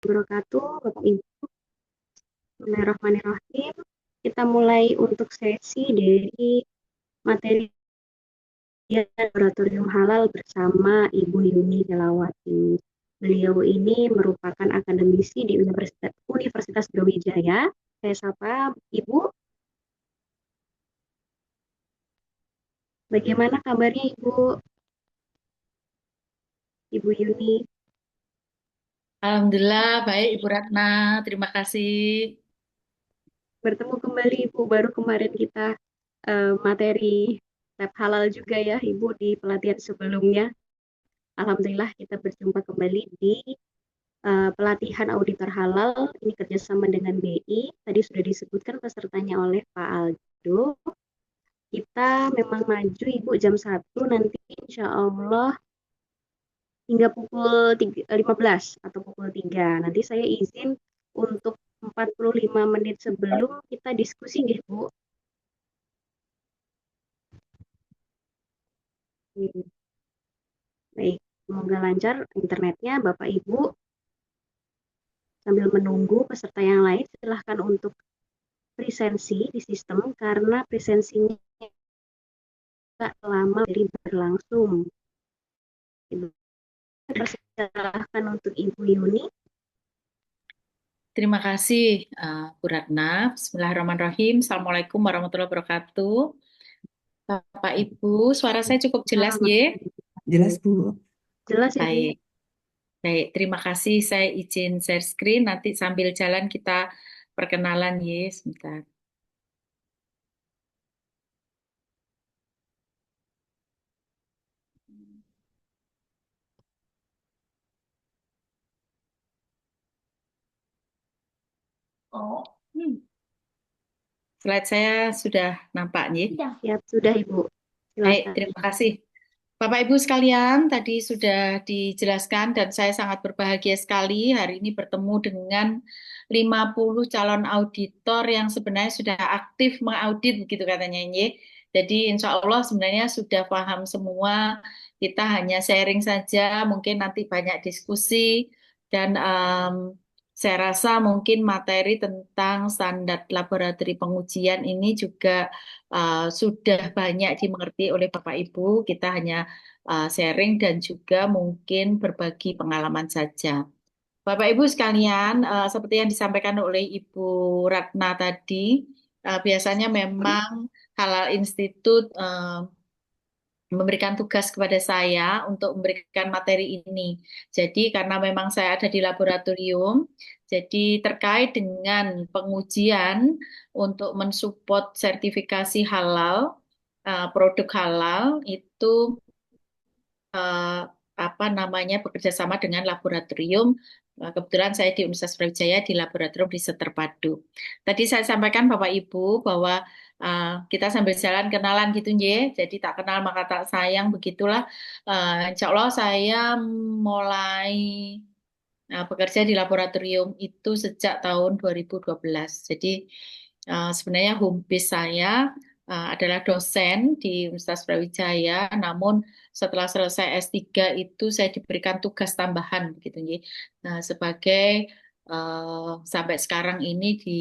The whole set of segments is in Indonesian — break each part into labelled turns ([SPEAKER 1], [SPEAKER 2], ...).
[SPEAKER 1] Wabarakatuh, Bapak Ibu. Bismillahirrahmanirrahim. Kita mulai untuk sesi dari materi laboratorium halal bersama Ibu Yuni Helawati. Beliau ini merupakan akademisi di Universitas Brawijaya. Saya sapa Ibu, bagaimana kabarnya Ibu? Ibu Yuni,
[SPEAKER 2] Alhamdulillah, baik Ibu Ratna. Terima kasih.
[SPEAKER 1] bertemu kembali Ibu. Baru kemarin kita materi lab halal juga ya Ibu di pelatihan sebelumnya. Alhamdulillah kita berjumpa kembali di pelatihan auditor halal ini kerjasama dengan BI. Tadi sudah disebutkan pesertanya oleh Pak Aldo. Kita memang maju Ibu jam 1 nanti insya Allah hingga pukul 15 atau pukul 3. Nanti saya izin untuk 45 menit sebelum kita diskusi nih Bu. Baik, semoga lancar internetnya Bapak Ibu. Sambil menunggu peserta yang lain, silahkan untuk presensi di sistem karena presensinya tidak lama dari berlangsung. Silahkan untuk Ibu Yuni.
[SPEAKER 2] Terima kasih, Bu Ratna. Bismillahirrahmanirrahim. Assalamualaikum warahmatullahi wabarakatuh. Bapak Ibu, suara saya cukup jelas,
[SPEAKER 1] Selamat
[SPEAKER 2] ye?
[SPEAKER 1] Jelas, Bu. Jelas, Ibu.
[SPEAKER 2] Baik, baik. Terima kasih. Saya izin share screen. Nanti sambil jalan kita perkenalan, ye. Sebentar. Oh. Slide saya sudah nampak, ye?
[SPEAKER 1] Siap, sudah Ibu.
[SPEAKER 2] Baik,
[SPEAKER 1] Silakan.
[SPEAKER 2] terima kasih. Bapak Ibu sekalian, tadi sudah dijelaskan dan saya sangat berbahagia sekali hari ini bertemu dengan 50 calon auditor yang sebenarnya sudah aktif mengaudit begitu katanya ini. Jadi insya Allah sebenarnya sudah paham semua, kita hanya sharing saja, mungkin nanti banyak diskusi dan saya rasa mungkin materi tentang standar laboratori pengujian ini juga sudah banyak dimengerti oleh Bapak Ibu. Kita hanya sharing dan juga mungkin berbagi pengalaman saja. Bapak Ibu sekalian, seperti yang disampaikan oleh Ibu Ratna tadi, biasanya memang Halal Institut memberikan tugas kepada saya untuk memberikan materi ini. Jadi karena memang saya ada di laboratorium, jadi terkait dengan pengujian untuk mensupport sertifikasi halal, produk halal itu eh, apa namanya bekerja sama dengan laboratorium. Kebetulan saya di Universitas Brawijaya di laboratorium riset terpadu. Tadi saya sampaikan Bapak Ibu bahwa kita sambil jalan kenalan gitu ya. Jadi tak kenal maka tak sayang begitulah. Insya Allah saya mulai bekerja di laboratorium itu sejak tahun 2012. Jadi sebenarnya home base saya adalah dosen di Universitas Brawijaya, namun setelah selesai S3 itu saya diberikan tugas tambahan begitu ya. Nah, sebagai sampai sekarang ini di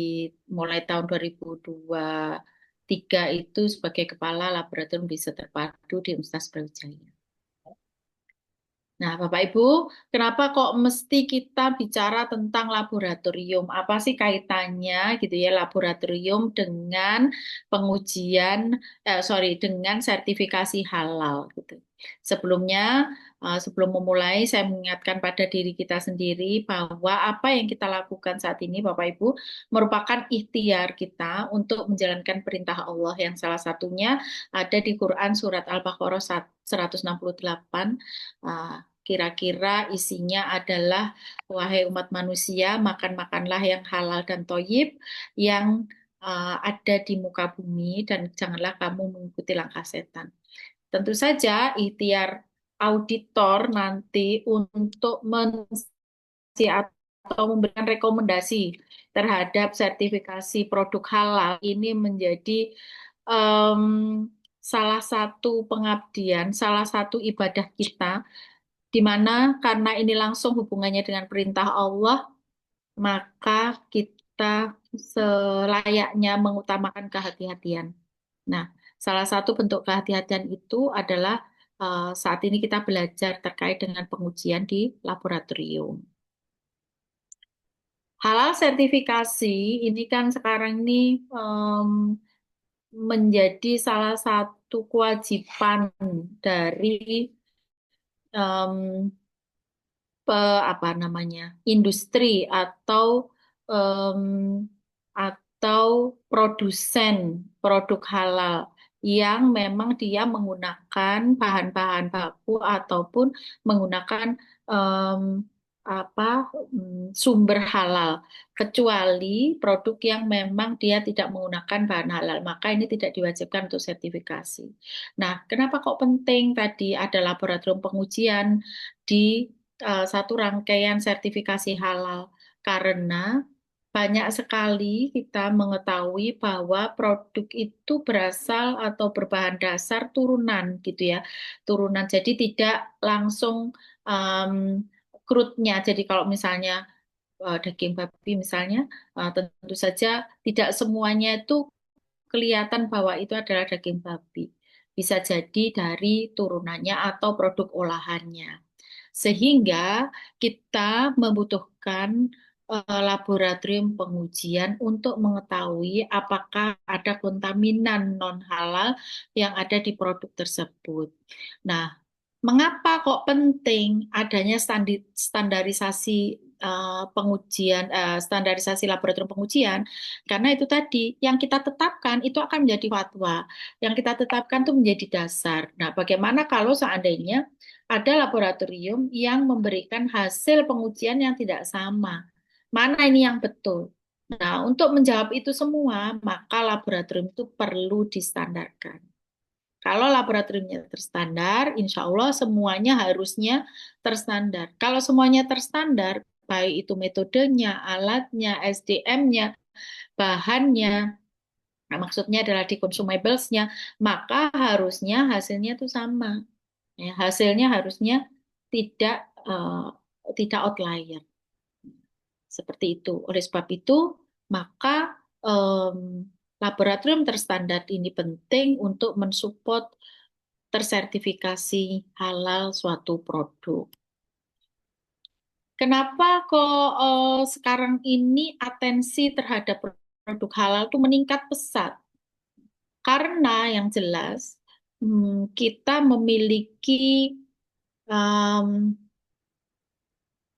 [SPEAKER 2] mulai tahun 2023 itu sebagai kepala laboratorium riset terpadu di Universitas Brawijaya. Nah, Bapak Ibu, kenapa kok mesti kita bicara tentang laboratorium? Apa sih kaitannya gitu ya laboratorium dengan pengujian, dengan sertifikasi halal gitu. Sebelumnya, sebelum memulai, saya mengingatkan pada diri kita sendiri bahwa apa yang kita lakukan saat ini, Bapak Ibu, merupakan ikhtiar kita untuk menjalankan perintah Allah yang salah satunya ada di Quran Surat Al-Baqarah 168. Kira-kira isinya adalah, wahai umat manusia, makan-makanlah yang halal dan toyib, yang ada di muka bumi, dan janganlah kamu mengikuti langkah setan. Tentu saja ikhtiar auditor nanti untuk atau memberikan rekomendasi terhadap sertifikasi produk halal ini menjadi em, salah satu pengabdian, salah satu ibadah kita di mana karena ini langsung hubungannya dengan perintah Allah, maka kita selayaknya mengutamakan kehati-hatian. Nah, salah satu bentuk kehati-hatian itu adalah saat ini kita belajar terkait dengan pengujian di laboratorium. Halal sertifikasi ini kan sekarang ini em, menjadi salah satu kewajiban dari em, apa namanya industri em, atau produsen produk halal yang memang dia menggunakan bahan-bahan baku ataupun menggunakan em, sumber halal kecuali produk yang memang dia tidak menggunakan bahan halal maka ini tidak diwajibkan untuk sertifikasi. Nah, kenapa kok penting tadi ada laboratorium pengujian di satu rangkaian sertifikasi halal karena banyak sekali kita mengetahui bahwa produk itu berasal atau berbahan dasar turunan gitu ya, turunan. Jadi tidak langsung um, crude-nya. Jadi kalau misalnya daging babi misalnya, tentu saja tidak semuanya itu kelihatan bahwa itu adalah daging babi. Bisa jadi dari turunannya atau produk olahannya. Sehingga kita membutuhkan laboratorium pengujian untuk mengetahui apakah ada kontaminan non-halal yang ada di produk tersebut. Nah, mengapa kok penting adanya standarisasi standarisasi laboratorium pengujian? Karena itu tadi yang kita tetapkan itu akan menjadi fatwa, yang kita tetapkan itu menjadi dasar. Nah, bagaimana kalau seandainya ada laboratorium yang memberikan hasil pengujian yang tidak sama? Mana ini yang betul? Nah, untuk menjawab itu semua, maka laboratorium itu perlu distandarkan. Kalau laboratoriumnya terstandar, insya Allah semuanya harusnya terstandar. Kalau semuanya terstandar, baik itu metodenya, alatnya, SDM-nya, bahannya, nah, maksudnya adalah di consumables-nya, maka harusnya hasilnya itu sama. Ya, hasilnya harusnya tidak tidak outlier. Seperti itu. Oleh sebab itu, maka laboratorium terstandar ini penting untuk mensupport tersertifikasi halal suatu produk. Kenapa kok sekarang ini atensi terhadap produk halal itu meningkat pesat? Karena yang jelas kita em,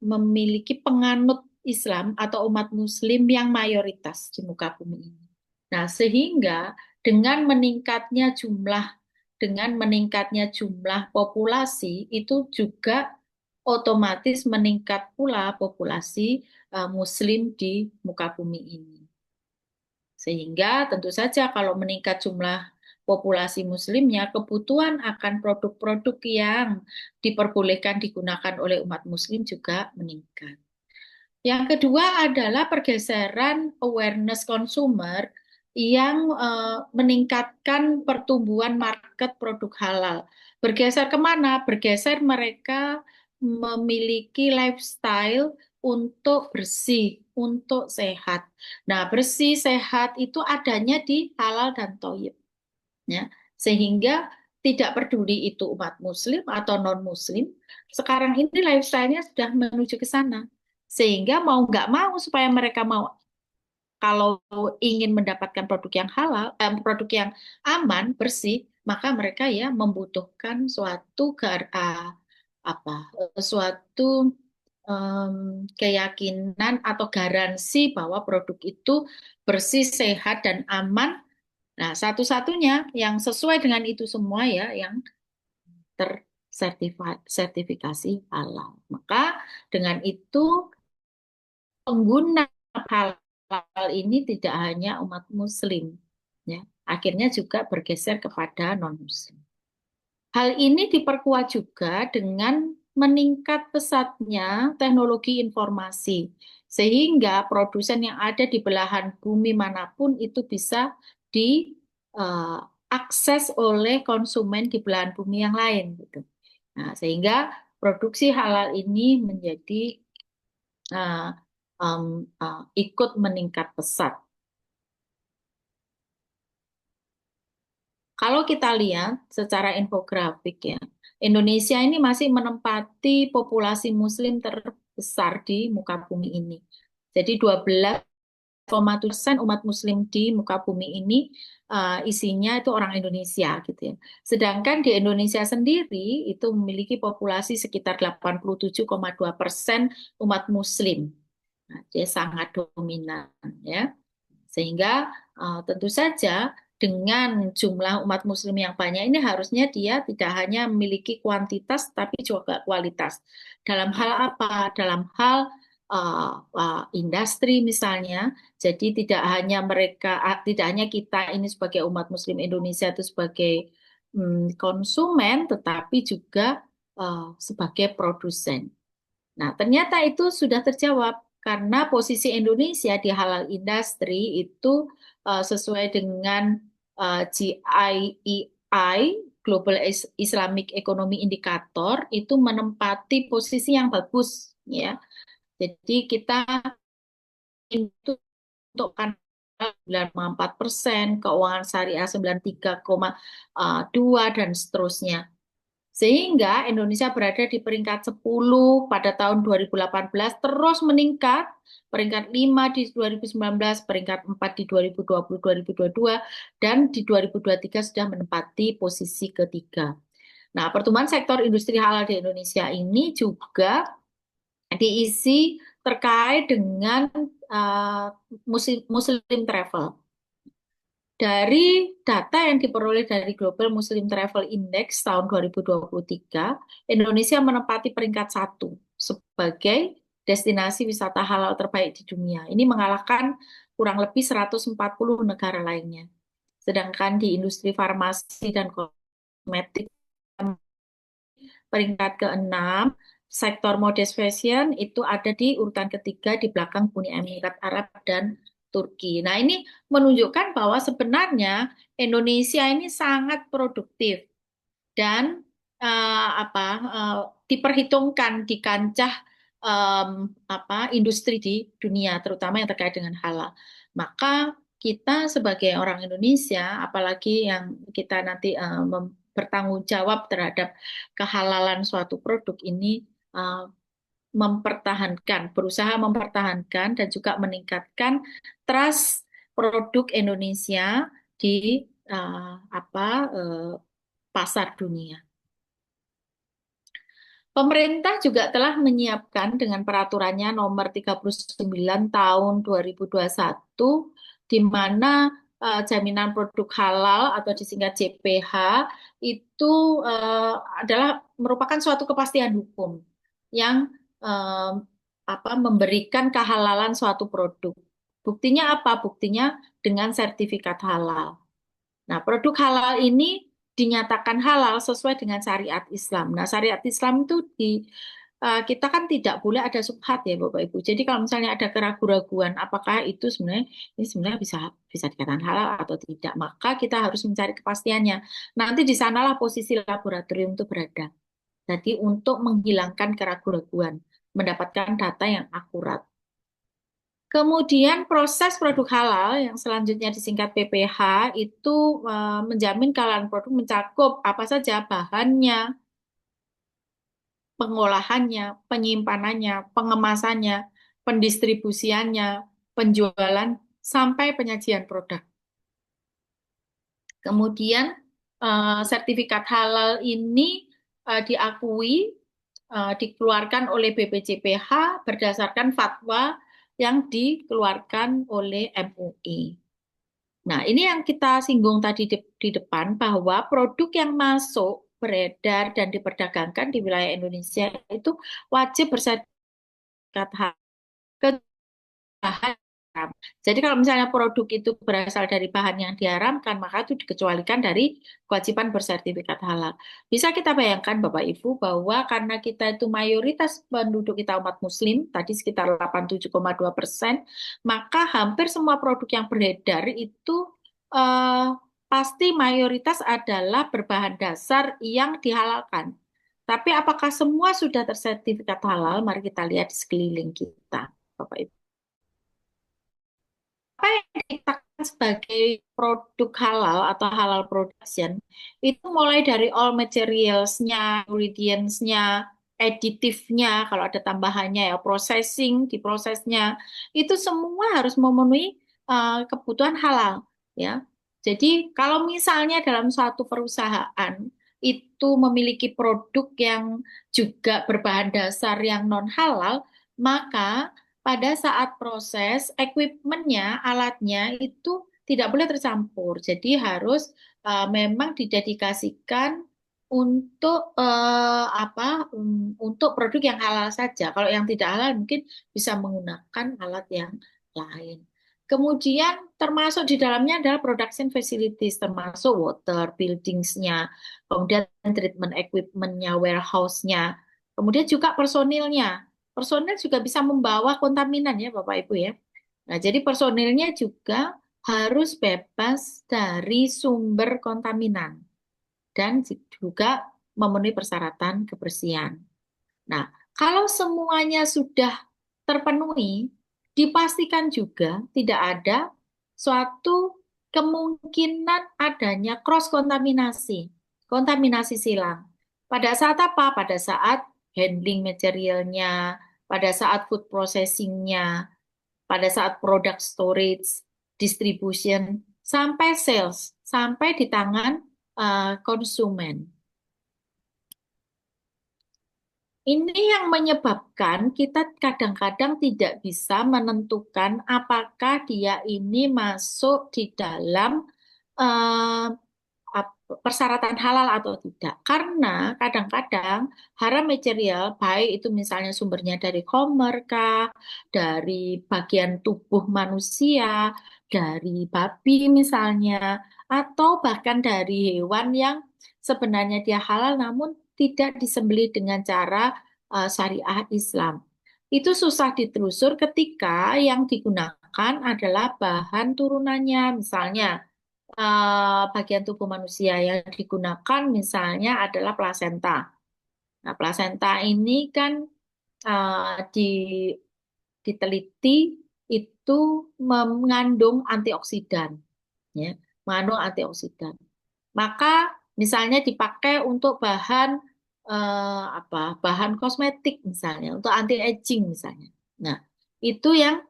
[SPEAKER 2] memiliki penganut Islam atau umat Muslim yang mayoritas di muka bumi ini. Nah, sehingga dengan meningkatnya jumlah populasi itu juga otomatis meningkat pula populasi Muslim di muka bumi ini. Sehingga tentu saja kalau meningkat jumlah populasi muslimnya, kebutuhan akan produk-produk yang diperbolehkan digunakan oleh umat muslim juga meningkat. Yang kedua adalah pergeseran awareness consumer yang meningkatkan pertumbuhan market produk halal. Bergeser kemana? Bergeser mereka memiliki lifestyle untuk bersih, untuk sehat. Nah, bersih, sehat itu adanya di halal dan toyib. Ya. Sehingga tidak peduli itu umat muslim atau non-muslim, sekarang ini lifestyle-nya sudah menuju ke sana. Sehingga mau nggak mau supaya mereka mau kalau ingin mendapatkan produk yang halal, produk yang aman, bersih, maka mereka ya membutuhkan apa, suatu keyakinan atau garansi bahwa produk itu bersih, sehat, dan aman. Nah, satu-satunya yang sesuai dengan itu semua ya, yang tersertifikasi halal. Maka dengan itu pengguna halal ini tidak hanya umat Muslim, ya, akhirnya juga bergeser kepada non-Muslim. Hal ini diperkuat juga dengan meningkat pesatnya teknologi informasi, sehingga produsen yang ada di belahan bumi manapun itu bisa diakses oleh konsumen di belahan bumi yang lain, gitu. Nah, sehingga produksi halal ini menjadi uh, ikut meningkat pesat. Kalau kita lihat secara infografik ya, Indonesia ini masih menempati populasi Muslim terbesar di muka bumi ini. Jadi 12,7% umat Muslim di muka bumi ini isinya itu orang Indonesia gitu ya. Sedangkan di Indonesia sendiri itu memiliki populasi sekitar 87,2% umat Muslim. Nah, dia sangat dominan ya. Sehingga tentu saja dengan jumlah umat muslim yang banyak ini harusnya dia tidak hanya memiliki kuantitas tapi juga kualitas. Dalam hal apa? Dalam hal industri misalnya. Jadi tidak hanya kita ini sebagai umat muslim Indonesia itu sebagai konsumen, tetapi juga sebagai produsen. Nah, ternyata itu sudah terjawab karena posisi Indonesia di halal industri itu sesuai dengan GIEI Global Islamic Economy Indicator itu menempati posisi yang bagus ya. Jadi kita itu untuk kan 9,4%, keuangan syariah 93,2 dan seterusnya. Sehingga Indonesia berada di peringkat 10 pada tahun 2018 terus meningkat, peringkat 5 di 2019, peringkat 4 di 2020-2022, dan di 2023 sudah menempati posisi ketiga. Nah, pertumbuhan sektor industri halal di Indonesia ini juga diisi terkait dengan Muslim travel. Dari data yang diperoleh dari Global Muslim Travel Index tahun 2023, Indonesia menempati peringkat 1 sebagai destinasi wisata halal terbaik di dunia. Ini mengalahkan kurang lebih 140 negara lainnya. Sedangkan di industri farmasi dan kosmetik peringkat ke-6, sektor modest fashion itu ada di urutan ketiga di belakang Uni Emirat Arab dan Turki. Nah, ini menunjukkan bahwa sebenarnya Indonesia ini sangat produktif dan diperhitungkan di kancah industri di dunia, terutama yang terkait dengan halal. Maka kita sebagai orang Indonesia, apalagi yang kita nanti bertanggung jawab terhadap kehalalan suatu produk ini, berusaha mempertahankan dan juga meningkatkan trust produk Indonesia di pasar dunia. Pemerintah juga telah menyiapkan dengan peraturannya nomor 39 tahun 2021 di mana jaminan produk halal atau disingkat JPH itu adalah merupakan suatu kepastian hukum yang memberikan kehalalan suatu produk. Buktinya apa? Buktinya dengan sertifikat halal. Nah, produk halal ini dinyatakan halal sesuai dengan syariat Islam. Nah, syariat Islam itu kita kan tidak boleh ada subhat ya Bapak Ibu. Jadi kalau misalnya ada keraguan-raguan apakah itu sebenarnya bisa bisa dikatakan halal atau tidak, maka kita harus mencari kepastiannya. Nanti di sanalah posisi laboratorium itu berada. Jadi untuk menghilangkan keraguan-raguan, mendapatkan data yang akurat. Kemudian proses produk halal yang selanjutnya disingkat PPH itu menjamin kehalalan produk mencakup apa saja bahannya, pengolahannya, penyimpanannya, pengemasannya, pendistribusiannya, penjualan, sampai penyajian produk. Kemudian sertifikat halal ini diakui, dikeluarkan oleh BPJPH berdasarkan fatwa yang dikeluarkan oleh MUI. Nah, ini yang kita singgung tadi di depan bahwa produk yang masuk, beredar, dan diperdagangkan di wilayah Indonesia itu wajib bersertifikat halal. Jadi kalau misalnya produk itu berasal dari bahan yang diharamkan, maka itu dikecualikan dari kewajiban bersertifikat halal. Bisa kita bayangkan Bapak Ibu bahwa karena kita itu mayoritas penduduk kita umat Muslim, tadi sekitar 87,2%, maka hampir semua produk yang beredar itu eh, pasti mayoritas adalah berbahan dasar yang dihalalkan. Tapi apakah semua sudah tersertifikat halal? Mari kita lihat di sekeliling kita, Bapak Ibu. apa yang dikatakan sebagai produk halal atau halal production itu mulai dari all materials-nya, ingredients-nya, additive-nya, kalau ada tambahannya ya, processing, diprosesnya, itu semua harus memenuhi kebutuhan halal ya. Jadi kalau misalnya dalam suatu perusahaan itu memiliki produk yang juga berbahan dasar yang non halal, maka pada saat proses equipmentnya, alatnya itu tidak boleh tercampur. Jadi harus memang didedikasikan untuk untuk produk yang halal saja. Kalau yang tidak halal mungkin bisa menggunakan alat yang lain. Kemudian termasuk di dalamnya adalah production facilities, termasuk water, buildings-nya, kemudian treatment equipment-nya, warehouse-nya, kemudian juga personilnya. Personil juga bisa membawa kontaminan ya Bapak Ibu ya. Nah, jadi personilnya juga harus bebas dari sumber kontaminan dan juga memenuhi persyaratan kebersihan. Nah, kalau semuanya sudah terpenuhi, dipastikan juga tidak ada suatu kemungkinan adanya cross kontaminasi, kontaminasi silang. Pada saat apa? Pada saat handling materialnya, pada saat food processingnya, pada saat product storage, distribution, sampai sales, sampai di tangan konsumen. Ini yang menyebabkan kita kadang-kadang tidak bisa menentukan apakah dia ini masuk di dalam eh, persyaratan halal atau tidak. Karena kadang-kadang haram material, baik itu misalnya sumbernya dari Homer kah, dari bagian tubuh manusia, dari babi misalnya, atau bahkan dari hewan yang sebenarnya dia halal namun tidak disembelih dengan cara syariah Islam. Itu susah ditelusur ketika yang digunakan adalah bahan turunannya, misalnya bagian tubuh manusia yang digunakan misalnya adalah plasenta. Nah, plasenta ini kan di diteliti itu mengandung antioksidan, ya, mengandung antioksidan. Maka misalnya dipakai untuk bahan bahan kosmetik misalnya, untuk anti aging misalnya. Nah, itu yang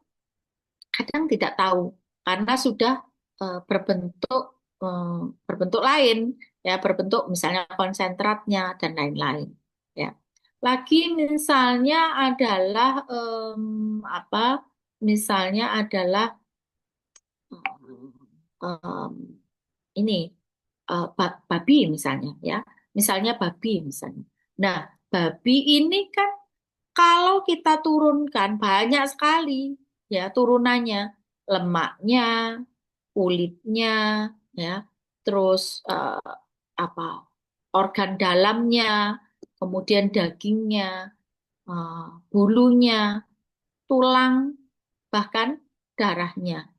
[SPEAKER 2] kadang tidak tahu karena sudah berbentuk eh, berbentuk lain ya, berbentuk misalnya konsentratnya dan lain-lain ya. Lagi misalnya adalah apa misalnya adalah em, ini babi misalnya ya, misalnya babi misalnya. Nah, babi ini kan kalau kita turunkan banyak sekali ya turunannya, lemaknya, kulitnya, ya, terus apa organ dalamnya, kemudian dagingnya, eh, bulunya, tulang, bahkan darahnya.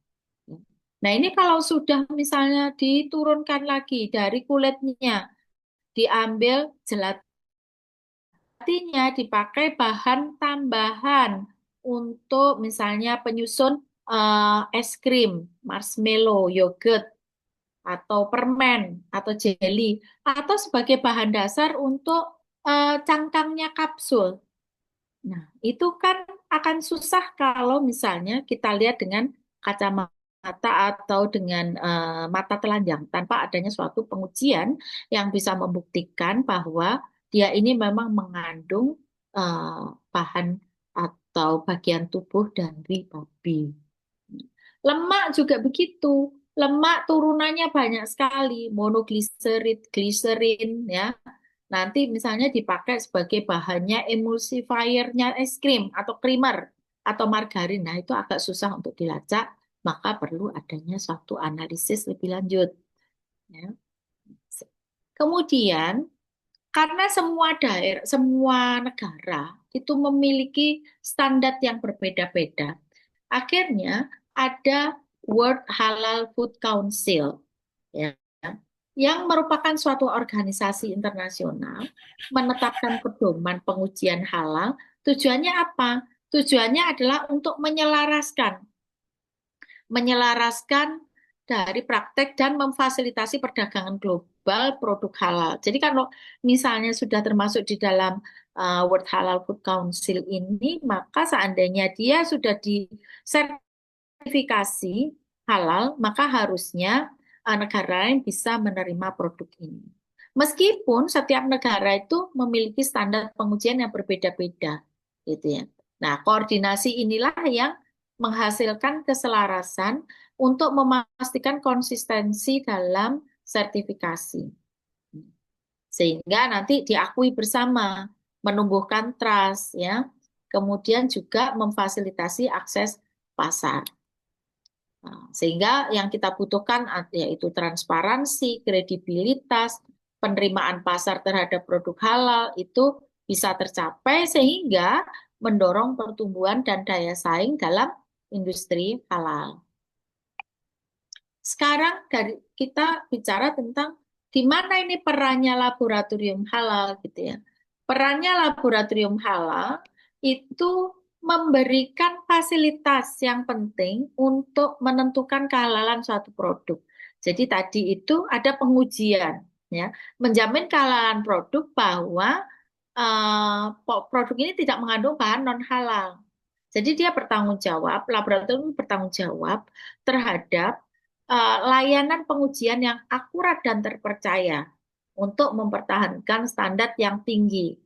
[SPEAKER 2] Nah, ini kalau sudah misalnya diturunkan lagi dari kulitnya, diambil artinya dipakai bahan tambahan untuk misalnya penyusun es krim, marshmallow, yogurt, atau permen, atau jelly, atau sebagai bahan dasar untuk cangkangnya kapsul. Nah, itu kan akan susah kalau misalnya kita lihat dengan kacamata atau dengan mata telanjang tanpa adanya suatu pengujian yang bisa membuktikan bahwa dia ini memang mengandung eh, bahan atau bagian tubuh dari babi. Lemak juga begitu. Lemak turunannya banyak sekali, monogliserid, gliserin, ya. Nanti misalnya dipakai sebagai bahannya emulsifiernya es krim atau creamer atau margarin. Nah, itu agak susah untuk dilacak, maka perlu adanya suatu analisis lebih lanjut. Ya. Kemudian, karena semua daerah, semua negara itu memiliki standar yang berbeda-beda, akhirnya ada World Halal Food Council, ya, yang merupakan suatu organisasi internasional menetapkan pedoman pengujian halal. Tujuannya apa? Tujuannya adalah untuk menyelaraskan menyelaraskan dari praktek dan memfasilitasi perdagangan global produk halal. Jadi kalau misalnya sudah termasuk di dalam World Halal Food Council ini, maka seandainya dia sudah disertifikasi halal, maka harusnya negara lain bisa menerima produk ini. Meskipun setiap negara itu memiliki standar pengujian yang berbeda-beda, gitu ya. Nah, koordinasi inilah yang menghasilkan keselarasan untuk memastikan konsistensi dalam sertifikasi. Sehingga nanti diakui bersama, menumbuhkan trust ya. Kemudian juga memfasilitasi akses pasar. Nah, sehingga yang kita butuhkan yaitu transparansi, kredibilitas, penerimaan pasar terhadap produk halal itu bisa tercapai sehingga mendorong pertumbuhan dan daya saing dalam industri halal. Sekarang kita bicara tentang di mana ini perannya laboratorium halal gitu ya. Perannya laboratorium halal itu memberikan fasilitas yang penting untuk menentukan kehalalan suatu produk. Jadi tadi itu ada pengujian ya, menjamin kehalalan produk bahwa produk ini tidak mengandung bahan non halal. Jadi dia bertanggung jawab, laboratorium bertanggung jawab terhadap layanan pengujian yang akurat dan terpercaya untuk mempertahankan standar yang tinggi,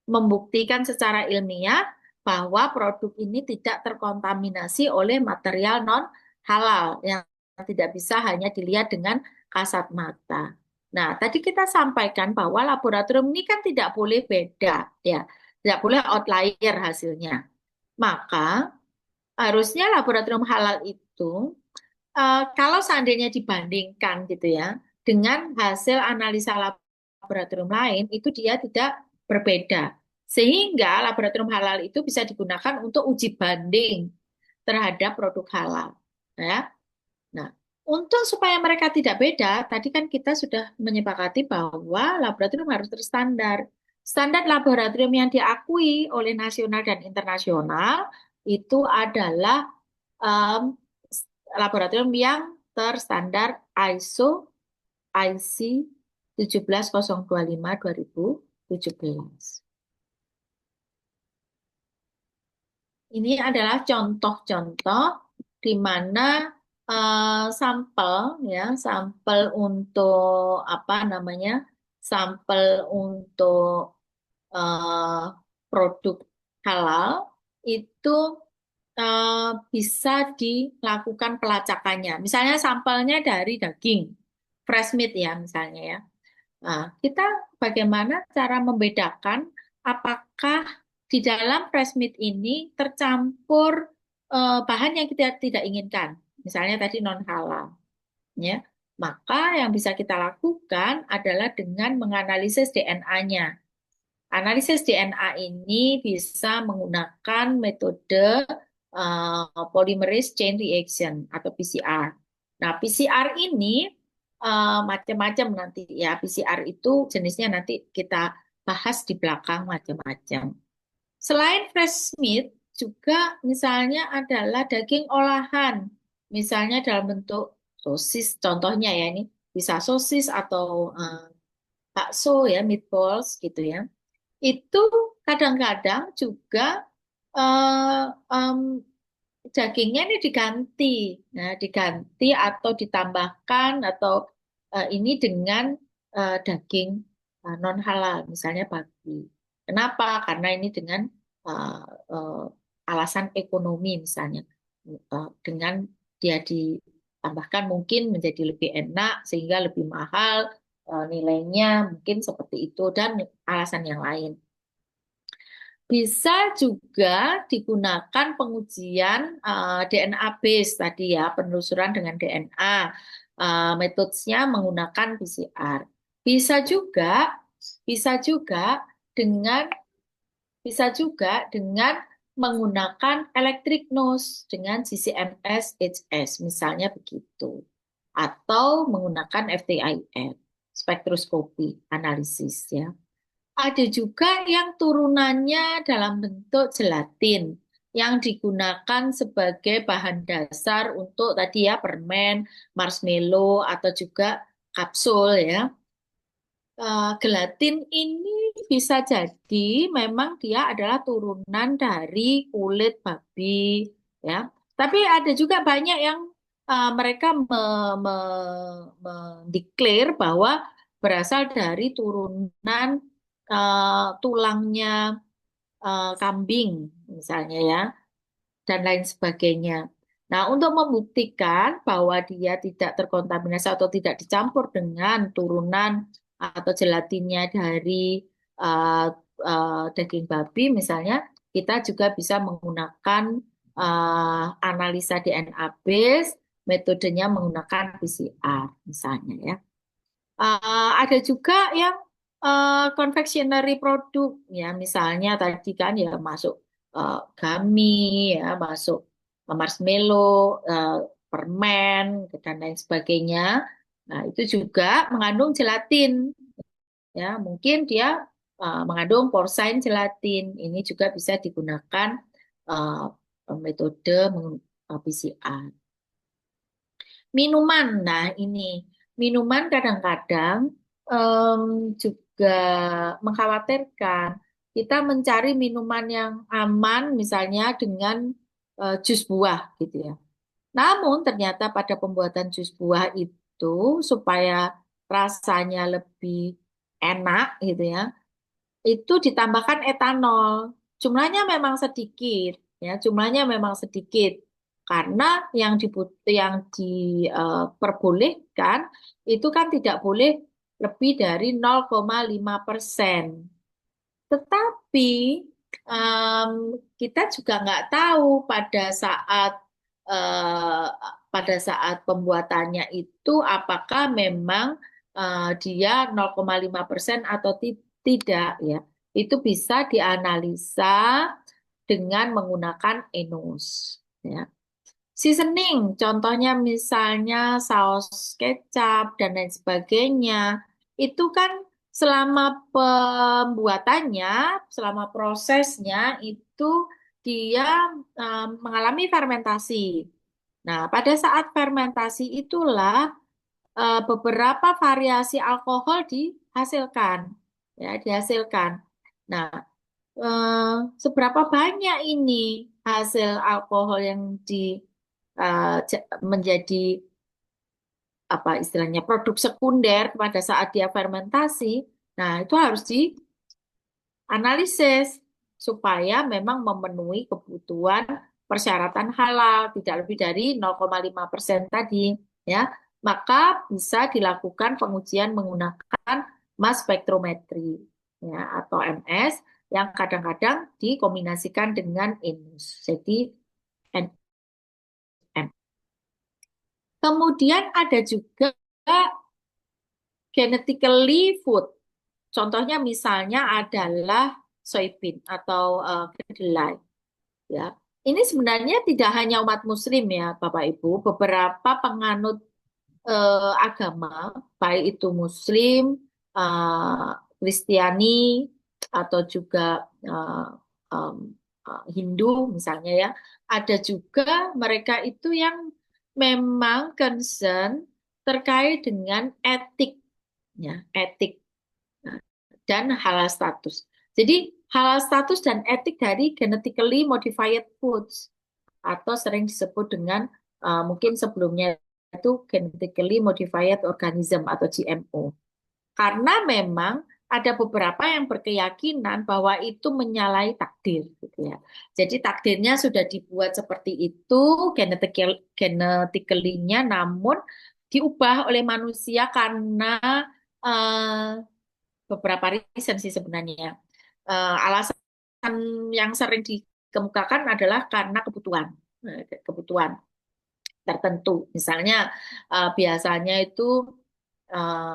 [SPEAKER 2] membuktikan secara ilmiah bahwa produk ini tidak terkontaminasi oleh material non halal yang tidak bisa hanya dilihat dengan kasat mata. Nah, tadi kita sampaikan bahwa laboratorium ini kan tidak boleh beda, ya, tidak boleh outlier hasilnya. Maka harusnya laboratorium halal itu kalau seandainya dibandingkan gitu ya dengan hasil analisa laboratorium lain itu dia tidak berbeda. Sehingga laboratorium halal itu bisa digunakan untuk uji banding terhadap produk halal, ya. Nah, untuk supaya mereka tidak beda, tadi kan kita sudah menyepakati bahwa laboratorium harus terstandar. Standar laboratorium yang diakui oleh nasional dan internasional itu adalah em, laboratorium yang terstandar ISO IC 17025 2017. Ini adalah contoh-contoh di mana sampel ya, sampel untuk apa namanya? Sampel untuk eh, produk halal itu bisa dilakukan pelacakannya. Misalnya sampelnya dari daging, fresh meat ya misalnya ya. Nah, kita bagaimana cara membedakan apakah di dalam fresh meat ini tercampur bahan yang kita tidak inginkan, misalnya tadi non halal, ya. Maka yang bisa kita lakukan adalah dengan menganalisis DNA-nya. Analisis DNA ini bisa menggunakan metode polymerase chain reaction atau PCR. Nah, PCR ini macam-macam nanti ya. PCR itu jenisnya nanti kita bahas di belakang macam-macam. Selain fresh meat, juga misalnya adalah daging olahan. Misalnya dalam bentuk sosis, contohnya ya ini bisa sosis atau bakso ya, meatballs gitu ya. Itu kadang-kadang juga eh, em, dagingnya ini diganti, nah diganti atau ditambahkan atau ini dengan daging non halal, misalnya babi. Kenapa? Karena ini dengan eh, alasan ekonomi misalnya. Dengan dia ditambahkan mungkin menjadi lebih enak sehingga lebih mahal nilainya mungkin seperti itu dan alasan yang lain. Bisa juga digunakan pengujian DNA base tadi ya, penelusuran dengan DNA. Metodenya menggunakan PCR. Bisa juga, bisa juga dengan bisa juga dengan menggunakan electric nose dengan CCMS HS, misalnya begitu. Atau menggunakan FTIR, spektroskopi analisis ya. Ada juga yang turunannya dalam bentuk gelatin. yang digunakan sebagai bahan dasar untuk tadi ya permen, marshmallow atau juga kapsul ya. Gelatin ini bisa jadi memang dia adalah turunan dari kulit babi ya. Tapi ada juga banyak yang mereka mendeklar bahwa berasal dari turunan tulangnya kambing misalnya ya dan lain sebagainya. Nah, untuk membuktikan bahwa dia tidak terkontaminasi atau tidak dicampur dengan turunan atau gelatinnya dari uh, daging babi, misalnya, kita juga bisa menggunakan analisa DNA base, metodenya menggunakan PCR, misalnya ya. Ada juga yang confectionery produk ya misalnya tadi kan ya masuk gummy ya masuk marshmallow eh, permen dan lain sebagainya. Nah itu juga mengandung gelatin ya mungkin dia mengandung porcine gelatin ini juga bisa digunakan metode PCR. Minuman, nah ini minuman kadang-kadang em, juga mengkhawatirkan. Kita mencari minuman yang aman, misalnya dengan jus buah, gitu ya. Namun ternyata pada pembuatan jus buah itu supaya rasanya lebih enak, gitu ya, itu ditambahkan etanol. Jumlahnya memang sedikit, ya, jumlahnya memang sedikit karena yang diperbolehkan itu kan tidak boleh lebih dari 0,5%. Tetapi em, kita juga nggak tahu eh, pada saat pembuatannya itu apakah memang dia 0,5% atau tidak ya. Itu bisa dianalisa dengan menggunakan ENOS ya. Seasoning, contohnya misalnya saus kecap dan lain sebagainya, itu kan selama pembuatannya, selama prosesnya itu dia mengalami fermentasi. Nah, pada saat fermentasi itulah beberapa variasi alkohol dihasilkan, ya, dihasilkan. Nah, seberapa banyak ini hasil alkohol yang menjadi apa istilahnya produk sekunder pada saat dia fermentasi. Nah, itu harus dianalisis supaya memang memenuhi kebutuhan persyaratan halal tidak lebih dari 0,5% tadi, ya. Maka bisa dilakukan pengujian menggunakan mass spectrometry ya atau MS yang kadang-kadang dikombinasikan dengan INUS. Jadi NM. Kemudian ada juga genetically food. Contohnya misalnya adalah soybean atau kedelai. Ya, ini sebenarnya tidak hanya umat Muslim ya, Bapak Ibu. Beberapa penganut agama, baik itu Muslim, eh, Kristiani, atau juga em, Hindu misalnya ya, ada juga mereka itu yang memang concern terkait dengan etik, ya, etik dan halal status. Jadi halal status dan etik dari genetically modified foods atau sering disebut dengan mungkin sebelumnya itu genetically modified organism atau GMO. Karena memang ada beberapa yang berkeyakinan bahwa itu menyalahi takdir gitu ya. Jadi takdirnya sudah dibuat seperti itu genetically-nya namun diubah oleh manusia karena eh, beberapa reason sih sebenarnya. Alasan yang sering dikemukakan adalah karena kebutuhan tertentu. Misalnya biasanya itu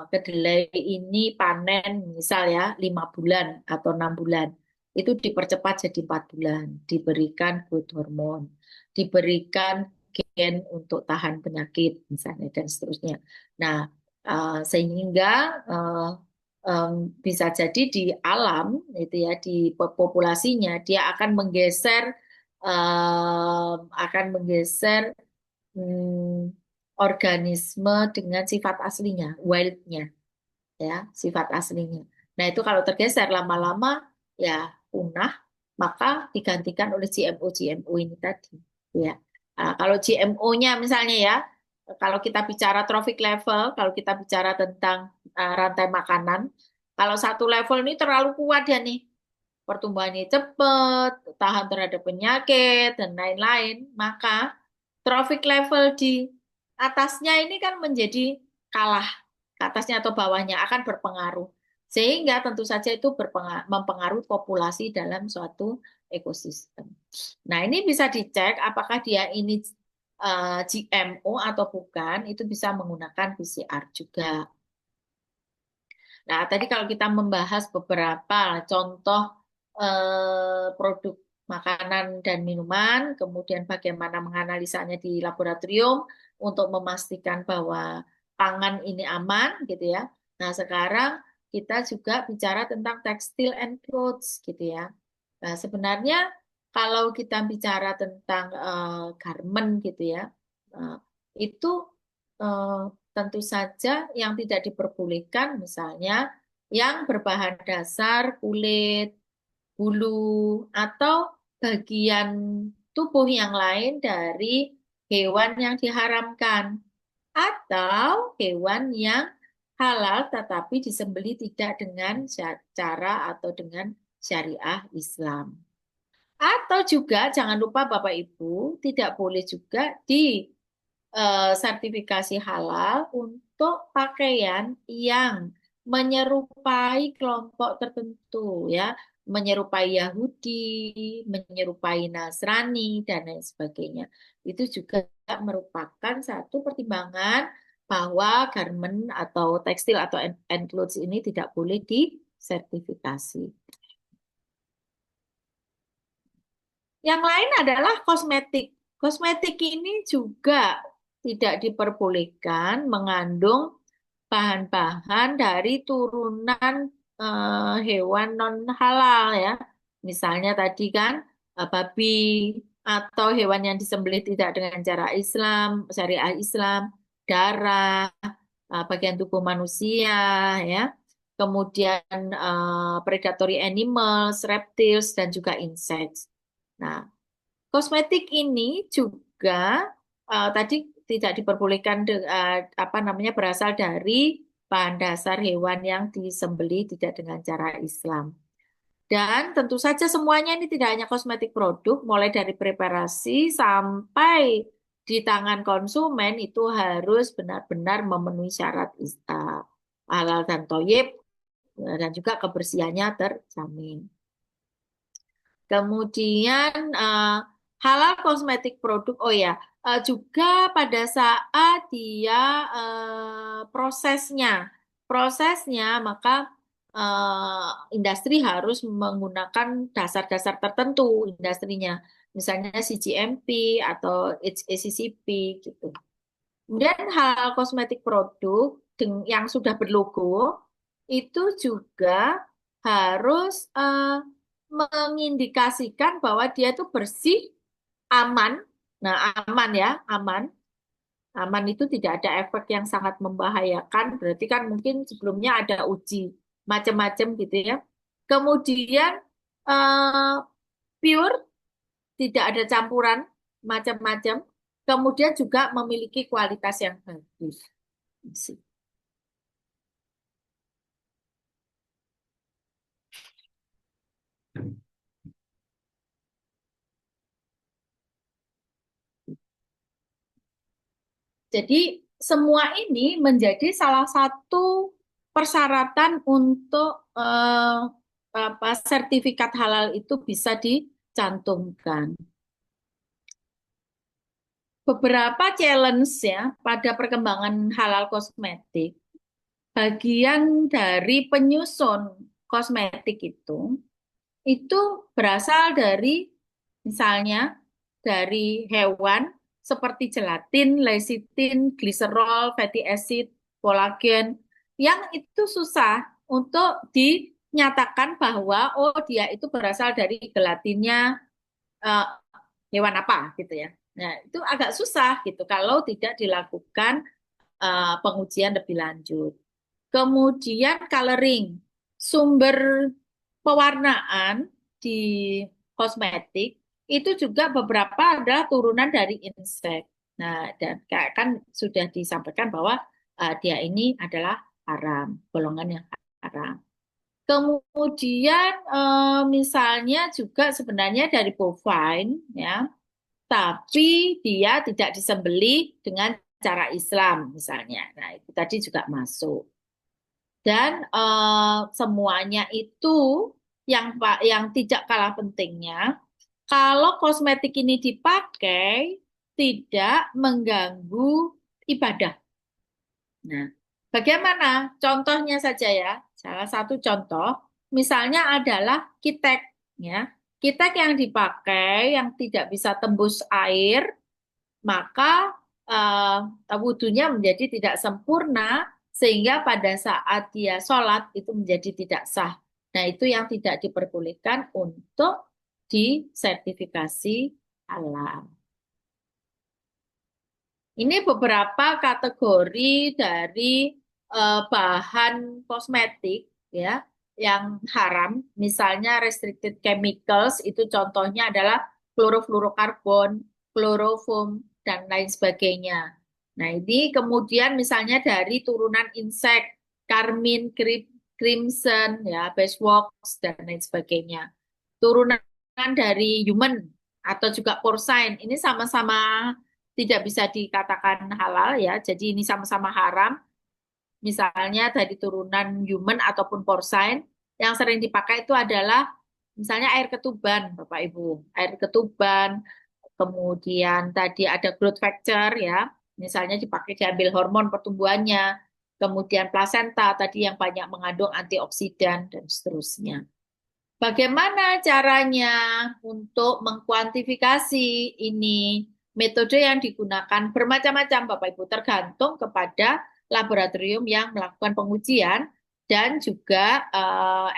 [SPEAKER 2] kedelai ini panen misal ya 5 bulan atau 6 bulan. Itu dipercepat jadi 4 bulan, diberikan growth hormone, diberikan gen untuk tahan penyakit misalnya dan seterusnya. Nah, sehingga em, bisa jadi di alam itu ya di populasinya dia akan menggeser akan menggeser organisme dengan sifat aslinya, wildnya, ya, sifat aslinya. Nah, itu kalau tergeser lama-lama ya punah, maka digantikan oleh GMO-GMO ini tadi, ya. Kalau GMO-nya misalnya ya, kalau kita bicara trophic level, kalau kita bicara tentang rantai makanan, kalau satu level ini terlalu kuat ya nih, pertumbuhannya cepat, tahan terhadap penyakit, dan lain-lain, maka trophic level di atasnya ini kan menjadi kalah, ke atasnya atau bawahnya akan berpengaruh. Sehingga tentu saja itu mempengaruhi populasi dalam suatu ekosistem. Nah, ini bisa dicek apakah dia ini GMO atau bukan, itu bisa menggunakan PCR juga. Nah, tadi kalau kita membahas beberapa contoh produk makanan dan minuman, kemudian bagaimana menganalisanya di laboratorium untuk memastikan bahwa pangan ini aman, gitu ya. Nah, sekarang kita juga bicara tentang textile and clothes, gitu ya. Nah, sebenarnya kalau kita bicara tentang garment, gitu ya, eh, itu eh, tentu saja yang tidak diperbolehkan misalnya yang berbahan dasar kulit, bulu, atau bagian tubuh yang lain dari hewan yang diharamkan atau hewan yang halal tetapi disembelih tidak dengan cara atau dengan syariah Islam. Atau juga jangan lupa Bapak Ibu tidak boleh juga di sertifikasi halal untuk pakaian yang menyerupai kelompok tertentu ya, menyerupai Yahudi, menyerupai Nasrani dan lain sebagainya. Itu juga merupakan satu pertimbangan bahwa garment atau tekstil atau enclothes ini tidak boleh disertifikasi. Yang lain adalah kosmetik. Kosmetik ini juga tidak diperbolehkan mengandung bahan-bahan dari turunan hewan non halal ya. Misalnya tadi kan babi atau hewan yang disembelih tidak dengan cara Islam, syariah Islam, darah, bagian tubuh manusia ya. Kemudian predatory animals, reptiles dan juga insects. Nah, kosmetik ini juga tadi tidak diperbolehkan apa namanya berasal dari bahan dasar hewan yang disembelih tidak dengan cara Islam. Dan tentu saja semuanya ini tidak hanya kosmetik produk, mulai dari preparasi sampai di tangan konsumen itu harus benar-benar memenuhi syarat halal dan thoyyib dan juga kebersihannya terjamin. Kemudian halal kosmetik produk, oh ya, juga pada saat dia prosesnya maka industri harus menggunakan dasar-dasar tertentu industrinya, misalnya CGMP atau HACCP gitu. Kemudian halal kosmetik produk yang sudah berlogo itu juga harus mengindikasikan bahwa dia itu bersih, aman. Nah, aman ya, aman. Aman itu tidak ada efek yang sangat membahayakan. Berarti kan mungkin sebelumnya ada uji macam-macam gitu ya. Kemudian eh, pure, tidak ada campuran macam-macam. Kemudian juga memiliki kualitas yang bagus. Jadi semua ini menjadi salah satu persyaratan untuk apa, sertifikat halal itu bisa dicantumkan. Beberapa challenge ya pada perkembangan halal kosmetik, bagian dari penyusun kosmetik itu berasal dari misalnya dari hewan seperti gelatin, lecithin, gliserol, fatty acid, kolagen yang itu susah untuk dinyatakan bahwa oh dia itu berasal dari gelatinnya, hewan apa gitu ya. Nah, itu agak susah gitu kalau tidak dilakukan pengujian lebih lanjut. Kemudian coloring, sumber pewarnaan di kosmetik itu juga beberapa adalah turunan dari insek. Nah, dan kan sudah disampaikan bahwa dia ini adalah haram, golongan yang haram. Kemudian misalnya juga sebenarnya dari bovine ya, tapi dia tidak disembelih dengan cara Islam misalnya. Nah, itu tadi juga masuk. Dan semuanya itu yang tidak kalah pentingnya, kalau kosmetik ini dipakai tidak mengganggu ibadah. Nah, bagaimana? Contohnya saja ya. Salah satu contoh, misalnya adalah kitek, ya. Kitek yang dipakai yang tidak bisa tembus air, maka wudhunya menjadi tidak sempurna sehingga pada saat dia sholat itu menjadi tidak sah. Nah, itu yang tidak diperbolehkan untuk disertifikasi halal. Ini beberapa kategori dari bahan kosmetik ya yang haram, misalnya restricted chemicals itu contohnya adalah klorofluorokarbon, kloroform dan lain sebagainya. Nah, ini kemudian misalnya dari turunan insek, karmin, crimson, ya, beeswax dan lain sebagainya. Turunan dari human atau juga porcine ini sama-sama tidak bisa dikatakan halal ya. Jadi ini sama-sama haram. Misalnya dari turunan human ataupun porcine yang sering dipakai itu adalah misalnya air ketuban, Bapak Ibu. Air ketuban, kemudian tadi ada growth factor ya. Misalnya dipakai diambil hormon pertumbuhannya. Kemudian plasenta tadi yang banyak mengandung antioksidan dan seterusnya. Bagaimana caranya untuk mengkuantifikasi ini? Metode yang digunakan bermacam-macam, Bapak Ibu, tergantung kepada laboratorium yang melakukan pengujian dan juga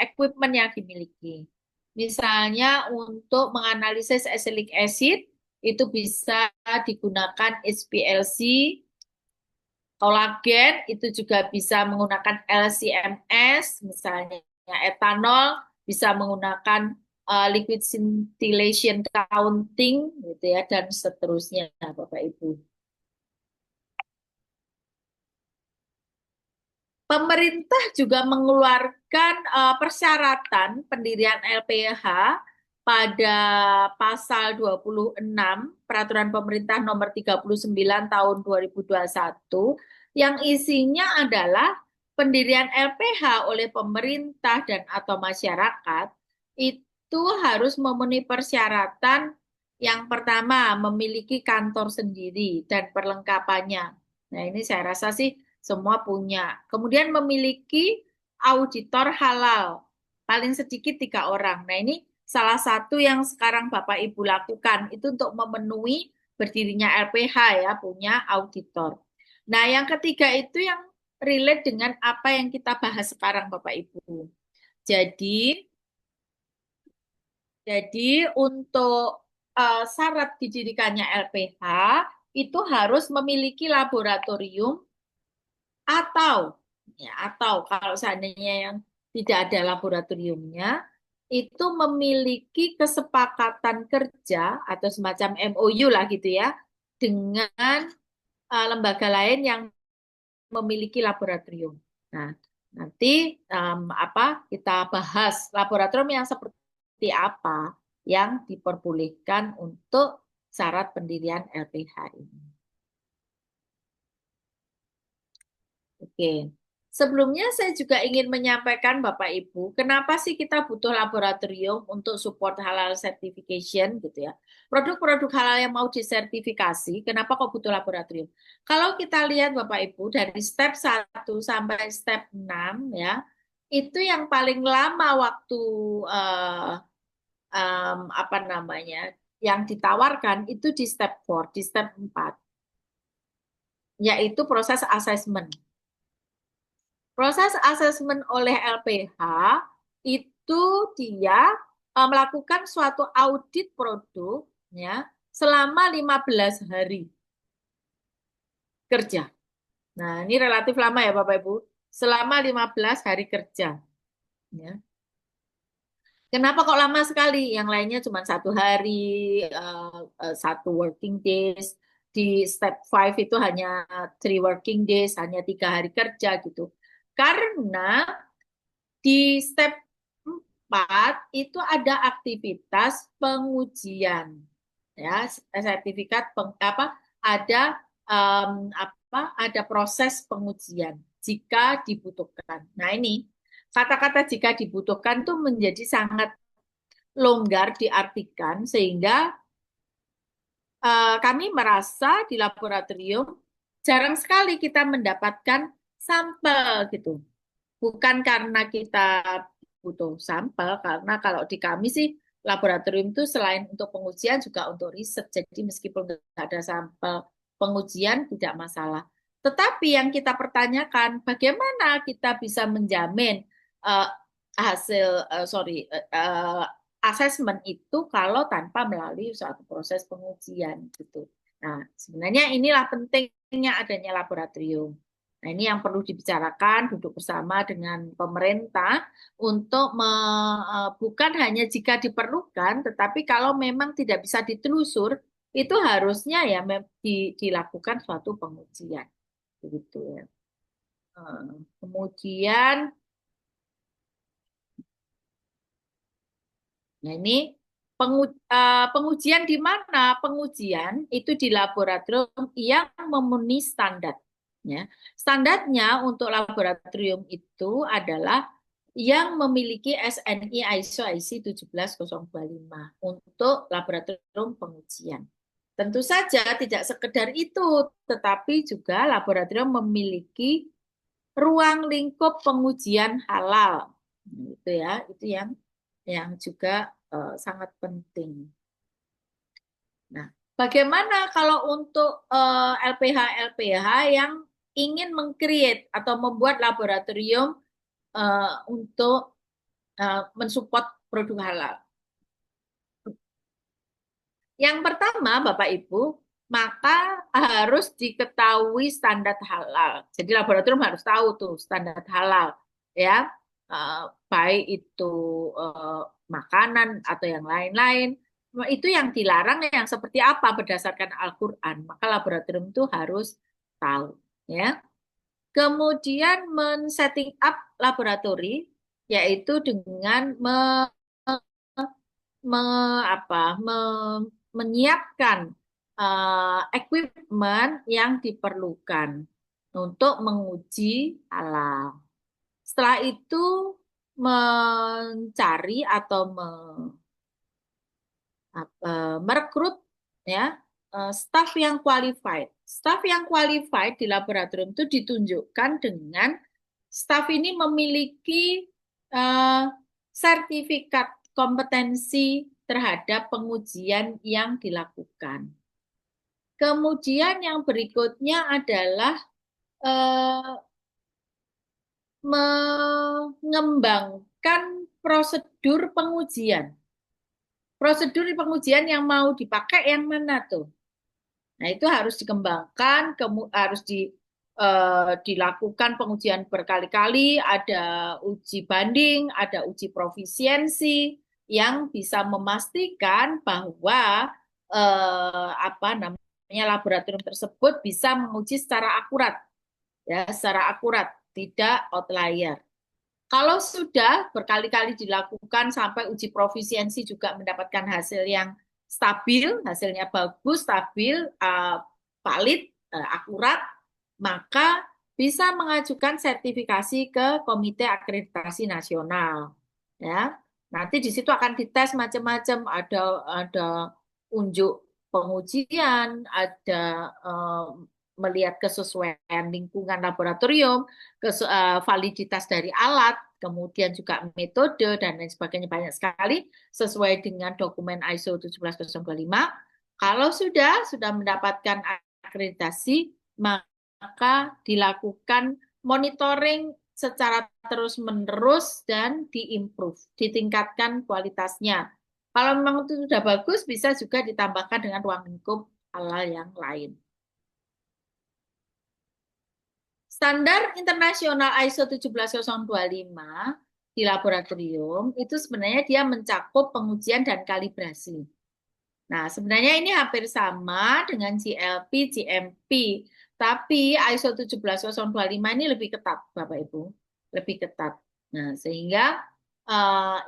[SPEAKER 2] equipment yang dimiliki. Misalnya untuk menganalisis acylic acid itu bisa digunakan HPLC, kolagen itu juga bisa menggunakan LCMS, misalnya etanol bisa menggunakan liquid scintillation counting gitu ya dan seterusnya Bapak Ibu. Pemerintah juga mengeluarkan persyaratan pendirian LPH pada pasal 26 Peraturan Pemerintah Nomor 39 Tahun 2021 yang isinya adalah pendirian LPH oleh pemerintah dan atau masyarakat itu harus memenuhi persyaratan yang pertama memiliki kantor sendiri dan perlengkapannya. Nah, ini saya rasa sih semua punya. Kemudian memiliki auditor halal. Paling sedikit 3 orang. Nah, ini salah satu yang sekarang Bapak Ibu lakukan. Itu untuk memenuhi berdirinya LPH ya, punya auditor. Nah, yang ketiga itu yang relate dengan apa yang kita bahas sekarang Bapak Ibu. Jadi untuk syarat didirikannya LPH itu harus memiliki laboratorium atau kalau seandainya yang tidak ada laboratoriumnya itu memiliki kesepakatan kerja atau semacam MOU lah gitu ya dengan lembaga lain yang memiliki laboratorium. Nah, nanti apa kita bahas laboratorium yang seperti apa yang diperbolehkan untuk syarat pendirian LPH ini. Oke. Sebelumnya saya juga ingin menyampaikan Bapak Ibu, kenapa sih kita butuh laboratorium untuk support halal certification gitu ya. Produk-produk halal yang mau disertifikasi, kenapa kok butuh laboratorium? Kalau kita lihat Bapak Ibu dari step 1 sampai step 6 ya, itu yang paling lama waktu eh, apa namanya, yang ditawarkan itu di step 4, di step 4, yaitu proses assessment. Proses asesmen oleh LPH itu dia melakukan suatu audit produk ya selama 15 hari kerja. Nah, ini relatif lama ya Bapak Ibu. Selama 15 hari kerja. Ya. Kenapa kok lama sekali? Yang lainnya cuma 1 hari, satu working days. Di step 5 itu hanya 3 working days, hanya 3 hari kerja gitu. Karena di step 4 itu ada aktivitas pengujian, ya, sertifikat apa ada ada proses pengujian jika dibutuhkan. Nah ini kata-kata jika dibutuhkan tuh menjadi sangat longgar diartikan sehingga kami merasa di laboratorium jarang sekali kita mendapatkan sampel gitu. Bukan karena kita butuh sampel, karena kalau di kami sih laboratorium itu selain untuk pengujian juga untuk riset. Jadi meskipun tidak ada sampel pengujian tidak masalah. Tetapi yang kita pertanyakan, bagaimana kita bisa menjamin uh, hasil, sorry, asesmen itu kalau tanpa melalui suatu proses pengujian gitu. Nah, sebenarnya inilah pentingnya adanya laboratorium. Nah, ini yang perlu dibicarakan, duduk bersama dengan pemerintah untuk bukan hanya jika diperlukan, tetapi kalau memang tidak bisa ditelusur, itu harusnya ya dilakukan suatu pengujian, begitu ya. Kemudian, nah ini pengujian di mana? Pengujian itu di laboratorium yang memenuhi standar. Ya. Standarnya untuk laboratorium itu adalah yang memiliki SNI ISO IC 17025 untuk laboratorium pengujian. Tentu saja tidak sekedar itu, tetapi juga laboratorium memiliki ruang lingkup pengujian halal. Itu ya, itu yang juga sangat penting. Nah, bagaimana kalau untuk LPH-LPH yang ingin mengcreate atau membuat laboratorium untuk mensupport produk halal? Yang pertama, Bapak Ibu, maka harus diketahui standar halal. Jadi laboratorium harus tahu tuh standar halal, ya, baik itu makanan atau yang lain-lain. Itu yang dilarang yang seperti apa berdasarkan Al-Quran. Maka laboratorium itu harus tahu, ya. Kemudian men-setting up laboratori, yaitu dengan me, apa, me, menyiapkan equipment yang diperlukan untuk menguji halal. Setelah itu mencari atau merekrut ya staff yang qualified. Staff yang qualified di laboratorium itu ditunjukkan dengan staff ini memiliki sertifikat kompetensi terhadap pengujian yang dilakukan. Kemudian yang berikutnya adalah mengembangkan prosedur pengujian. Prosedur pengujian yang mau dipakai yang mana tuh? Nah, itu harus dikembangkan, harus dilakukan pengujian berkali-kali, ada uji banding, ada uji profisiensi yang bisa memastikan bahwa apa namanya laboratorium tersebut bisa menguji secara akurat, ya, secara akurat, tidak outlier. Kalau sudah berkali-kali dilakukan sampai uji profisiensi juga mendapatkan hasil yang stabil, hasilnya bagus, stabil, valid, akurat, maka bisa mengajukan sertifikasi ke Komite Akreditasi Nasional. Ya, nanti di situ akan dites macam-macam, ada unjuk pengujian, ada melihat kesesuaian lingkungan laboratorium, validitas dari alat, kemudian juga metode dan lain sebagainya banyak sekali sesuai dengan dokumen ISO 17025. Kalau sudah mendapatkan akreditasi, maka dilakukan monitoring secara terus-menerus dan diimprove, ditingkatkan kualitasnya. Kalau memang itu sudah bagus, bisa juga ditambahkan dengan ruang lingkup halal yang lain. Standar internasional ISO 17025 di laboratorium itu sebenarnya dia mencakup pengujian dan kalibrasi. Nah, sebenarnya ini hampir sama dengan GLP, GMP, tapi ISO 17025 ini lebih ketat, Bapak Ibu, lebih ketat. Nah, sehingga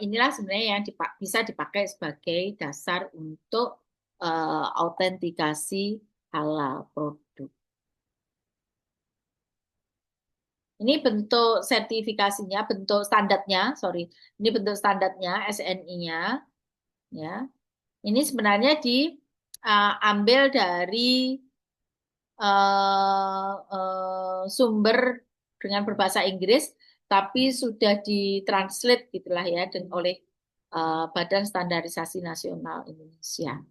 [SPEAKER 2] inilah sebenarnya yang bisa dipakai sebagai dasar untuk autentikasi halal produk. Ini bentuk sertifikasinya, bentuk standarnya, sorry, ini bentuk standarnya, SNI-nya, ya. Ini sebenarnya diambil dari sumber dengan berbahasa Inggris, tapi sudah ditranslate gitulah ya, oleh Badan Standarisasi Nasional Indonesia.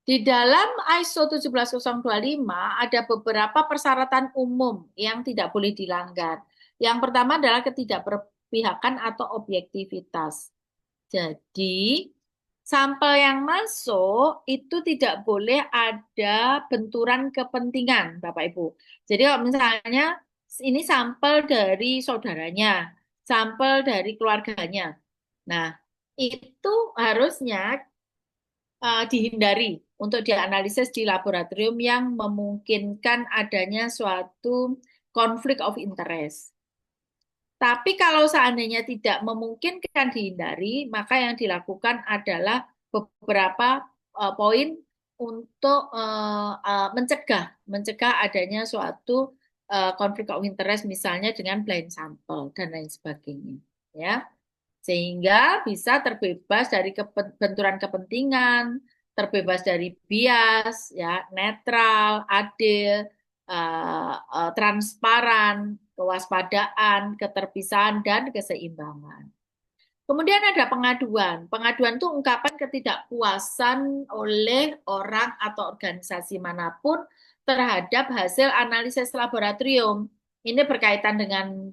[SPEAKER 2] Di dalam ISO 17025 ada beberapa persyaratan umum yang tidak boleh dilanggar. Yang pertama adalah ketidakberpihakan atau objektivitas. Jadi, sampel yang masuk itu tidak boleh ada benturan kepentingan, Bapak Ibu. Jadi, kalau misalnya ini sampel dari saudaranya, sampel dari keluarganya. Nah, itu harusnya dihindari untuk dianalisis di laboratorium yang memungkinkan adanya suatu konflik of interest. Tapi kalau seandainya tidak memungkinkan dihindari, maka yang dilakukan adalah beberapa poin untuk mencegah adanya suatu konflik of interest, misalnya dengan blind sample dan lain sebagainya, ya, sehingga bisa terbebas dari benturan kepentingan, terbebas dari bias, ya, netral, adil, transparan, kewaspadaan, keterpisahan, dan keseimbangan. Kemudian ada pengaduan. Pengaduan itu ungkapan ketidakpuasan oleh orang atau organisasi manapun terhadap hasil analisis laboratorium. Ini berkaitan dengan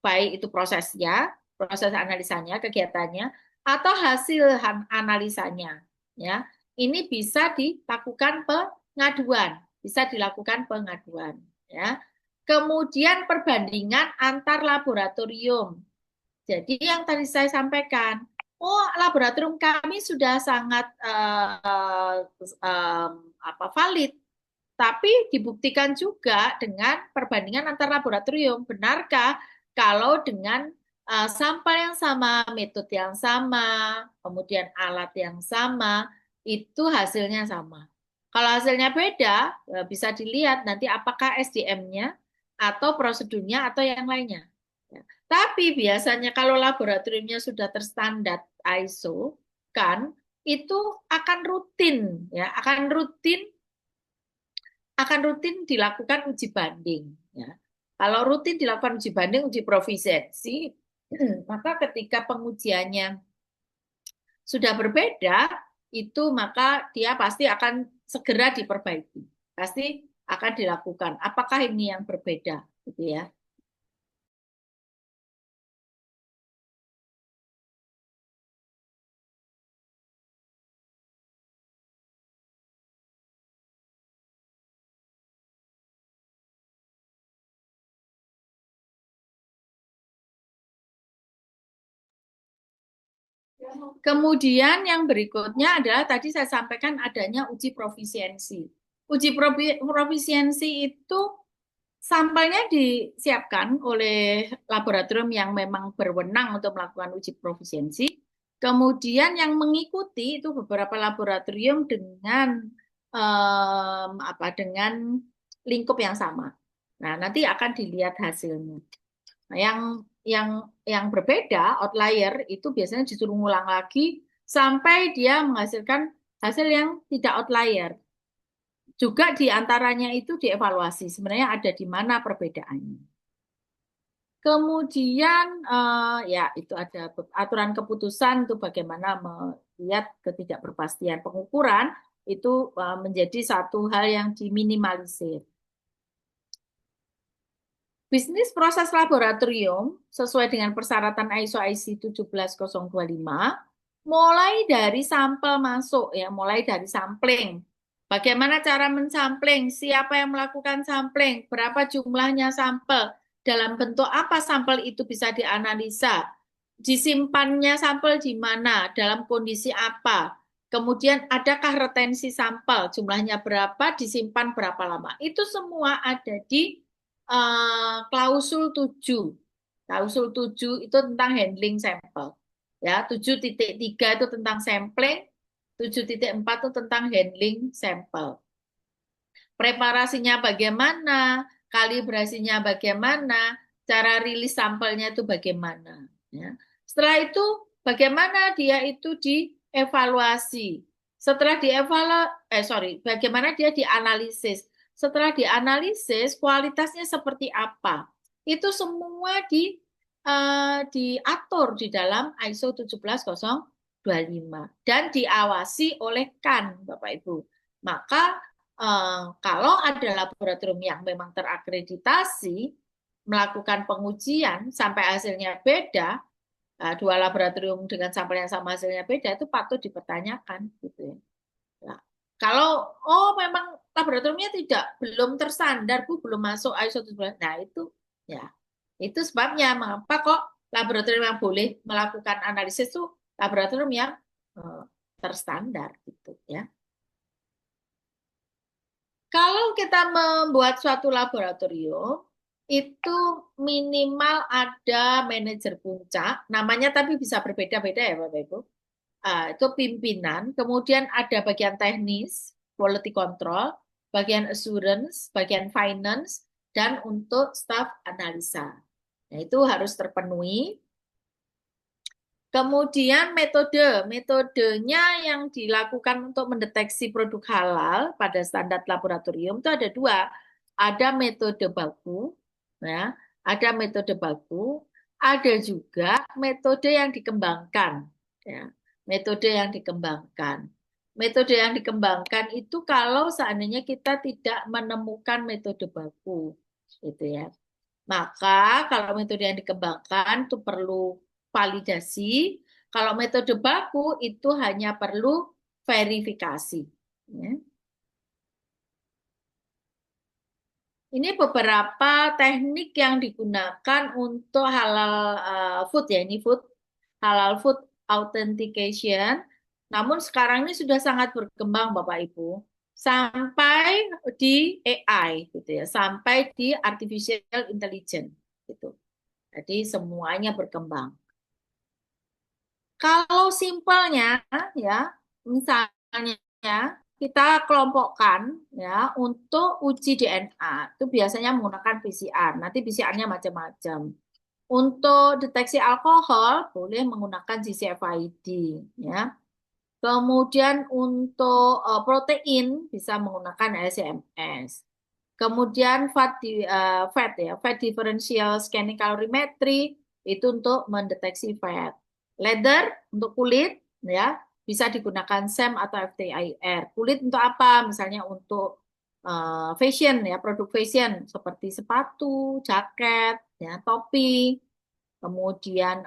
[SPEAKER 2] baik itu prosesnya, proses analisanya, kegiatannya, atau hasil analisanya. Ya, ini bisa dilakukan pengaduan, bisa dilakukan pengaduan. Ya, kemudian perbandingan antar laboratorium. Jadi yang tadi saya sampaikan, oh laboratorium kami sudah sangat valid, tapi dibuktikan juga dengan perbandingan antar laboratorium. Benarkah kalau dengan sampel yang sama, metode yang sama, kemudian alat yang sama, itu hasilnya sama? Kalau hasilnya beda, bisa dilihat nanti apakah SDM-nya atau prosedurnya atau yang lainnya. Ya. Tapi biasanya kalau laboratoriumnya sudah terstandar ISO, kan itu akan rutin, ya, akan rutin dilakukan uji banding. Ya. Kalau rutin dilakukan uji banding, uji profisiensi, maka ketika pengujiannya sudah berbeda, itu maka dia pasti akan segera diperbaiki. Pasti akan dilakukan. Apakah ini yang berbeda, gitu ya? Kemudian yang berikutnya adalah tadi saya sampaikan adanya uji profisiensi. Uji profisiensi itu sampelnya disiapkan oleh laboratorium yang memang berwenang untuk melakukan uji profisiensi. Kemudian yang mengikuti itu beberapa laboratorium dengan dengan lingkup yang sama. Nah, nanti akan dilihat hasilnya. Nah, yang berbeda, outlier, itu biasanya disuruh ngulang lagi sampai dia menghasilkan hasil yang tidak outlier. Juga diantaranya itu dievaluasi, sebenarnya ada di mana perbedaannya. Kemudian ya itu ada aturan keputusan itu bagaimana melihat ketidakberpastian pengukuran itu menjadi satu hal yang diminimalisir. Bisnis proses laboratorium sesuai dengan persyaratan ISO IC 17025 mulai dari sampel masuk ya, mulai dari sampling. Bagaimana cara mensampling? Siapa yang melakukan sampling? Berapa jumlahnya sampel? Dalam bentuk apa sampel itu bisa dianalisa? Disimpannya sampel di mana? Dalam kondisi apa? Kemudian adakah retensi sampel? Jumlahnya berapa? Disimpan berapa lama? Itu semua ada di klausul 7. Klausul 7 itu tentang handling sampel. Ya, 7.3 itu tentang sampling, 7.4 itu tentang handling sampel. Preparasinya bagaimana, kalibrasinya bagaimana, cara rilis sampelnya itu bagaimana. Ya. Setelah itu, bagaimana dia itu dievaluasi. Setelah bagaimana dia dianalisis. Setelah dianalisis, kualitasnya seperti apa. Itu semua diatur di dalam ISO 17025 dan diawasi oleh KAN, Bapak Ibu. Maka kalau ada laboratorium yang memang terakreditasi melakukan pengujian sampai hasilnya beda, dua laboratorium dengan sampel yang sama hasilnya beda, itu patut dipertanyakan gitu ya. Nah, kalau memang laboratoriumnya belum terstandar Bu, belum masuk ISO 17025. Nah, itu sebabnya mengapa kok laboratorium yang boleh melakukan analisis itu laboratorium yang terstandar gitu ya. Kalau kita membuat suatu laboratorium, itu minimal ada manajer puncak, namanya tapi bisa berbeda-beda ya Bapak Ibu. Itu pimpinan, kemudian ada bagian teknis, quality control, bagian assurance, bagian finance, dan untuk staff analisa. Nah, itu harus terpenuhi. Kemudian metodenya yang dilakukan untuk mendeteksi produk halal pada standar laboratorium itu ada dua. Ada metode baku, ya, ada metode baku, ada juga metode yang dikembangkan. Ya, metode yang dikembangkan. Metode yang dikembangkan itu kalau seandainya kita tidak menemukan metode baku, gitu ya. Maka kalau metode yang dikembangkan itu perlu validasi. Kalau metode baku itu hanya perlu verifikasi. Ya. Ini beberapa teknik yang digunakan untuk halal food ya. Ini halal food authentication. Namun sekarang ini sudah sangat berkembang Bapak Ibu. Sampai di AI gitu ya, sampai di artificial intelligence gitu. Jadi semuanya berkembang. Kalau simpelnya ya, misalnya kita kelompokkan ya untuk uji DNA itu biasanya menggunakan PCR. Nanti PCR-nya macam-macam. Untuk deteksi alkohol boleh menggunakan GCFID ya. Kemudian untuk protein bisa menggunakan LC-MS. Kemudian fat differential scanning calorimetry itu untuk mendeteksi fat. Leather untuk kulit ya bisa digunakan SEM atau FTIR. Kulit untuk apa? Misalnya untuk fashion ya, produk fashion seperti sepatu, jaket, ya, topi, kemudian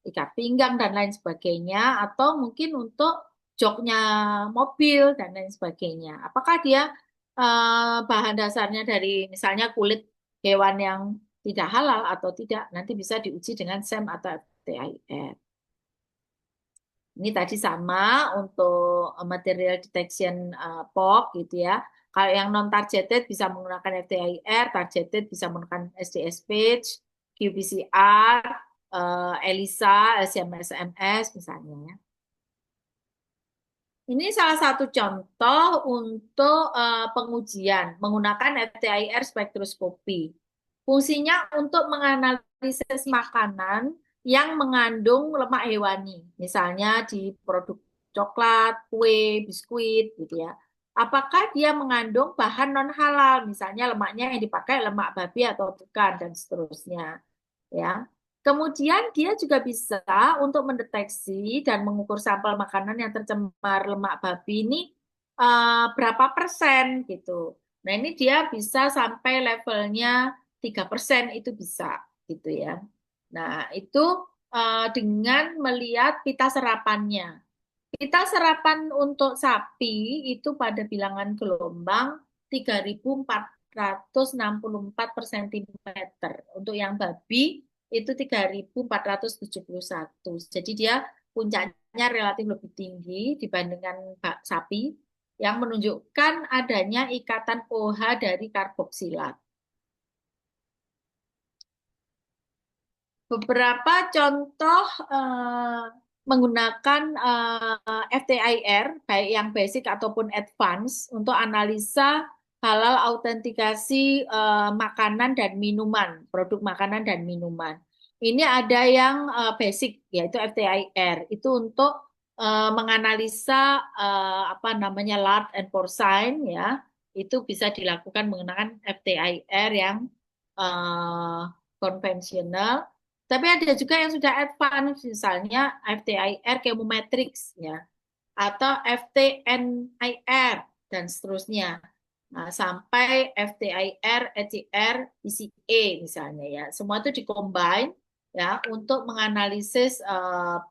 [SPEAKER 2] ikat pinggang dan lain sebagainya, atau mungkin untuk joknya mobil dan lain sebagainya. Apakah dia bahan dasarnya dari misalnya kulit hewan yang tidak halal atau tidak, nanti bisa diuji dengan SEM atau FTIR. Ini tadi sama untuk material detection POC gitu ya. Kalau yang non targeted bisa menggunakan FTIR, targeted bisa menggunakan SDS-Page, qPCR, ELISA, LC-MS misalnya ya. Ini salah satu contoh untuk pengujian menggunakan FTIR spektroskopi. Fungsinya untuk menganalisis makanan yang mengandung lemak hewani, misalnya di produk coklat, kue, biskuit, gitu ya. Apakah dia mengandung bahan non halal, misalnya lemaknya yang dipakai lemak babi atau bukan, dan seterusnya. Ya. Kemudian dia juga bisa untuk mendeteksi dan mengukur sampel makanan yang tercemar lemak babi ini berapa persen gitu. Nah ini dia bisa sampai levelnya 3% itu bisa gitu ya. Nah, itu dengan melihat pita serapannya. Pita serapan untuk sapi itu pada bilangan gelombang 3.464 per sentimeter. Untuk yang babi itu 3.471. Jadi dia puncaknya relatif lebih tinggi dibandingkan sapi yang menunjukkan adanya ikatan OH dari karboksilat. Beberapa contoh menggunakan FTIR, baik yang basic ataupun advance, untuk analisa halal autentikasi makanan dan minuman, produk makanan dan minuman. Ini ada yang basic, yaitu FTIR. Itu untuk menganalisa apa namanya lard and porcine, ya. Itu bisa dilakukan menggunakan FTIR yang konvensional. Tapi ada juga yang sudah advance, misalnya FTIR chemometrics ya, atau FTNIR dan seterusnya. Nah, sampai FTIR, ETR, PCA misalnya ya. Semua itu dikombine ya untuk menganalisis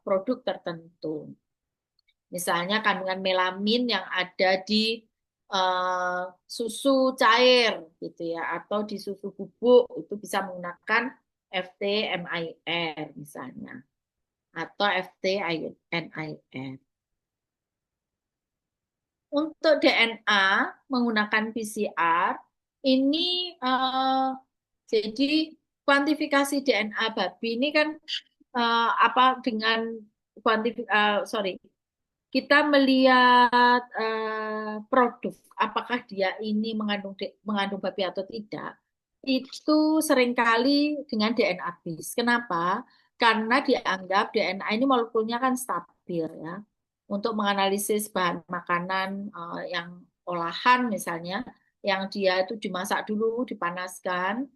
[SPEAKER 2] produk tertentu. Misalnya kandungan melamin yang ada di susu cair gitu ya, atau di susu bubuk itu bisa menggunakan FTMIR misalnya, atau FTNIR. Untuk DNA menggunakan PCR ini jadi kuantifikasi DNA babi ini kan apa dengan sorry, kita melihat produk apakah dia ini mengandung babi atau tidak, itu seringkali dengan DNA base. Kenapa? Karena dianggap DNA ini molekulnya kan stabil ya. Untuk menganalisis bahan makanan yang olahan misalnya, yang dia itu dimasak dulu, dipanaskan,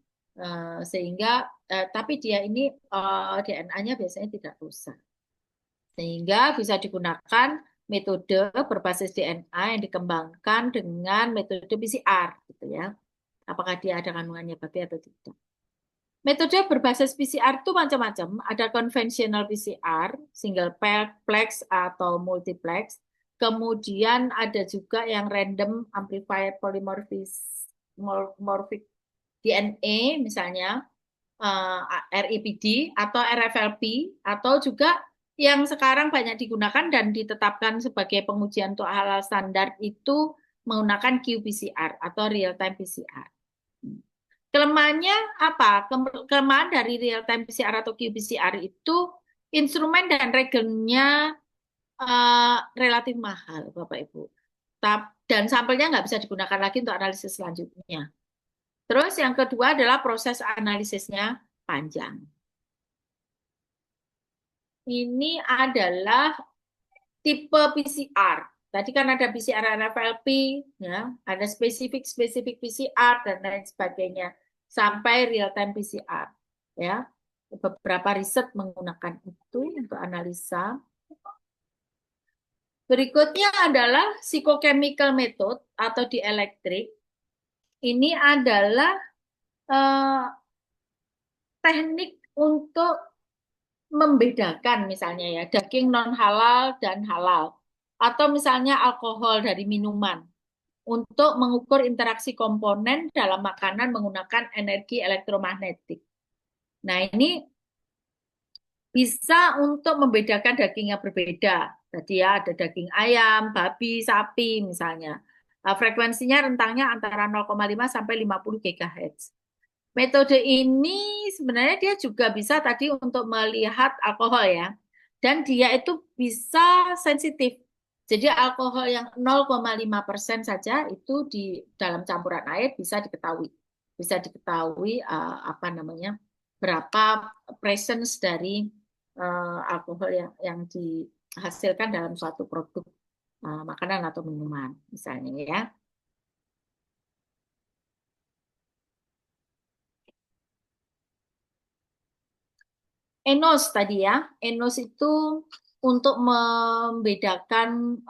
[SPEAKER 2] sehingga tapi dia ini DNA-nya biasanya tidak rusak. Sehingga bisa digunakan metode berbasis DNA yang dikembangkan dengan metode PCR gitu ya. Apakah dia ada kandungannya babi atau tidak. Metode berbasis PCR itu macam-macam. Ada conventional PCR, single plex atau multiplex. Kemudian ada juga yang random amplified polymorphic DNA misalnya, RIPD atau RFLP, atau juga yang sekarang banyak digunakan dan ditetapkan sebagai pengujian untuk halal standar itu menggunakan qPCR atau real time PCR. Kelemahannya apa? Kelemahan dari real time PCR atau qPCR itu instrumen dan regennya relatif mahal, Bapak Ibu. Dan sampelnya nggak bisa digunakan lagi untuk analisis selanjutnya. Terus yang kedua adalah proses analisisnya panjang. Ini adalah tipe PCR. Tadi kan ada PCR NFLP, ya, ada spesifik PCR dan lain sebagainya, sampai real time PCR, ya. Beberapa riset menggunakan itu untuk analisa. Berikutnya adalah psikochemical method atau dielektrik. Ini adalah teknik untuk membedakan misalnya ya daging non halal dan halal, atau misalnya alkohol dari minuman, untuk mengukur interaksi komponen dalam makanan menggunakan energi elektromagnetik. Nah, ini bisa untuk membedakan daging yang berbeda. Tadi ya ada daging ayam, babi, sapi misalnya. Frekuensinya rentangnya antara 0,5 sampai 50 GHz. Metode ini sebenarnya dia juga bisa tadi untuk melihat alkohol ya. Dan dia itu bisa sensitif. Jadi alkohol yang 0,5% saja itu di dalam campuran air bisa diketahui. Bisa diketahui apa namanya, berapa presence dari alkohol yang dihasilkan dalam suatu produk makanan atau minuman misalnya ya. Enos tadi ya, Enos itu untuk membedakan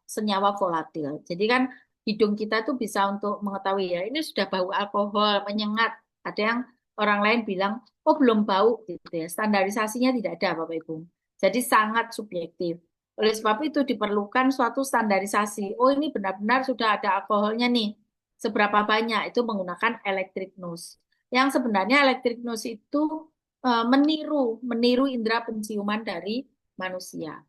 [SPEAKER 2] senyawa volatil. Jadi kan hidung kita tuh bisa untuk mengetahui ya, ini sudah bau alkohol, menyengat Ada yang orang lain bilang, oh belum bau gitu ya. Standarisasinya tidak ada Bapak Ibu. Jadi sangat subjektif. Oleh sebab itu diperlukan suatu standarisasi. Oh ini benar-benar sudah ada alkoholnya nih. Seberapa banyak itu menggunakan electric nose. Yang sebenarnya electric nose itu meniru indera penciuman dari manusia.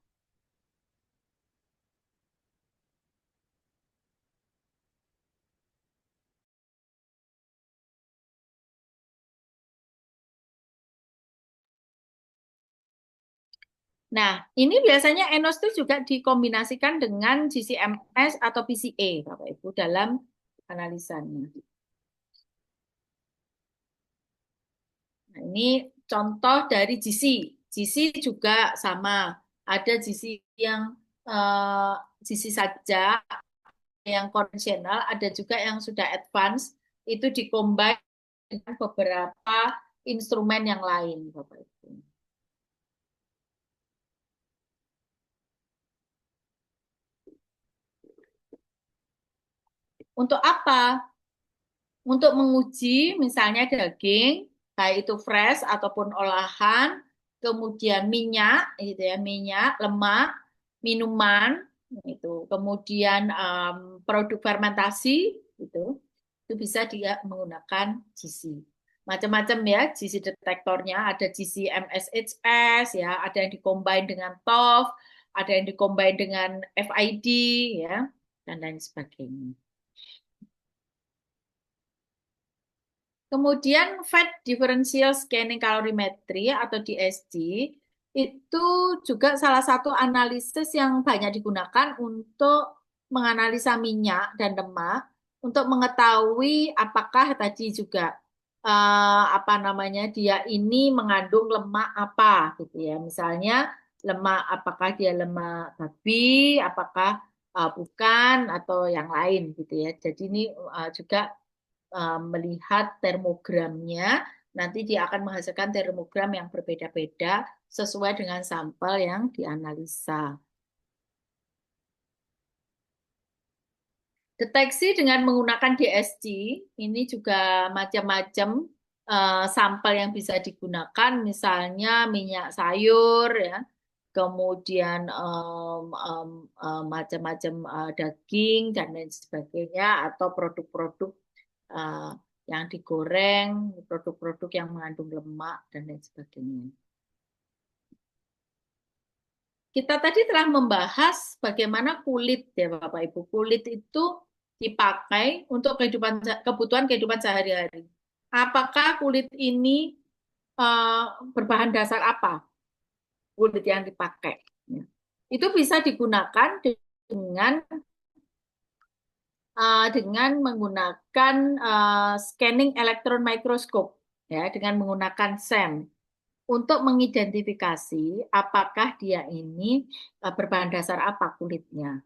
[SPEAKER 2] Nah, ini biasanya ENOS itu juga dikombinasikan dengan GCMS atau PCA, Bapak Ibu, dalam analisanya. Nah, ini contoh dari GC. GC juga sama. Ada GC yang GC saja, yang konvensional, ada juga yang sudah advance, itu dikombin dengan beberapa instrumen yang lain, Bapak Ibu. Untuk apa? Untuk menguji misalnya daging, baik itu fresh ataupun olahan, kemudian minyak, gitu ya, minyak, lemak, minuman, itu, kemudian produk fermentasi, itu bisa dia menggunakan GC. Macam-macam ya, GC detektornya, ada GC MSHS, ya, ada yang dikombin dengan TOF, ada yang dikombin dengan FID, ya, dan lain sebagainya. Kemudian Fat Differential Scanning Calorimetry atau DSC itu juga salah satu analisis yang banyak digunakan untuk menganalisa minyak dan lemak untuk mengetahui apakah tadi juga apa namanya dia ini mengandung lemak apa gitu ya. Misalnya lemak apakah dia lemak babi, apakah bukan atau yang lain gitu ya. Jadi ini juga melihat termogramnya, nanti dia akan menghasilkan termogram yang berbeda-beda sesuai dengan sampel yang dianalisa. Deteksi dengan menggunakan DSC, ini juga macam-macam sampel yang bisa digunakan, misalnya minyak sayur, ya, kemudian macam-macam daging dan lain sebagainya, atau produk-produk eh, yang digoreng, produk-produk yang mengandung lemak dan lain sebagainya. Kita tadi telah membahas bagaimana kulit ya Bapak Ibu. Kulit itu dipakai untuk kebutuhan kehidupan sehari-hari. Apakah kulit ini berbahan dasar apa? Kulit yang dipakai. Ya. Itu bisa digunakan dengan menggunakan scanning electron microscope, ya, dengan menggunakan SEM untuk mengidentifikasi apakah dia ini berbahan dasar apa kulitnya,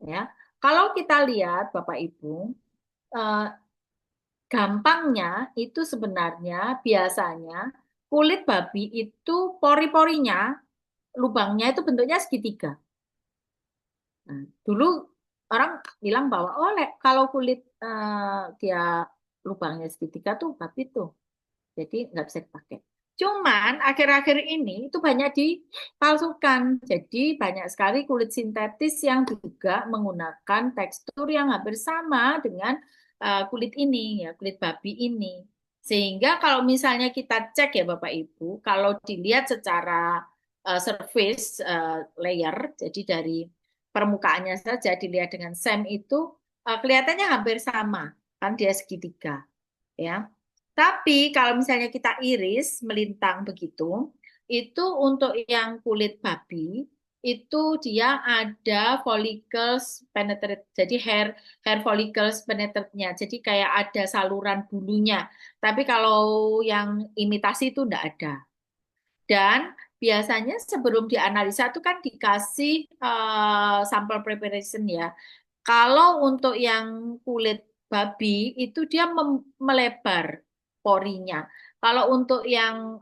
[SPEAKER 2] ya. Kalau kita lihat Bapak Ibu, eh, gampangnya itu sebenarnya biasanya kulit babi itu pori-porinya, lubangnya itu bentuknya segitiga. Nah, dulu orang bilang bahwa oh kalau kulit dia lubangnya segitiga tuh babi tuh, jadi nggak bisa dipakai. Cuman akhir-akhir ini itu banyak dipalsukan. Jadi banyak sekali kulit sintetis yang juga menggunakan tekstur yang hampir sama dengan kulit ini, ya kulit babi ini. Sehingga kalau misalnya kita cek ya Bapak Ibu, kalau dilihat secara surface layer, jadi dari permukaannya saja dilihat dengan SEM itu kelihatannya hampir sama, kan dia segitiga, ya. Tapi kalau misalnya kita iris melintang begitu, itu untuk yang kulit babi itu dia ada follicles penetrate, jadi hair follicles penetrate-nya, jadi kayak ada saluran bulunya. Tapi kalau yang imitasi itu enggak ada. Dan biasanya sebelum dianalisa itu kan dikasih sampel preparation ya. Kalau untuk yang kulit babi itu dia melebar porinya. Kalau untuk yang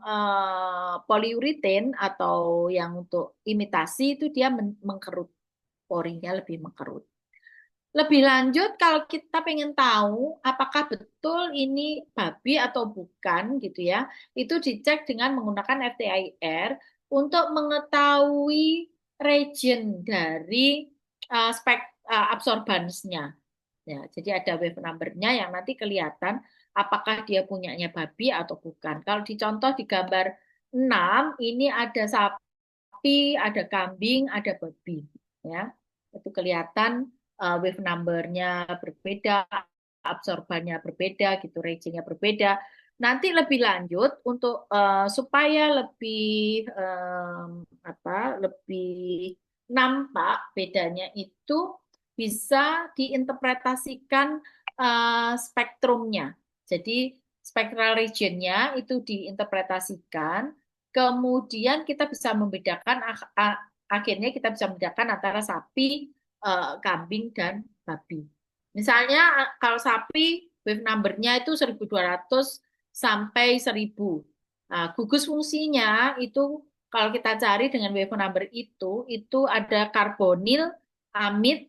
[SPEAKER 2] poliuretan atau yang untuk imitasi itu dia mengkerut, porinya lebih mengkerut. Lebih lanjut, kalau kita pengen tahu apakah betul ini babi atau bukan, gitu ya, itu dicek dengan menggunakan FTIR untuk mengetahui region dari absorbansnya. Ya, jadi ada wave number-nya yang nanti kelihatan apakah dia punyanya babi atau bukan. Kalau dicontoh di gambar 6, ini ada sapi, ada kambing, ada babi. Ya, itu kelihatan wave number-nya berbeda, absorbannya berbeda, gitu, region-nya berbeda. Nanti lebih lanjut untuk supaya lebih lebih nampak bedanya itu bisa diinterpretasikan spektrumnya. Jadi spectral region-nya itu diinterpretasikan, kemudian kita bisa membedakan akhirnya kita bisa membedakan antara sapi, kambing dan babi. Misalnya kalau sapi wave number-nya itu 1.200 sampai 1.000. Nah, gugus fungsinya itu kalau kita cari dengan wave number itu ada karbonil, amid,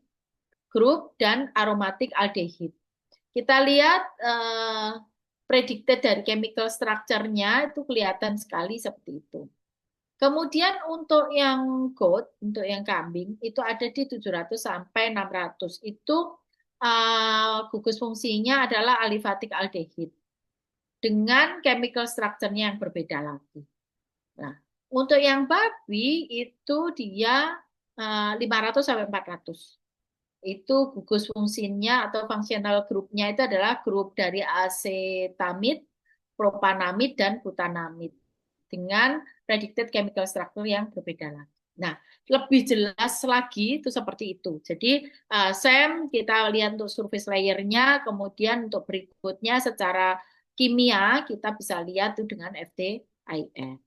[SPEAKER 2] grup, dan aromatic aldehyde. Kita lihat predicted dari chemical structure-nya itu kelihatan sekali seperti itu. Kemudian untuk yang goat, untuk yang kambing, itu ada di 700 sampai 600. Itu gugus fungsinya adalah alifatik aldehyde dengan chemical structure-nya yang berbeda lagi. Nah, untuk yang babi itu dia 500 sampai 400. Itu gugus fungsinya atau functional groupnya itu adalah grup dari asetamid, propanamid, dan butanamid dengan predicted chemical structure yang berbeda lagi. Nah, lebih jelas lagi itu seperti itu. Jadi, SEM kita lihat untuk surface layer-nya, kemudian untuk berikutnya secara kimia kita bisa lihat itu dengan FTIR.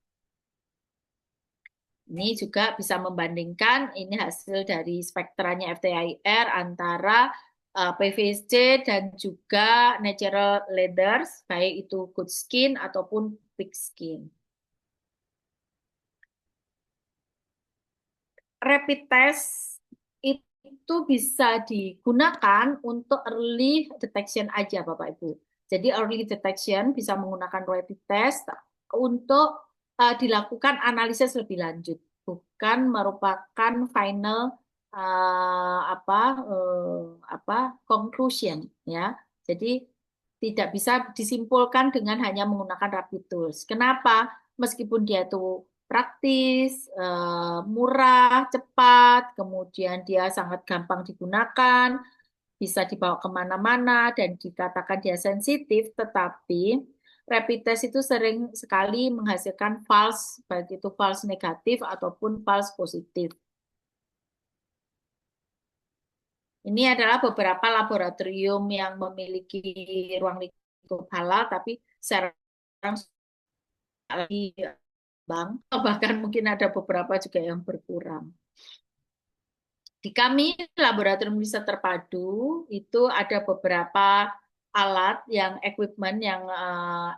[SPEAKER 2] Ini juga bisa membandingkan ini hasil dari spektranya FTIR antara PVC dan juga natural leathers, baik itu good skin ataupun pig skin. Rapid test itu bisa digunakan untuk early detection aja, Bapak Ibu. Jadi early detection bisa menggunakan rapid test untuk dilakukan analisis lebih lanjut, bukan merupakan final conclusion, ya. Jadi tidak bisa disimpulkan dengan hanya menggunakan rapid tools. Kenapa? Meskipun dia itu praktis, murah, cepat, kemudian dia sangat gampang digunakan, bisa dibawa kemana-mana, dan dikatakan dia sensitif, tetapi rapid test itu sering sekali menghasilkan false, baik itu false negatif ataupun false positif. Ini adalah beberapa laboratorium yang memiliki ruang lingkup halal, tapi sekarang lagi bang, bahkan mungkin ada beberapa juga yang berkurang. Di kami, Laboratorium Riset Terpadu, itu ada beberapa alat yang equipment yang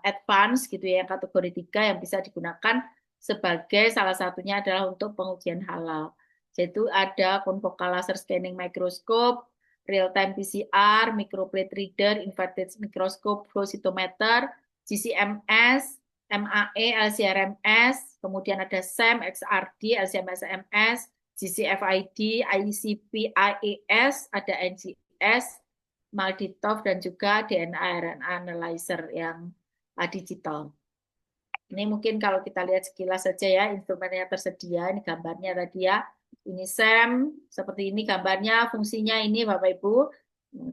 [SPEAKER 2] advance gitu ya, kategori 3 yang bisa digunakan sebagai salah satunya adalah untuk pengujian halal. Yaitu ada confocal laser scanning microscope, real-time PCR, microplate reader, inverted microscope, flow cytometer, GCMS, MAE, LCRMS, kemudian ada SEM, XRD, LCMS-MS, GCFID, ICP, IES, ada NGS, Malditov, dan juga DNA-RNA analyzer yang digital. Ini mungkin kalau kita lihat sekilas saja ya, instrumennya tersedia, ini gambarnya tadi ya. Ini SEM, seperti ini gambarnya, fungsinya ini Bapak Ibu.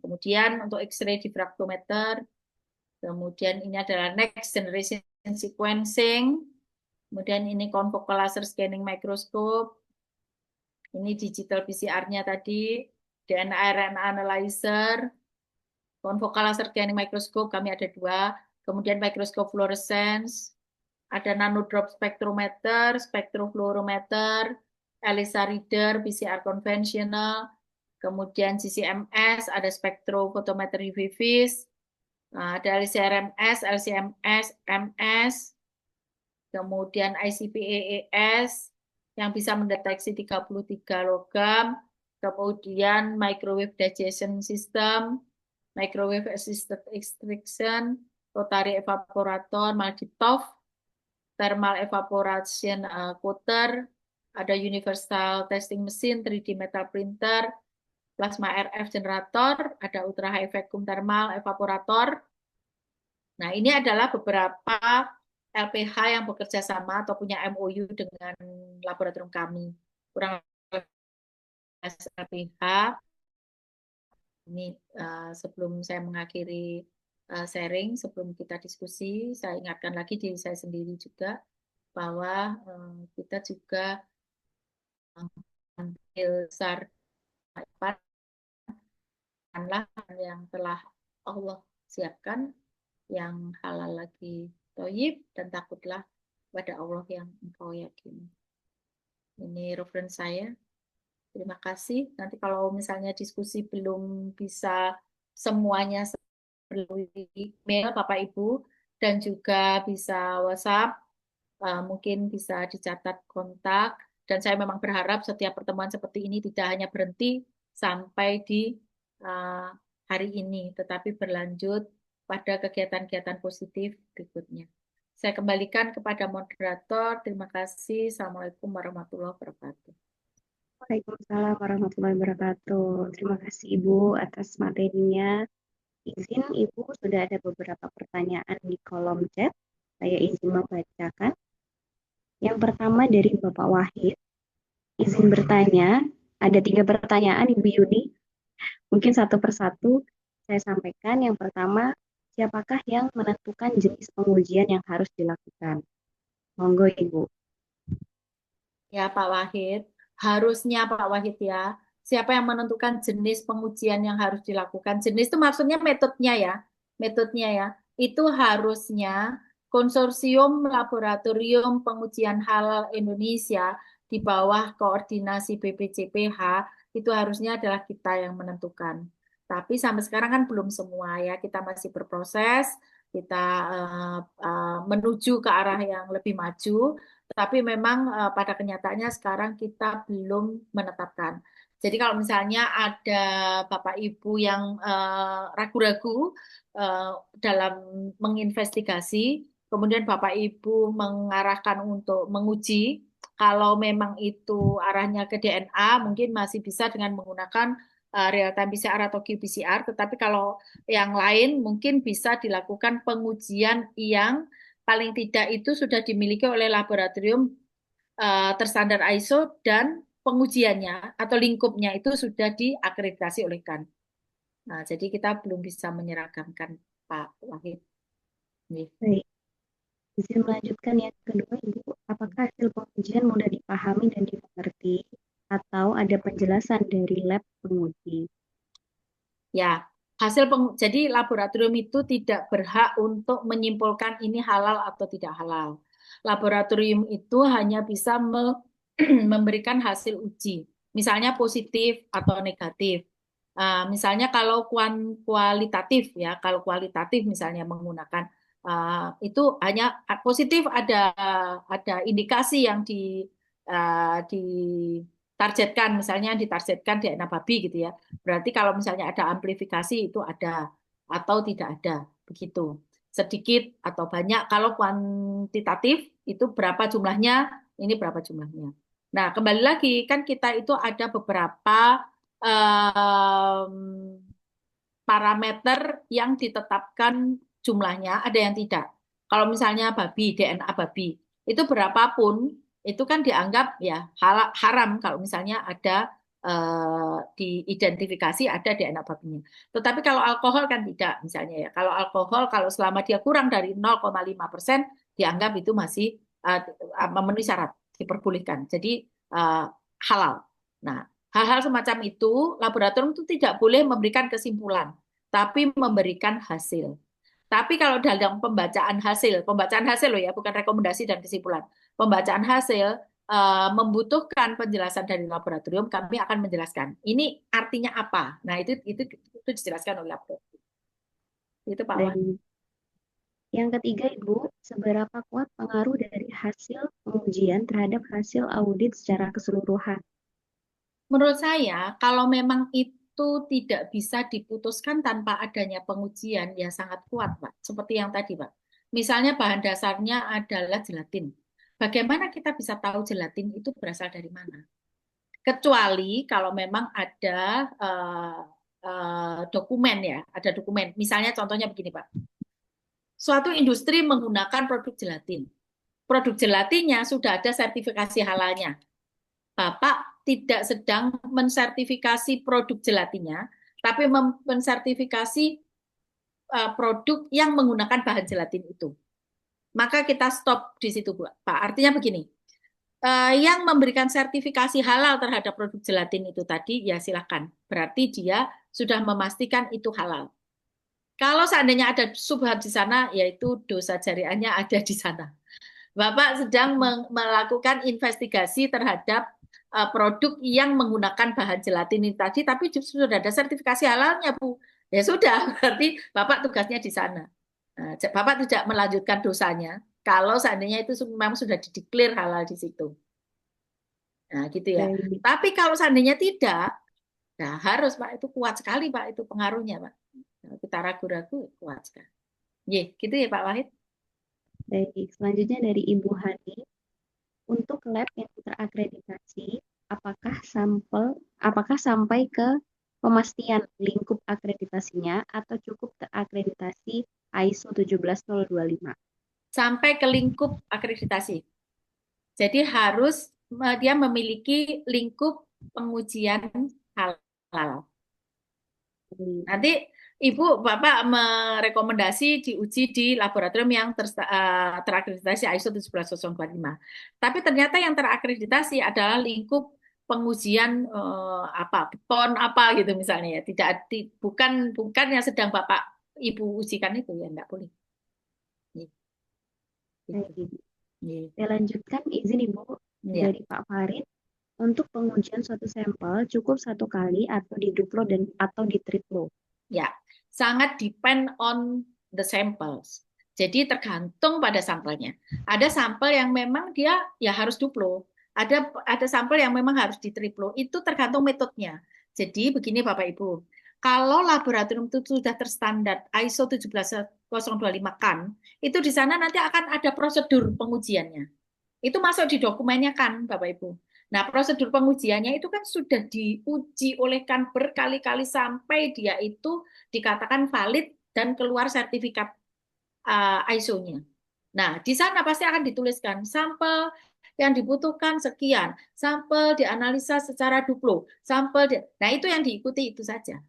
[SPEAKER 2] Kemudian untuk X-ray diffractometer, kemudian ini adalah next generation sequencing, kemudian ini confocal laser scanning microscope, ini digital PCR-nya tadi, DNA RNA analyzer, confocal laser scanning microscope kami ada 2, kemudian mikroskop fluorescence, ada nanodrop spectrometer, spectrofluorometer, ELISA reader, PCR konvensional, kemudian GCMS, ada spectrophotometry VIVIS, ada LCRMS, LCMS, MS, kemudian ICP-EES yang bisa mendeteksi 33 logam, kemudian microwave digestion system, microwave assisted extraction, rotary evaporator, Maldiv, thermal evaporation coater, ada universal testing mesin, 3D metal printer, plasma RF generator, ada ultra high vacuum thermal evaporator. Nah, ini adalah beberapa LPH yang bekerja sama atau punya MOU dengan laboratorium kami. Kurang lebih LPH. Ini sebelum saya mengakhiri sharing, sebelum kita diskusi, saya ingatkan lagi diri saya sendiri juga bahwa kita juga ambil besar yang telah Allah siapkan, yang halal lagi toyib, dan takutlah pada Allah yang engkau yakini. Ini referensi saya. Terima kasih. Nanti kalau misalnya diskusi belum bisa semuanya melalui email Bapak Ibu dan juga bisa WhatsApp, mungkin bisa dicatat kontak. Dan saya memang berharap setiap pertemuan seperti ini tidak hanya berhenti sampai di uh, hari ini, tetapi berlanjut pada kegiatan-kegiatan positif berikutnya. Saya kembalikan kepada moderator. Terima kasih. Assalamualaikum warahmatullahi wabarakatuh.
[SPEAKER 1] Waalaikumsalam warahmatullahi wabarakatuh. Terima kasih Ibu atas materinya. Izin Ibu sudah ada beberapa pertanyaan di kolom chat. Saya izin membacakan. Yang pertama dari Bapak Wahid. Izin bertanya, ada 3 pertanyaan Ibu Yuni. Mungkin satu persatu saya sampaikan. Yang pertama, siapakah yang menentukan jenis pengujian yang harus dilakukan? Monggo Ibu.
[SPEAKER 2] Ya, Pak Wahid. Harusnya Pak Wahid ya. Siapa yang menentukan jenis pengujian yang harus dilakukan? Jenis itu maksudnya metodenya ya. Metodenya ya. Itu harusnya Konsorsium Laboratorium Pengujian Halal Indonesia di bawah koordinasi BPJPH itu harusnya adalah kita yang menentukan. Tapi sampai sekarang kan belum semua ya. Kita masih berproses. Kita menuju ke arah yang lebih maju. Tapi memang pada kenyataannya sekarang kita belum menetapkan. Jadi kalau misalnya ada Bapak Ibu yang ragu-ragu dalam menginvestigasi, kemudian Bapak Ibu mengarahkan untuk menguji, kalau memang itu arahnya ke DNA, mungkin masih bisa dengan menggunakan real time PCR atau qPCR, tetapi kalau yang lain mungkin bisa dilakukan pengujian yang paling tidak itu sudah dimiliki oleh laboratorium terstandar ISO dan pengujiannya atau lingkupnya itu sudah diakreditasi oleh KAN. Nah, jadi kita belum bisa menyeragamkan Pak Wahid.
[SPEAKER 1] Baik, izin melanjutkan yang kedua Ibu. Apakah hasil pengujian mudah dipahami dan dimengerti atau ada penjelasan dari lab penguji?
[SPEAKER 2] Ya, jadi laboratorium itu tidak berhak untuk menyimpulkan ini halal atau tidak halal. Laboratorium itu hanya bisa memberikan hasil uji, misalnya positif atau negatif. Misalnya kalau kualitatif ya, kalau kualitatif misalnya menggunakan itu hanya positif, ada indikasi yang ditargetkan, misalnya ditargetkan DNA babi gitu ya. Berarti kalau misalnya ada amplifikasi itu ada atau tidak ada, begitu. Sedikit atau banyak. Kalau kuantitatif itu berapa jumlahnya, ini berapa jumlahnya. Nah, kembali lagi kan kita itu ada beberapa em, parameter yang ditetapkan jumlahnya, ada yang tidak. Kalau misalnya babi, DNA babi, itu berapapun, itu kan dianggap ya haram kalau misalnya ada diidentifikasi ada DNA babinya. Tetapi kalau alkohol kan tidak, misalnya ya. Kalau alkohol, kalau selama dia kurang dari 0,5%, dianggap itu masih memenuhi syarat, diperbolehkan. Jadi uh, halal. Nah, hal-hal semacam itu, laboratorium itu tidak boleh memberikan kesimpulan, tapi memberikan hasil. Tapi kalau dalam pembacaan hasil loh ya, bukan rekomendasi dan kesimpulan. Pembacaan hasil membutuhkan penjelasan dari laboratorium, kami akan menjelaskan. Ini artinya apa? Nah, itu dijelaskan oleh laboratorium. Itu Pak Wan.
[SPEAKER 1] Baik. Yang ketiga, Ibu, seberapa kuat pengaruh dari hasil pengujian terhadap hasil audit secara keseluruhan?
[SPEAKER 2] Menurut saya, kalau memang itu tidak bisa diputuskan tanpa adanya pengujian, ya sangat kuat, Pak. Seperti yang tadi, Pak. Misalnya bahan dasarnya adalah gelatin. Bagaimana kita bisa tahu gelatin itu berasal dari mana? Kecuali kalau memang ada dokumen ya, ada dokumen. Misalnya contohnya begini, Pak. Suatu industri menggunakan produk gelatin. Produk gelatinnya sudah ada sertifikasi halalnya. Bapak tidak sedang mensertifikasi produk gelatinnya, tapi mensertifikasi produk yang menggunakan bahan gelatin itu. Maka kita stop di situ, Pak. Artinya begini, yang memberikan sertifikasi halal terhadap produk gelatin itu tadi, ya silakan. Berarti dia sudah memastikan itu halal. Kalau seandainya ada subhat di sana, yaitu dosa jariahnya ada di sana. Bapak sedang melakukan investigasi terhadap produk yang menggunakan bahan gelatin ini tadi, tapi sudah ada sertifikasi halalnya, Bu. Ya sudah, berarti Bapak tugasnya di sana. Nah, Bapak tidak melanjutkan dosanya kalau seandainya itu memang sudah dideklir halal di situ. Nah, gitu ya.
[SPEAKER 1] Baik,
[SPEAKER 2] Tapi kalau seandainya tidak, nah harus Pak, itu kuat sekali Pak, itu pengaruhnya Pak. Kalau kita ragu-ragu, kuat sekali. Ye, gitu ya Pak Wahid.
[SPEAKER 1] baik. Selanjutnya dari Ibu Hani, untuk lab yang terakreditasi, apakah sampai ke pemastian lingkup akreditasinya atau cukup terakreditasi ISO 17025?
[SPEAKER 2] Sampai ke lingkup akreditasi. Jadi harus dia memiliki lingkup pengujian halal. Nanti Ibu, Bapak merekomendasi diuji di laboratorium yang terakreditasi ISO 17025. Tapi ternyata yang terakreditasi adalah lingkup pengujian apa, PON apa gitu misalnya ya. Bukan bukan yang sedang Bapak Ibu ujikan itu ya, enggak boleh. Gitu.
[SPEAKER 1] Baik, Ibu.
[SPEAKER 2] Gitu.
[SPEAKER 1] Saya lanjutkan izin Ibu
[SPEAKER 2] Ya.
[SPEAKER 1] dari Pak Farid. Untuk pengujian suatu sampel cukup satu kali atau diduplo dan atau ditriplo.
[SPEAKER 2] Ya, sangat depend on the samples. Jadi tergantung pada sampelnya. Ada sampel yang memang dia ya harus duplo. Ada sampel yang memang harus ditriplo. Itu tergantung metodenya. Jadi begini Bapak Ibu, kalau laboratorium itu sudah terstandar ISO 17025 kan, itu di sana nanti akan ada prosedur pengujiannya. Itu masuk di dokumennya kan, Bapak Ibu. Nah, prosedur pengujiannya itu kan sudah diuji oleh kan berkali-kali sampai dia itu dikatakan valid dan keluar sertifikat ISO-nya. Nah, di sana pasti akan dituliskan sampel yang dibutuhkan sekian, sampel dianalisa secara duplo, nah itu yang diikuti itu saja.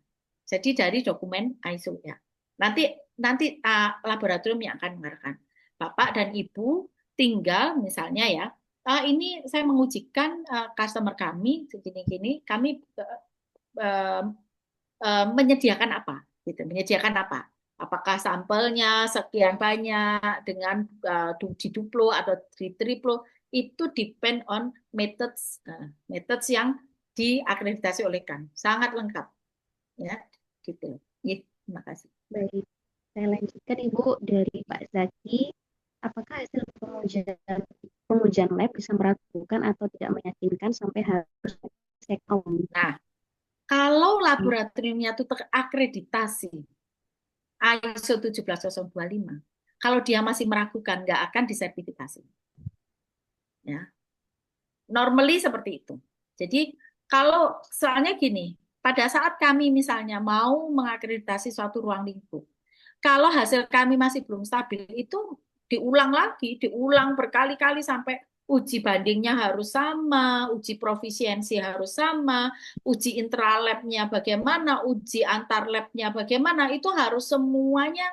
[SPEAKER 2] Jadi dari dokumen ISO ya. Nanti nanti laboratorium yang akan mengarahkan. Bapak dan Ibu tinggal misalnya ya, ini saya mengujikan customer kami segini-gini, kami uh, menyediakan apa? Gitu, menyediakan apa? Apakah sampelnya sekian banyak dengan di duplo atau di triplo itu depend on methods yang diakreditasi oleh kan, sangat lengkap ya, gitu. Ya, terima kasih.
[SPEAKER 1] Baik, saya lanjutkan Ibu dari Pak Zaki. Apakah hasil pengujian lab bisa meragukan atau tidak meyakinkan sampai harus cek out?
[SPEAKER 2] Nah, kalau laboratoriumnya itu terakreditasi ISO 17025, kalau dia masih meragukan, nggak akan disertifikasi. Ya, normally seperti itu. Jadi kalau soalnya gini, pada saat kami misalnya mau mengakreditasi suatu ruang lingkup, kalau hasil kami masih belum stabil, itu diulang lagi, diulang berkali-kali sampai uji bandingnya harus sama, uji profisiensi harus sama, uji intralabnya bagaimana, uji antar labnya bagaimana, itu harus semuanya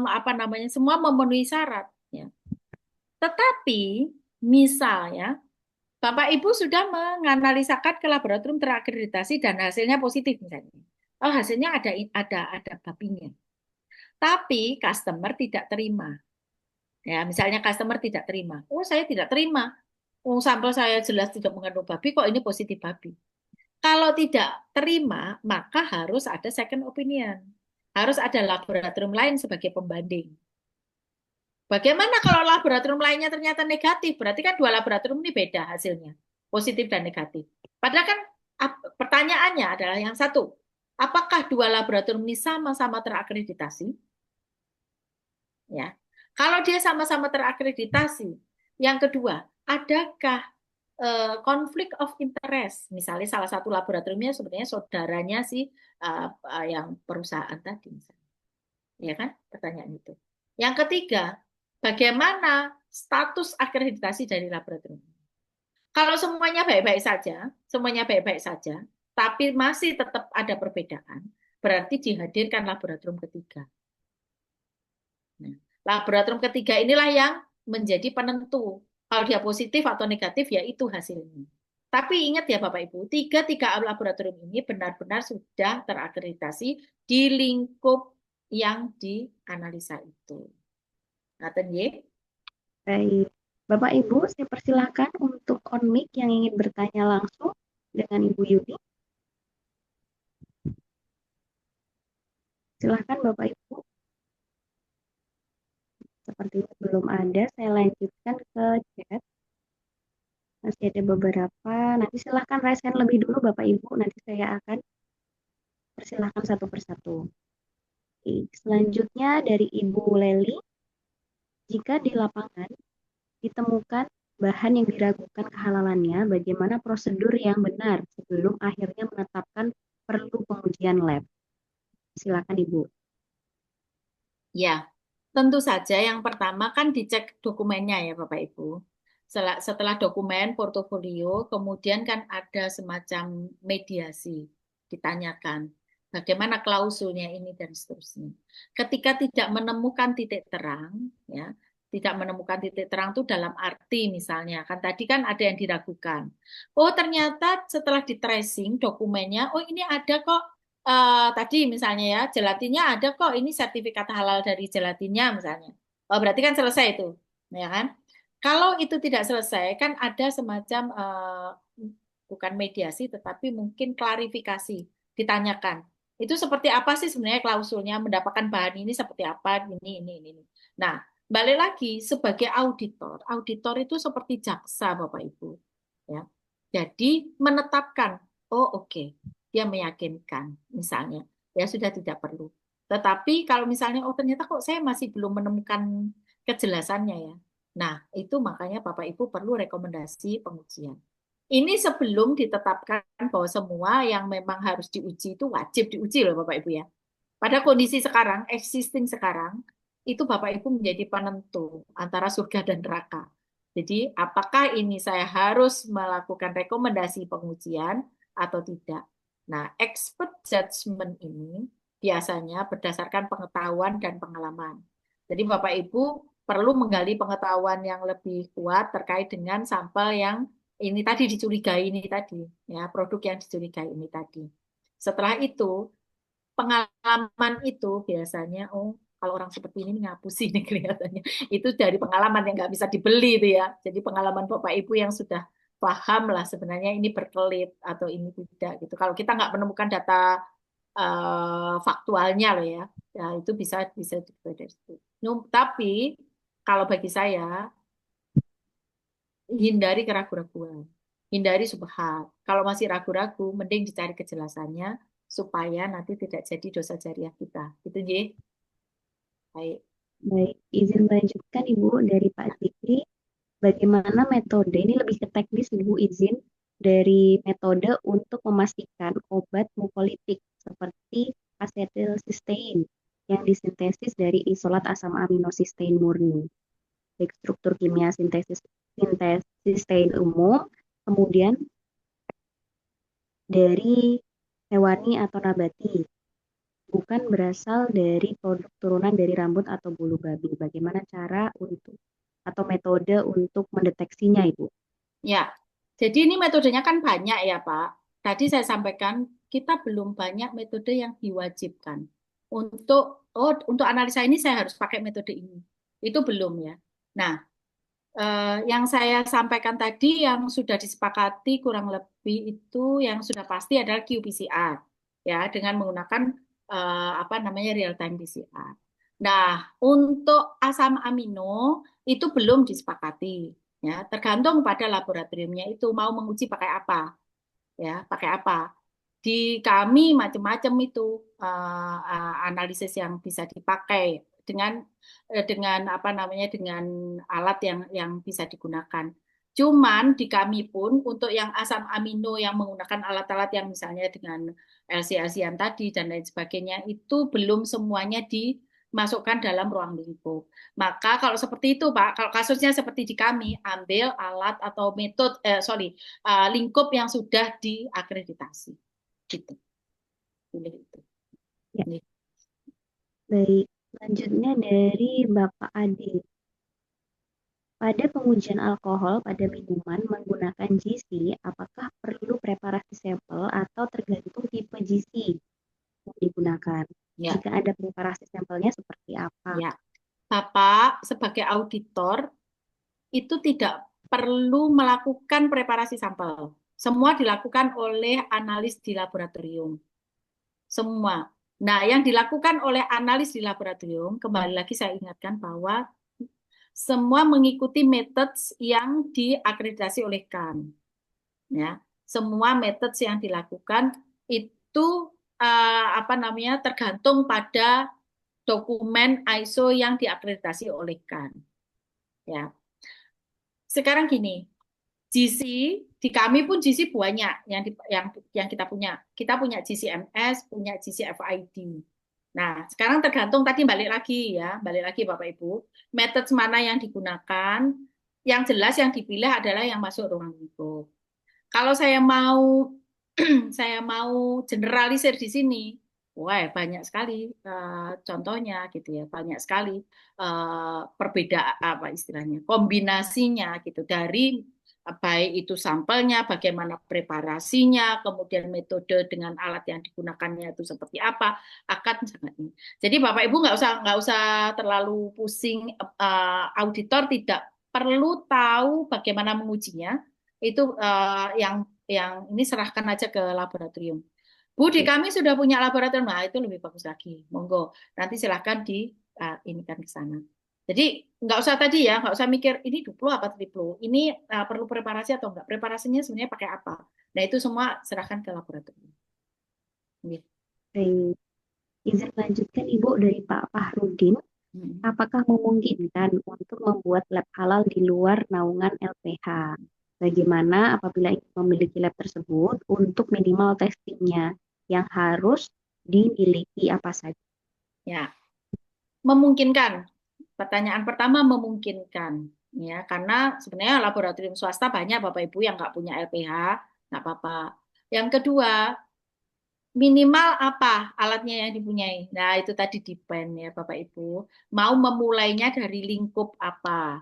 [SPEAKER 2] apa namanya, semua memenuhi syarat. Ya. Tetapi misalnya Bapak Ibu sudah menganalisakan ke laboratorium terakreditasi dan hasilnya positif misalnya. Oh, hasilnya ada babinya. Tapi customer tidak terima. Ya, misalnya customer tidak terima. Oh, saya tidak terima. Oh, sampel saya jelas tidak mengandung babi, kok ini positif babi. Kalau tidak terima, maka harus ada second opinion. Harus ada laboratorium lain sebagai pembanding. Bagaimana kalau laboratorium lainnya ternyata negatif? Berarti kan dua laboratorium ini beda hasilnya, positif dan negatif. Padahal kan Pertanyaannya adalah yang satu, apakah dua laboratorium ini sama-sama terakreditasi? Ya, kalau dia sama-sama terakreditasi, yang kedua, adakah konflik of interest? Misalnya salah satu laboratoriumnya sebenarnya saudaranya si yang perusahaan tadi, misalnya. Ya kan? Pertanyaan itu. Yang ketiga, bagaimana status akreditasi dari laboratorium? Kalau semuanya baik-baik saja, tapi masih tetap ada perbedaan, berarti dihadirkan laboratorium ketiga. Nah, laboratorium ketiga inilah yang menjadi penentu. Kalau dia positif atau negatif, ya itu hasilnya. Tapi ingat ya Bapak Ibu, tiga laboratorium ini benar-benar sudah terakreditasi di lingkup yang dianalisa itu. Ngaten nggih?
[SPEAKER 1] Baik. Bapak Ibu, saya persilakan untuk on mic yang ingin bertanya langsung dengan Ibu Yuni. Silakan Bapak Ibu. Sepertinya belum ada, saya lanjutkan ke chat. Masih ada beberapa. Nanti silakan raise hand lebih dulu Bapak Ibu. Nanti saya akan persilahkan satu persatu. Oke, selanjutnya dari Ibu Leli, jika di lapangan ditemukan bahan yang diragukan kehalalannya, bagaimana prosedur yang benar sebelum akhirnya menetapkan perlu pengujian lab? Silakan Ibu.
[SPEAKER 2] Ya, tentu saja yang pertama kan dicek dokumennya ya Bapak Ibu. Setelah dokumen portofolio, kemudian kan ada semacam mediasi, ditanyakan bagaimana klausulnya ini dan seterusnya. Ketika tidak menemukan titik terang, ya, tidak menemukan titik terang itu dalam arti misalnya, kan tadi kan ada yang diragukan. Oh ternyata setelah di tracing dokumennya, oh ini ada kok tadi misalnya ya gelatinnya ada kok ini sertifikat halal dari gelatinnya misalnya. Oh berarti kan selesai itu, ya kan? Kalau itu tidak selesai kan ada semacam bukan mediasi tetapi mungkin klarifikasi ditanyakan. Itu seperti apa sih sebenarnya klausulnya mendapatkan bahan ini seperti apa ini. Nah, balik lagi sebagai auditor, auditor itu seperti jaksa Bapak Ibu, ya. Jadi menetapkan, oh oke, dia meyakinkan misalnya, ya sudah tidak perlu. Tetapi kalau misalnya, oh ternyata kok saya masih belum menemukan kejelasannya ya. Nah, itu makanya Bapak Ibu perlu rekomendasi pengujian. Ini sebelum ditetapkan bahwa semua yang memang harus diuji itu wajib diuji loh Bapak Ibu ya. Pada kondisi sekarang, existing sekarang, itu Bapak Ibu menjadi penentu antara surga dan neraka. Jadi, apakah ini saya harus melakukan rekomendasi pengujian atau tidak? Nah, expert judgment ini biasanya berdasarkan pengetahuan dan pengalaman. Jadi, Bapak Ibu perlu menggali pengetahuan yang lebih kuat terkait dengan sampel yang ini tadi dicurigai ini tadi, ya, produk yang dicurigai ini tadi. Setelah itu, pengalaman itu biasanya kalau orang seperti ini ngapu sih nih kelihatannya itu dari pengalaman yang nggak bisa dibeli itu ya jadi pengalaman Bapak Ibu yang sudah paham lah sebenarnya ini berkelit atau ini tidak gitu kalau kita nggak menemukan data faktualnya loh ya ya itu bisa bisa dari situ. Tapi kalau bagi saya hindari keraguan-raguan hindari subhat kalau masih ragu-ragu mending dicari kejelasannya supaya nanti tidak jadi dosa jariah kita. Itu J. Baik.
[SPEAKER 1] Baik, izin melanjutkan Ibu dari Pak Zikri. Bagaimana metode, ini lebih ke teknis Ibu izin, dari metode untuk memastikan obat mukolitik seperti asetilsistein yang disintesis dari isolat asam amino sistein murni. Baik struktur kimia sistein umum, kemudian dari hewani atau nabati, bukan berasal dari produk turunan dari rambut atau bulu babi. Bagaimana cara untuk atau metode untuk mendeteksinya, Ibu?
[SPEAKER 2] Ya, jadi ini metodenya kan banyak ya Pak. Tadi saya sampaikan kita belum banyak metode yang diwajibkan. Untuk analisa ini saya harus pakai metode ini. Itu belum ya. Nah, yang saya sampaikan tadi yang sudah disepakati kurang lebih itu yang sudah pasti adalah qPCR ya dengan menggunakan apa namanya real time PCR. Nah, untuk asam amino itu belum disepakati ya, tergantung pada laboratoriumnya itu mau menguji pakai apa. Ya, pakai apa? Di kami macam-macam itu analisis yang bisa dipakai dengan dengan apa namanya dengan alat yang bisa digunakan. Cuman di kami pun untuk yang asam amino yang menggunakan alat-alat yang misalnya dengan LC-LC-an tadi dan lain sebagainya itu belum semuanya dimasukkan dalam ruang lingkup. Maka kalau seperti itu Pak, kalau kasusnya seperti di kami, ambil alat atau metode, lingkup yang sudah diakreditasi. Gitu. Pilih itu.
[SPEAKER 1] Ya,
[SPEAKER 2] Nih.
[SPEAKER 1] baik. Selanjutnya dari Bapak Ade. Pada pengujian alkohol pada minuman menggunakan GC, apakah perlu preparasi sampel atau tergantung tipe GC yang digunakan?
[SPEAKER 2] Ya,
[SPEAKER 1] Jika ada preparasi sampelnya seperti apa?
[SPEAKER 2] ya. Bapak sebagai auditor itu tidak perlu melakukan preparasi sampel. Semua dilakukan oleh analis di laboratorium. Semua. Nah, yang dilakukan oleh analis di laboratorium, kembali lagi saya ingatkan bahwa semua mengikuti metode yang diakreditasi oleh KAN. Ya, semua metode yang dilakukan itu apa namanya tergantung pada dokumen ISO yang diakreditasi oleh KAN. Ya, sekarang gini, GC di kami pun GC banyak yang kita punya. Kita punya GCMS, punya GCFID. Nah, sekarang tergantung tadi balik lagi ya, balik lagi Bapak Ibu, metode mana yang digunakan, yang jelas yang dipilih adalah yang masuk ruang lingkup. Kalau saya mau saya mau generalisir di sini, wah banyak sekali contohnya gitu ya, banyak sekali perbedaan apa istilahnya, kombinasinya gitu dari baik itu sampelnya, bagaimana preparasinya, kemudian metode dengan alat yang digunakannya itu seperti apa, akan sangat ini. Jadi Bapak Ibu nggak usah terlalu pusing, auditor tidak perlu tahu bagaimana mengujinya, itu yang ini serahkan aja ke laboratorium. Bu, di kami sudah punya laboratorium, nah itu lebih bagus lagi. Monggo, nanti silahkan ini kan ke sana. Jadi nggak usah tadi ya, nggak usah mikir ini duplo apa triplo, ini perlu preparasi atau enggak. Preparasinya sebenarnya pakai apa? Nah itu semua serahkan ke laboratorium. Gitu.
[SPEAKER 1] Baik. Izin lanjutkan Ibu dari Pak Fahrudin.
[SPEAKER 2] Hmm.
[SPEAKER 1] Apakah memungkinkan untuk membuat lab halal di luar naungan LPH? Bagaimana apabila ingin memiliki lab tersebut untuk minimal testingnya yang harus dimiliki apa saja?
[SPEAKER 2] Ya, memungkinkan. Pertanyaan pertama memungkinkan, ya karena sebenarnya laboratorium swasta banyak Bapak Ibu yang nggak punya LPH, nggak apa-apa. Yang kedua, minimal apa alatnya yang dipunyai. Nah itu tadi depend ya Bapak Ibu. Mau memulainya dari lingkup apa,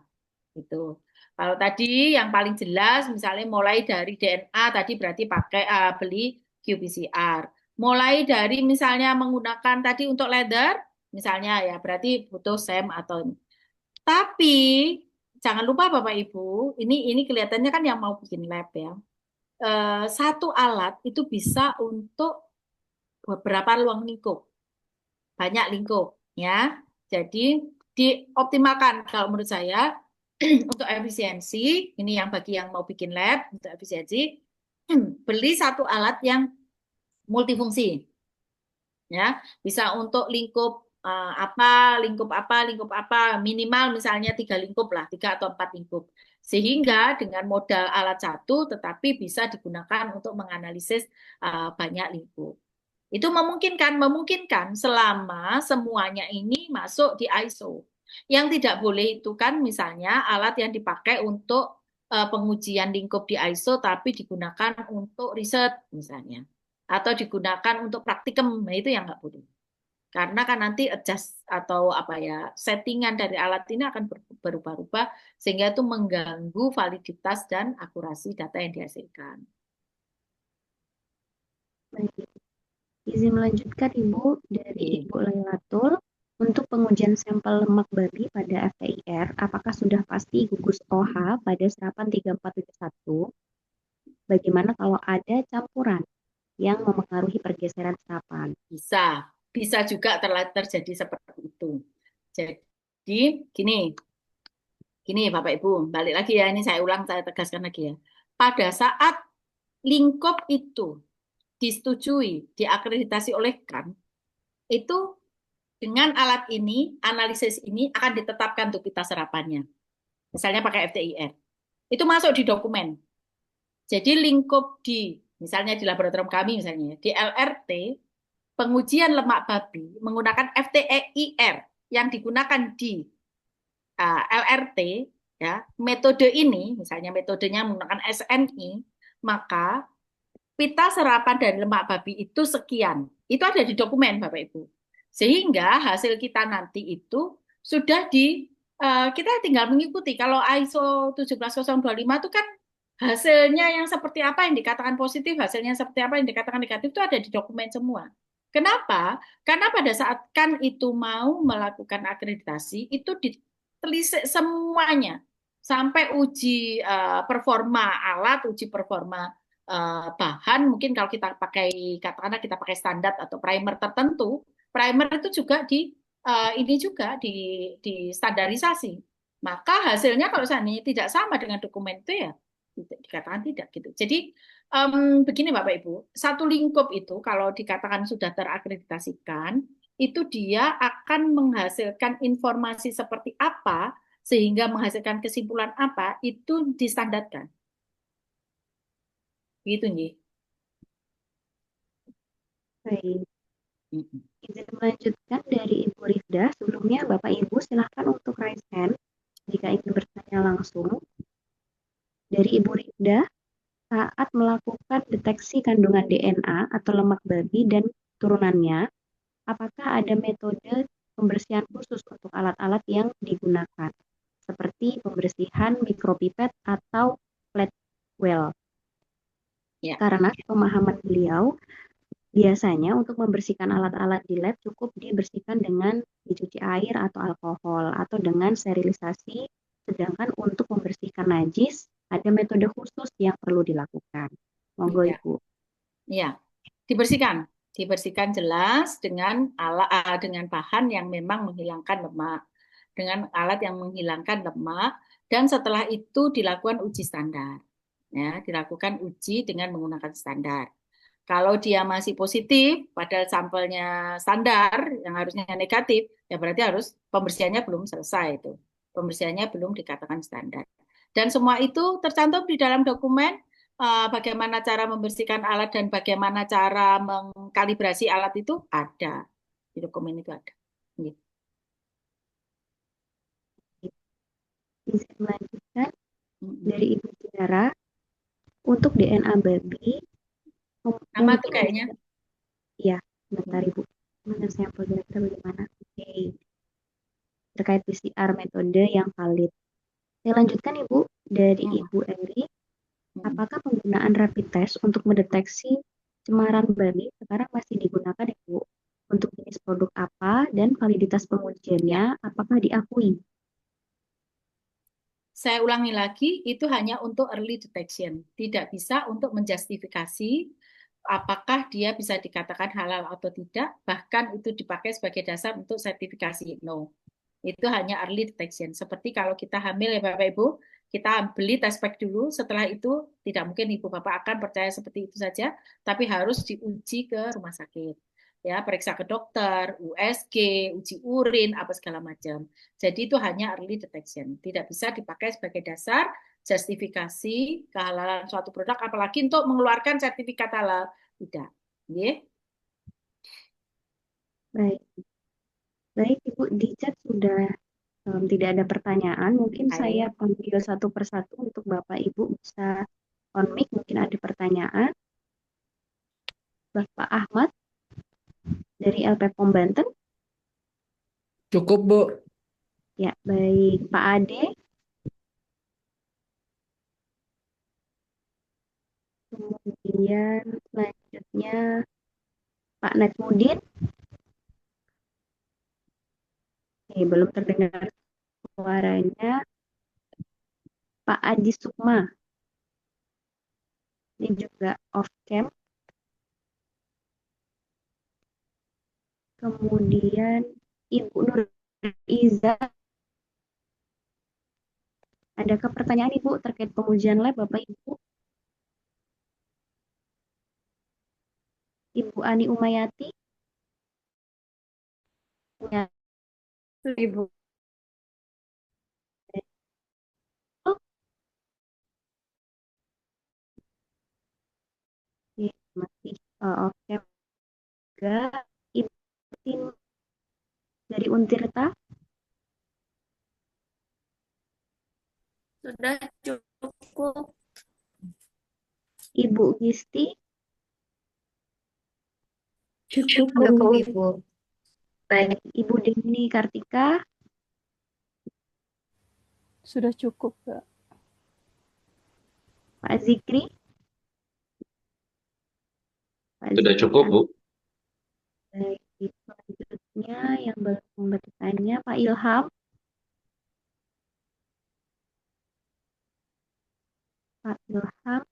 [SPEAKER 2] gitu. Kalau tadi yang paling jelas, misalnya mulai dari DNA, tadi berarti pakai beli qPCR. Mulai dari misalnya menggunakan tadi untuk leather, misalnya ya berarti butuh SEM atau ini. Tapi jangan lupa Bapak Ibu, ini kelihatannya kan yang mau bikin lab ya. Satu alat itu bisa untuk beberapa ruang lingkup, banyak lingkup ya. Jadi dioptimalkan kalau menurut saya untuk efisiensi, ini yang bagi yang mau bikin lab untuk efisiensi, beli satu alat yang multifungsi ya, bisa untuk lingkup lingkup apa, minimal misalnya 3 lingkup lah, 3 atau 4 lingkup. Sehingga dengan modal alat satu, tetapi bisa digunakan untuk menganalisis banyak lingkup. Itu memungkinkan selama semuanya ini masuk di ISO. Yang tidak boleh itu kan misalnya alat yang dipakai untuk pengujian lingkup di ISO tapi digunakan untuk riset misalnya. Atau digunakan untuk praktikum, nah itu yang nggak boleh. Karena kan nanti adjust atau apa ya settingan dari alat ini akan berubah-ubah sehingga itu mengganggu validitas dan akurasi data yang dihasilkan.
[SPEAKER 1] Baik. Izin melanjutkan Ibu dari
[SPEAKER 2] Oke.
[SPEAKER 1] Ibu Lailatul. Untuk pengujian sampel lemak babi pada FTIR, apakah sudah pasti gugus OH pada serapan 3471? Bagaimana kalau ada campuran yang memengaruhi pergeseran serapan?
[SPEAKER 2] Bisa, bisa juga terjadi seperti itu. Jadi gini, gini Bapak Ibu, balik lagi ya ini saya ulang, saya tegaskan lagi ya. Pada saat lingkup itu disetujui, diakreditasi oleh KAN, itu dengan alat ini, analisis ini akan ditetapkan tuh pita serapannya. Misalnya pakai FTIR. Itu masuk di dokumen. Jadi lingkup misalnya di laboratorium kami misalnya, di LRT, pengujian lemak babi menggunakan FTIR yang digunakan di LRT, ya, metode ini, misalnya metodenya menggunakan SNI, maka pita serapan dari lemak babi itu sekian. Itu ada di dokumen, Bapak Ibu. Sehingga hasil kita nanti itu sudah kita tinggal mengikuti. Kalau ISO 17025 itu kan hasilnya yang seperti apa yang dikatakan positif, hasilnya seperti apa yang dikatakan negatif itu ada di dokumen semua. Kenapa? Karena pada saat kan itu mau melakukan akreditasi, itu ditelisik semuanya. Sampai uji performa alat, uji performa bahan, mungkin kalau kita pakai, katakanlah kita pakai standar atau primer tertentu, primer itu juga ini juga di standarisasi. Maka hasilnya kalau seandainya tidak sama dengan dokumen itu ya dikatakan tidak gitu. Jadi begini Bapak Ibu, satu lingkup itu kalau dikatakan sudah terakreditasikan, itu dia akan menghasilkan informasi seperti apa sehingga menghasilkan kesimpulan apa itu distandarkan. Gitu nih.
[SPEAKER 1] Baik. Izin melanjutkan dari Ibu Rifda. Sebelumnya Bapak Ibu silahkan untuk raise hand jika ingin bertanya langsung. Dari Ibu Rifda, saat melakukan deteksi kandungan DNA atau lemak babi dan turunannya, apakah ada metode pembersihan khusus untuk alat-alat yang digunakan, seperti pembersihan mikropipet atau flat well?
[SPEAKER 2] Ya.
[SPEAKER 1] Karena pemahaman beliau, biasanya untuk membersihkan alat-alat di lab cukup dibersihkan dengan dicuci air atau alkohol atau dengan sterilisasi, sedangkan untuk membersihkan najis ada metode khusus yang perlu dilakukan. Monggo
[SPEAKER 2] Iya.
[SPEAKER 1] Ibu.
[SPEAKER 2] Iya, dibersihkan, dibersihkan jelas dengan alat dengan bahan yang memang menghilangkan lemak, dengan alat yang menghilangkan lemak, dan setelah itu dilakukan uji standar, ya, dilakukan uji dengan menggunakan standar. Kalau dia masih positif, padahal sampelnya standar yang harusnya negatif, ya berarti harus pembersihannya belum selesai itu, pembersihannya belum dikatakan standar. Dan semua itu tercantum di dalam dokumen bagaimana cara membersihkan alat dan bagaimana cara mengkalibrasi alat itu ada di dokumen itu ada. Gitu.
[SPEAKER 1] Bisa melanjutkan dari Ibu Tiara, untuk DNA babi
[SPEAKER 2] Sama tuh
[SPEAKER 1] mungkin
[SPEAKER 2] kayaknya.
[SPEAKER 1] bisa, ya, sebentar Ibu, mana sampel kira-kira bagaimana? Oke, terkait PCR metode yang valid. Saya lanjutkan Ibu, dari Ibu Eri, apakah penggunaan rapid test untuk mendeteksi cemaran babi sekarang masih digunakan Ibu? Untuk jenis produk apa dan validitas pengujiannya
[SPEAKER 2] Ya,
[SPEAKER 1] apakah diakui?
[SPEAKER 2] saya ulangi lagi, itu hanya untuk early detection, tidak bisa untuk menjustifikasi apakah dia bisa dikatakan halal atau tidak, bahkan itu dipakai sebagai dasar untuk sertifikasi. No, itu hanya early detection. Seperti kalau kita hamil ya Bapak Ibu, kita beli test pack dulu, setelah itu tidak mungkin Ibu Bapak akan percaya seperti itu saja, tapi harus diuji ke rumah sakit. Ya, periksa ke dokter, USG, uji urin, apa segala macam. Jadi itu hanya early detection, tidak bisa dipakai sebagai dasar justifikasi kehalalan suatu produk, apalagi untuk mengeluarkan sertifikat halal. Tidak. Yeah.
[SPEAKER 1] Baik, baik Ibu, di chat sudah tidak ada pertanyaan. Mungkin saya
[SPEAKER 2] Baik.
[SPEAKER 1] panggil satu persatu untuk Bapak Ibu bisa on mic, mungkin ada pertanyaan. Bapak Ahmad dari LP POM Banten.
[SPEAKER 3] Cukup, Bu.
[SPEAKER 1] Ya, baik. Pak Ade, kemudian selanjutnya Pak Najmudin. Belum terdengar suaranya. Pak Aji Sukma. Ini juga off cam. Kemudian Ibu Nur Iza. Adakah pertanyaan Ibu terkait pengujian lab Bapak Ibu? Ani Umayati? Ya,
[SPEAKER 4] Ibu.
[SPEAKER 1] oh, iya, masih. Oh, oke, enggak. Ibu Tin dari Untirta,
[SPEAKER 4] Sudah cukup.
[SPEAKER 1] Ibu Gisti,
[SPEAKER 4] Cukup,
[SPEAKER 1] cukup.
[SPEAKER 4] Ibu.
[SPEAKER 1] Baik, Ibu Deni Kartika,
[SPEAKER 5] Sudah cukup, Kak.
[SPEAKER 1] Pak Zikri, Pak
[SPEAKER 6] Sudah
[SPEAKER 1] Zikri.
[SPEAKER 6] cukup, Bu.
[SPEAKER 1] Baik, selanjutnya yang belum bertanya, Pak Ilham, Pak Ilham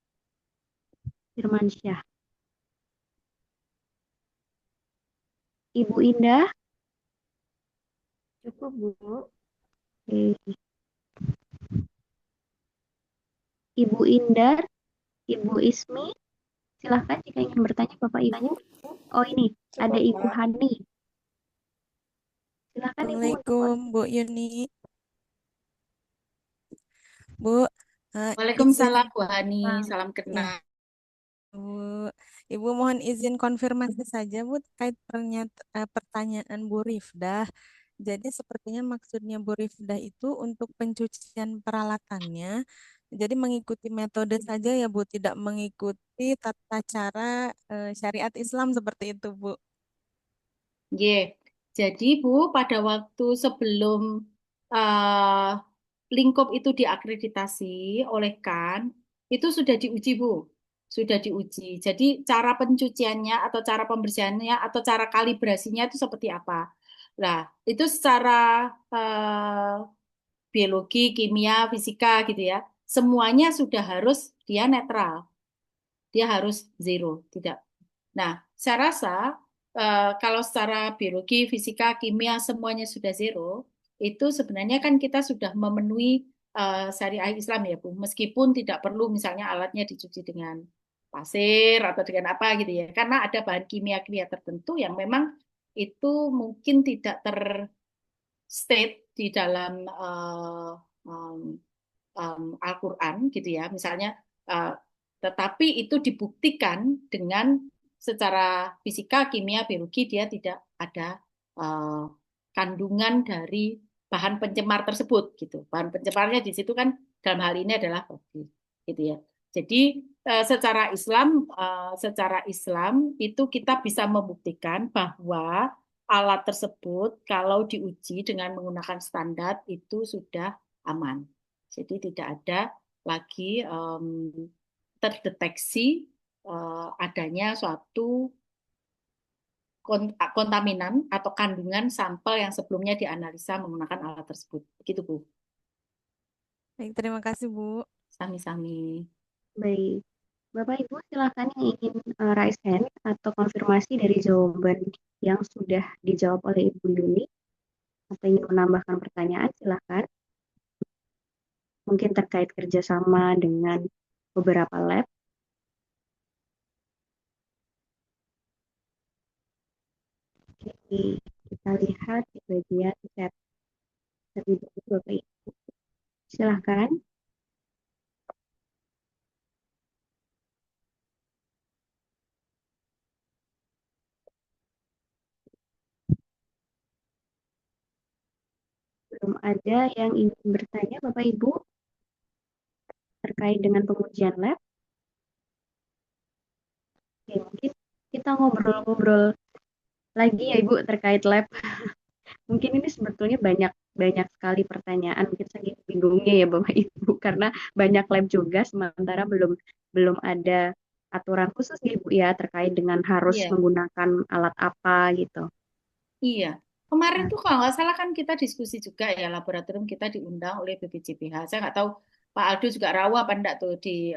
[SPEAKER 1] Firmansyah, Ibu Indah,
[SPEAKER 4] Cukup, Bu.
[SPEAKER 1] oke. Ibu Indar, Ibu Ismi, silahkan jika ingin bertanya Bapak Ibu. Oh ini, ada Ibu Hani. Silahkan Ibu untuk
[SPEAKER 7] Assalamualaikum, Bu Yuni. Bu, izin,
[SPEAKER 2] Waalaikumsalam Bu Hani, salam
[SPEAKER 7] ya,
[SPEAKER 2] kenal.
[SPEAKER 7] Bu. Ibu mohon izin konfirmasi saja, Bu, terkait pertanyaan Bu Rifdah. Jadi sepertinya maksudnya Bu Rifdah itu untuk pencucian peralatannya. Jadi mengikuti metode saja ya, Bu, tidak mengikuti tata cara syariat Islam seperti itu, Bu.
[SPEAKER 2] Ye, jadi Bu, pada waktu sebelum eh, lingkup itu diakreditasi oleh KAN, itu sudah diuji Bu, sudah diuji. Jadi cara pencuciannya atau cara pembersihannya atau cara kalibrasinya itu seperti apa? Nah, itu secara eh, biologi, kimia, fisika gitu ya, semuanya sudah harus dia netral, dia harus zero, tidak. Nah, saya rasa kalau secara biologi, fisika, kimia semuanya sudah zero, itu sebenarnya kan kita sudah memenuhi syariah Islam ya, Bu. Meskipun tidak perlu misalnya alatnya dicuci dengan pasir atau dengan apa gitu ya. Karena ada bahan kimia-kimia tertentu yang memang itu mungkin tidak terstate di dalam um, Al-Quran gitu ya, misalnya, uh, tetapi itu dibuktikan dengan secara fisika, kimia, biologi dia tidak ada uh, kandungan dari bahan pencemar tersebut gitu. Bahan pencemarnya di situ kan dalam hal ini adalah babi gitu ya. Jadi secara Islam itu kita bisa membuktikan bahwa alat tersebut kalau diuji dengan menggunakan standar itu sudah aman. Jadi tidak ada lagi terdeteksi adanya suatu kontaminan atau kandungan sampel yang sebelumnya dianalisa menggunakan alat tersebut. Begitu, Bu.
[SPEAKER 7] Baik, terima kasih, Bu.
[SPEAKER 2] Sami-sami.
[SPEAKER 1] Baik, Bapak Ibu silahkan yang ingin raise hand atau konfirmasi dari jawaban yang sudah dijawab oleh Ibu Yuni atau ingin menambahkan pertanyaan silahkan. Mungkin terkait kerjasama dengan beberapa lab. Oke, kita lihat di bagian chat terlebih dahulu Bapak Ibu. Silahkan. Belum ada yang ingin bertanya Bapak Ibu terkait dengan pengujian lab. Oke, mungkin kita ngobrol-ngobrol lagi ya Ibu terkait lab. Mungkin ini sebetulnya banyak sekali pertanyaan, mungkin saking bingungnya ya Bapak Ibu karena banyak lab juga sementara belum ada aturan khusus ya Ibu ya terkait dengan harus
[SPEAKER 2] Iya,
[SPEAKER 1] menggunakan alat apa gitu.
[SPEAKER 2] iya. Kemarin
[SPEAKER 1] Nah,
[SPEAKER 2] tuh kalau nggak salah kan kita diskusi juga ya, laboratorium kita diundang oleh BPJPH. Saya nggak tahu Pak Aldo juga rawa apa enggak tuh di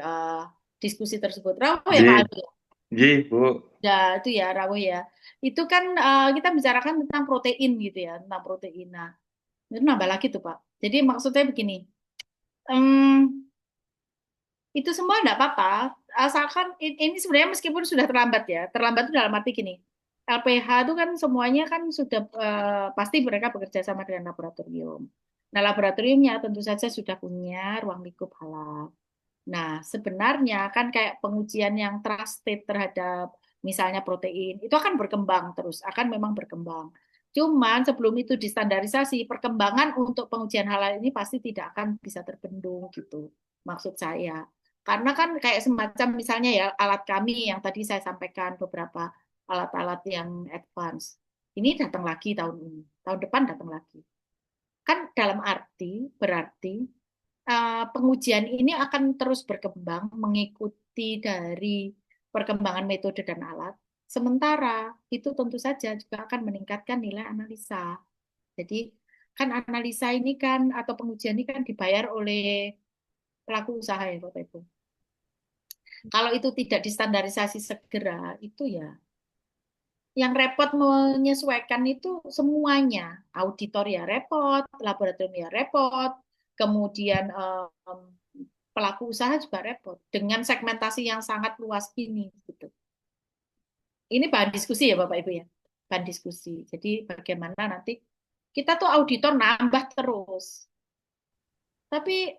[SPEAKER 2] diskusi tersebut. Rawa ya Pak
[SPEAKER 6] Ji,
[SPEAKER 2] Aldo?
[SPEAKER 6] Ji, Bu.
[SPEAKER 2] Ya, itu ya, rawuh ya. Itu kan kita bicarakan tentang protein gitu ya, tentang protein. Nah, itu nambah lagi tuh, Pak. Jadi maksudnya begini, em, Itu semua enggak apa-apa, asalkan ini sebenarnya meskipun sudah terlambat ya, terlambat itu dalam arti gini, LPH itu kan semuanya kan sudah pasti mereka bekerja sama dengan laboratorium. Nah, laboratoriumnya tentu saja sudah punya ruang lingkup halal. Nah, sebenarnya kan kayak pengujian yang trusted terhadap misalnya protein, itu akan berkembang terus, akan memang berkembang. Cuman sebelum itu distandarisasi, perkembangan untuk pengujian halal ini pasti tidak akan bisa terbendung gitu, maksud saya. Karena kan kayak semacam misalnya ya alat kami yang tadi saya sampaikan beberapa alat-alat yang advance. Ini datang lagi tahun ini, tahun depan datang lagi. Kan dalam arti berarti pengujian ini akan terus berkembang mengikuti dari perkembangan metode dan alat. Sementara itu tentu saja juga akan meningkatkan nilai analisa. Jadi kan analisa ini kan atau pengujian ini kan dibayar oleh pelaku usaha ya Bapak Ibu. Kalau itu tidak distandarisasi segera, itu ya yang repot menyesuaikan itu semuanya. Auditor ya repot, laboratorium ya repot, kemudian pelaku usaha juga repot dengan segmentasi yang sangat luas ini gitu. Ini bahan diskusi ya Bapak Ibu ya. Bahan diskusi. Jadi bagaimana nanti kita tuh auditor nambah terus. Tapi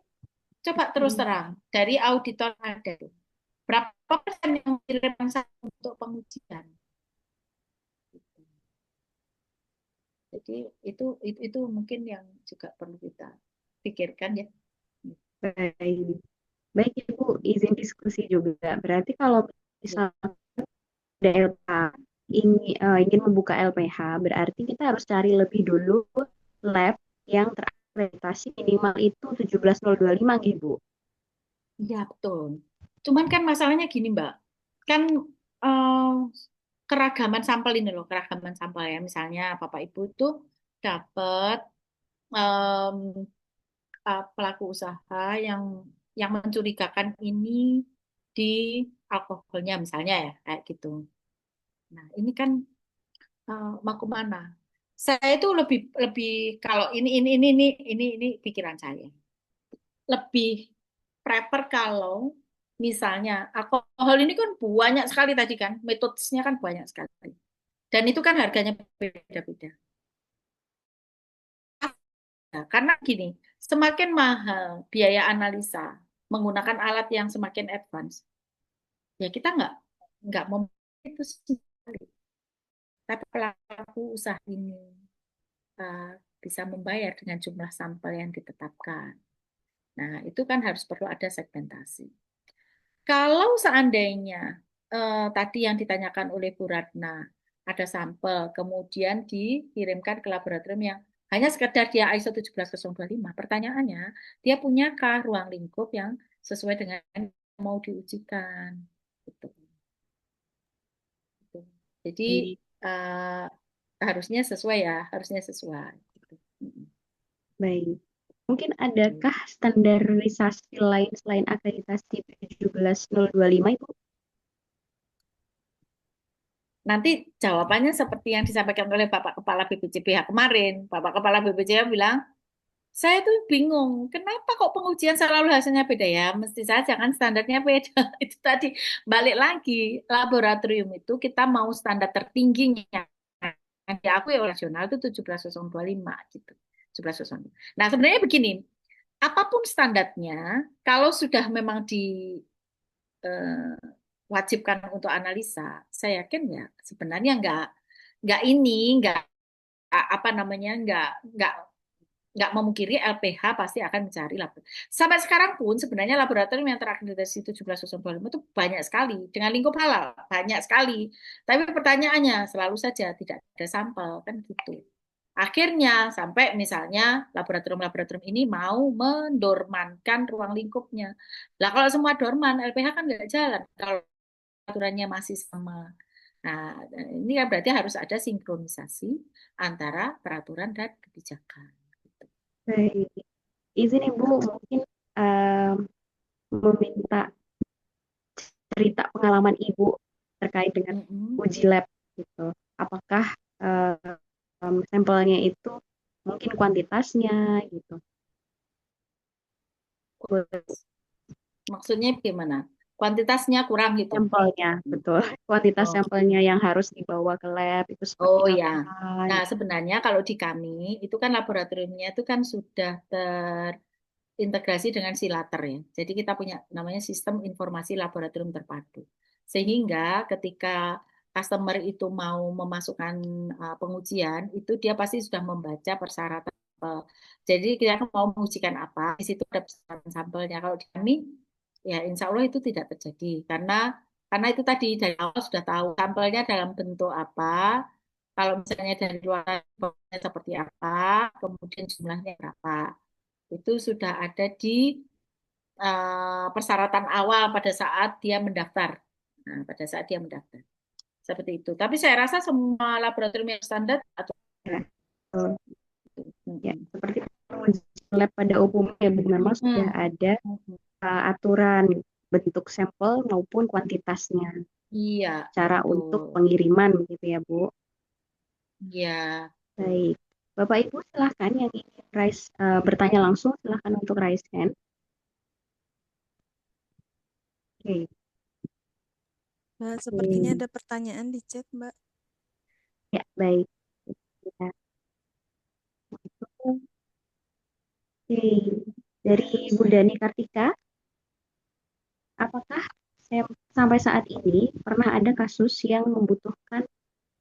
[SPEAKER 2] coba terus terang dari auditor ada tuh, berapa persen yang mengirimkan untuk pengujian? Jadi itu mungkin yang juga perlu kita pikirkan ya.
[SPEAKER 1] Baik. Baik, Ibu, izin diskusi juga. Berarti kalau misalnya ada LPH, ingin membuka LPH, berarti kita harus cari lebih dulu lab yang terakreditasi minimal itu 17025, Ibu.
[SPEAKER 2] Iya, betul. Cuman kan masalahnya gini, Mbak. Kan eh, keragaman sampel ini loh, keragaman sampel ya. Misalnya Bapak Ibu itu dapat pelaku usaha yang mencurigakan ini di alkoholnya misalnya ya, kayak gitu. Nah, ini kan mau kemana? Saya itu lebih lebih kalau ini pikiran saya. Lebih prefer kalau misalnya alkohol ini kan banyak sekali tadi kan, metodenya kan banyak sekali. Dan itu kan harganya beda-beda. Nah, karena gini, semakin mahal biaya analisa menggunakan alat yang semakin advance, ya kita nggak mau itu sendiri. Tapi pelaku usaha ini uh, bisa membayar dengan jumlah sampel yang ditetapkan. Nah, itu kan harus perlu ada segmentasi. Kalau seandainya tadi yang ditanyakan oleh Bu Ratna, ada sampel, kemudian dikirimkan ke laboratorium yang hanya sekedar dia ISO 17025, pertanyaannya, dia punyakah ruang lingkup yang sesuai dengan yang mau diujikan? Gitu. Gitu. Jadi uh, harusnya sesuai ya, harusnya sesuai. Gitu.
[SPEAKER 1] Baik. Mungkin adakah standarisasi lain selain akreditasi 17025, Ibu?
[SPEAKER 2] Nanti jawabannya seperti yang disampaikan oleh Bapak Kepala BPJPH kemarin. Bapak Kepala BPJPH bilang, saya tuh bingung, kenapa kok pengujian selalu hasilnya beda ya? Mesti saja kan standarnya beda. Itu tadi balik lagi, laboratorium itu kita mau standar tertingginya. Yang diakui oleh nasional itu 17025 gitu. 17025. Nah, sebenarnya begini, apapun standarnya, kalau sudah memang wajibkan untuk analisa, saya yakin ya sebenarnya nggak apa namanya nggak memungkiri LPH pasti akan mencari laboratorium. Sampai sekarang pun sebenarnya laboratorium yang terakreditasi 17025 itu banyak sekali dengan lingkup halal banyak sekali. Tapi pertanyaannya selalu saja tidak ada sampel kan gitu. Akhirnya sampai misalnya laboratorium-laboratorium ini mau mendormankan ruang lingkupnya. Lah kalau semua dorman, LPH kan nggak jalan. Kalau aturannya masih sama. Nah, ini kan berarti harus ada sinkronisasi antara peraturan dan kebijakan.
[SPEAKER 1] Baik. Izin Ibu mungkin meminta cerita pengalaman Ibu terkait dengan uji lab gitu. Apakah sampelnya itu mungkin kuantitasnya gitu.
[SPEAKER 2] Maksudnya gimana? Kuantitasnya kurang gitu.
[SPEAKER 1] Sampelnya, betul. Kuantitas
[SPEAKER 2] Oh,
[SPEAKER 1] sampelnya yang harus dibawa ke lab itu seperti
[SPEAKER 2] oh ya.
[SPEAKER 1] apa?
[SPEAKER 2] Nah,
[SPEAKER 1] Gitu.
[SPEAKER 2] sebenarnya kalau di kami itu kan laboratoriumnya itu kan sudah terintegrasi dengan Silater ya. Jadi kita punya namanya sistem informasi laboratorium terpadu. Sehingga ketika customer itu mau memasukkan pengujian, itu dia pasti sudah membaca persyaratan sampel. Jadi kita mau mengujikan apa, di situ ada persyaratan sampelnya. Kalau di kami, ya insya Allah itu tidak terjadi. Karena itu tadi dari awal sudah tahu sampelnya dalam bentuk apa, kalau misalnya dari luar sampelnya seperti apa, kemudian jumlahnya berapa. Itu sudah ada di persyaratan awal pada saat dia mendaftar. Nah, pada saat dia mendaftar. Seperti itu. Tapi saya rasa semua laboratorium yang standar atau
[SPEAKER 1] Ya, betul. Ya,
[SPEAKER 2] Mm-mm.
[SPEAKER 1] seperti pengujian lab pada umumnya, Bu, memang sudah
[SPEAKER 2] Mm-mm.
[SPEAKER 1] ada aturan bentuk sampel maupun kuantitasnya,
[SPEAKER 2] Iya,
[SPEAKER 1] cara untuk
[SPEAKER 2] betul.
[SPEAKER 1] pengiriman gitu ya, Bu.
[SPEAKER 2] Iya, betul.
[SPEAKER 1] Baik. Bapak Ibu silahkan yang ingin bertanya langsung silahkan untuk raise hand. Oke.
[SPEAKER 7] Mbak, sepertinya
[SPEAKER 1] Oke.
[SPEAKER 7] ada pertanyaan di chat, Mbak.
[SPEAKER 1] Ya, baik. Ya, oke. Dari Bu Dani Kartika, apakah sampai saat ini pernah ada kasus yang membutuhkan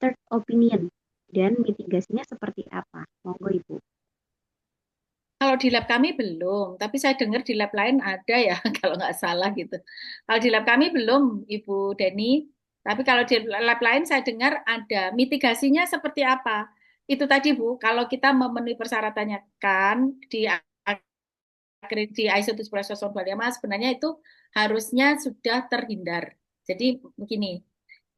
[SPEAKER 1] third opinion dan mitigasinya seperti apa? Monggo Ibu.
[SPEAKER 2] Kalau di lab kami belum, tapi saya dengar di lab lain ada ya, kalau nggak salah gitu. Kalau di lab kami belum, Ibu Deni. Tapi kalau di lab lain saya dengar ada mitigasinya seperti apa. Itu tadi Bu, kalau kita memenuhi persyaratannya kan di ISO 17025 sebenarnya itu harusnya sudah terhindar. Jadi begini,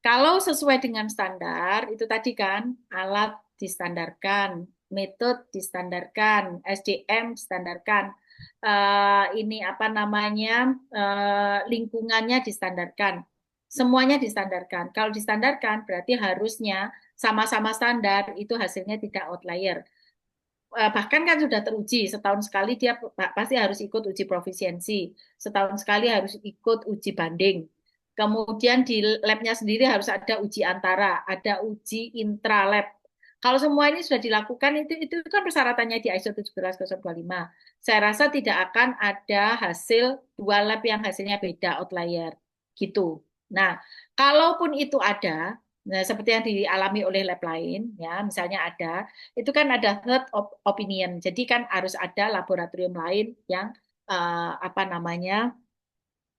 [SPEAKER 2] kalau sesuai dengan standar, itu tadi kan alat distandarkan, metode distandarkan, SDM distandarkan, ini apa namanya, lingkungannya distandarkan, semuanya distandarkan. Kalau distandarkan berarti harusnya sama-sama standar, itu hasilnya tidak outlier. Bahkan kan sudah teruji, setahun sekali dia pasti harus ikut uji profisiensi, setahun sekali harus ikut uji banding. Kemudian di labnya sendiri harus ada uji antara, ada uji intralab. Kalau semua ini sudah dilakukan, itu kan persyaratannya di ISO 17025. Saya rasa tidak akan ada hasil dua lab yang hasilnya beda, outlier. Gitu. Nah, kalaupun itu ada, nah, seperti yang dialami oleh lab lain, ya, misalnya ada, itu kan ada third opinion. Jadi kan harus ada laboratorium lain yang apa namanya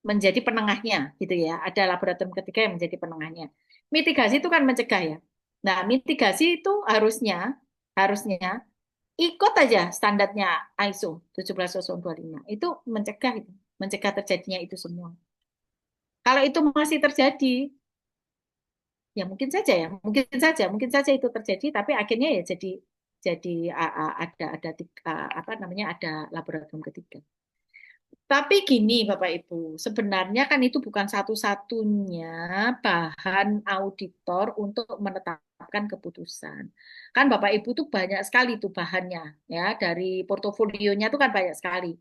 [SPEAKER 2] menjadi penengahnya, gitu ya. Ada laboratorium ketiga yang menjadi penengahnya. Mitigasi itu kan mencegah ya. Nah, mitigasi itu harusnya ikut aja standarnya ISO 17025. Itu mencegah terjadinya itu semua. Kalau itu masih terjadi, ya mungkin saja itu terjadi, tapi akhirnya ya jadi apa namanya ada laboratorium ketiga. Tapi gini Bapak Ibu, sebenarnya kan itu bukan satu-satunya bahan auditor untuk menetapkan keputusan. Kan Bapak Ibu tuh banyak sekali tuh bahannya ya dari portofolionya tuh kan banyak sekali.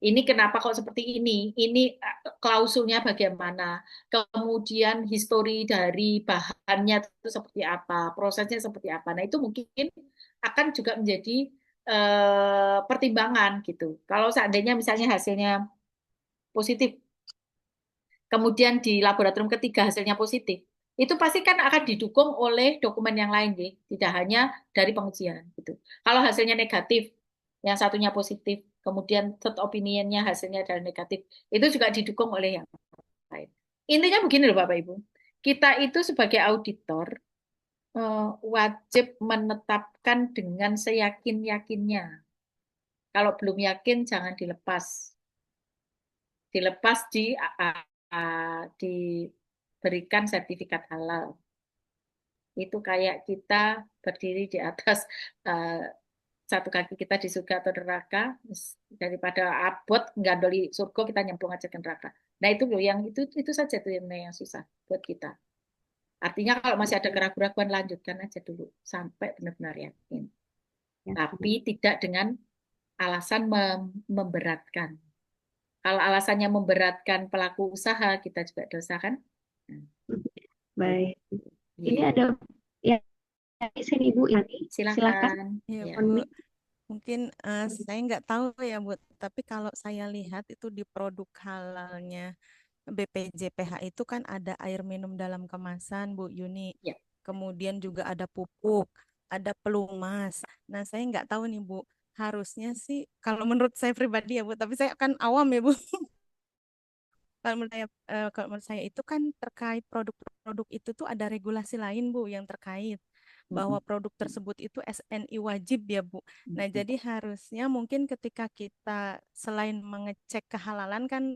[SPEAKER 2] Ini kenapa kok seperti ini? Ini klausulnya bagaimana? Kemudian histori dari bahannya itu seperti apa? Prosesnya seperti apa? Nah, itu mungkin akan juga menjadi pertimbangan gitu. Kalau seandainya misalnya hasilnya positif, kemudian di laboratorium ketiga hasilnya positif, itu pasti kan akan didukung oleh dokumen yang lain, gitu. Tidak hanya dari pengujian gitu. Kalau hasilnya negatif, yang satunya positif, kemudian third opinion-nya hasilnya adalah negatif, itu juga didukung oleh yang lain. Intinya begini loh Bapak Ibu, kita itu sebagai auditor wajib menetapkan dengan seyakin-yakinnya. Kalau belum yakin jangan dilepas. Dilepas diberikan sertifikat halal. Itu kayak kita berdiri di atas uh, satu kaki kita di surga atau neraka, daripada abot nggandoli surga kita nyemplung aja ke neraka. Nah itu loh yang itu saja tuh yang susah buat kita. Artinya kalau masih ada keraguan-keraguan lanjutkan aja dulu sampai benar-benar yakin.
[SPEAKER 1] Ya,
[SPEAKER 2] Tapi tidak dengan alasan memberatkan. Kalau alasannya memberatkan pelaku usaha, kita juga dosa kan? Nah,
[SPEAKER 1] Baik. Ini
[SPEAKER 2] iya.
[SPEAKER 1] ada yang di sini Ibu Yani. Silakan.
[SPEAKER 2] Silakan.
[SPEAKER 7] Ya,
[SPEAKER 2] Ya.
[SPEAKER 7] Bu. Mungkin saya nggak tahu ya, Bu. Tapi kalau saya lihat itu di produk halalnya BPJPH itu kan ada air minum dalam kemasan, Bu Yuni.
[SPEAKER 2] Ya.
[SPEAKER 7] Kemudian juga ada pupuk, ada pelumas. Nah, saya nggak tahu nih, Bu. Harusnya sih, kalau menurut saya pribadi ya, Bu. Tapi saya kan awam ya, Bu. Kalau menurut saya itu kan terkait produk-produk itu tuh ada regulasi lain, Bu, yang terkait bahwa produk tersebut itu SNI wajib ya, Bu. Nah, jadi harusnya mungkin ketika kita selain mengecek kehalalan kan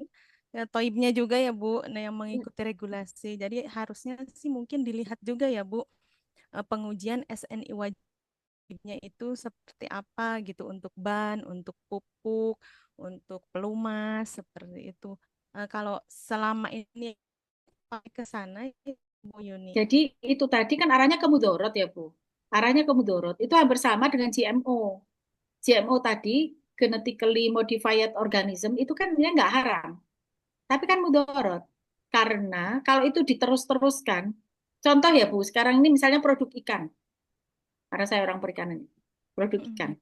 [SPEAKER 7] toibnya juga ya, Bu, nah yang mengikuti regulasi. Jadi harusnya sih mungkin dilihat juga ya, Bu, pengujian SNI wajibnya itu seperti apa gitu untuk ban, untuk pupuk, untuk pelumas seperti itu. Kalau selama ini pakai ke sana, Bu Yuni.
[SPEAKER 2] Jadi itu tadi kan arahnya ke mudorot ya, Bu. Arahnya ke mudorot. Itu hampir sama dengan GMO. GMO tadi, genetically modified organism, itu kan dia nggak haram. Tapi kan mudorot. Karena kalau itu diterus-teruskan, contoh ya Bu, sekarang ini misalnya produk ikan. Karena saya orang perikanan. Produk ikan.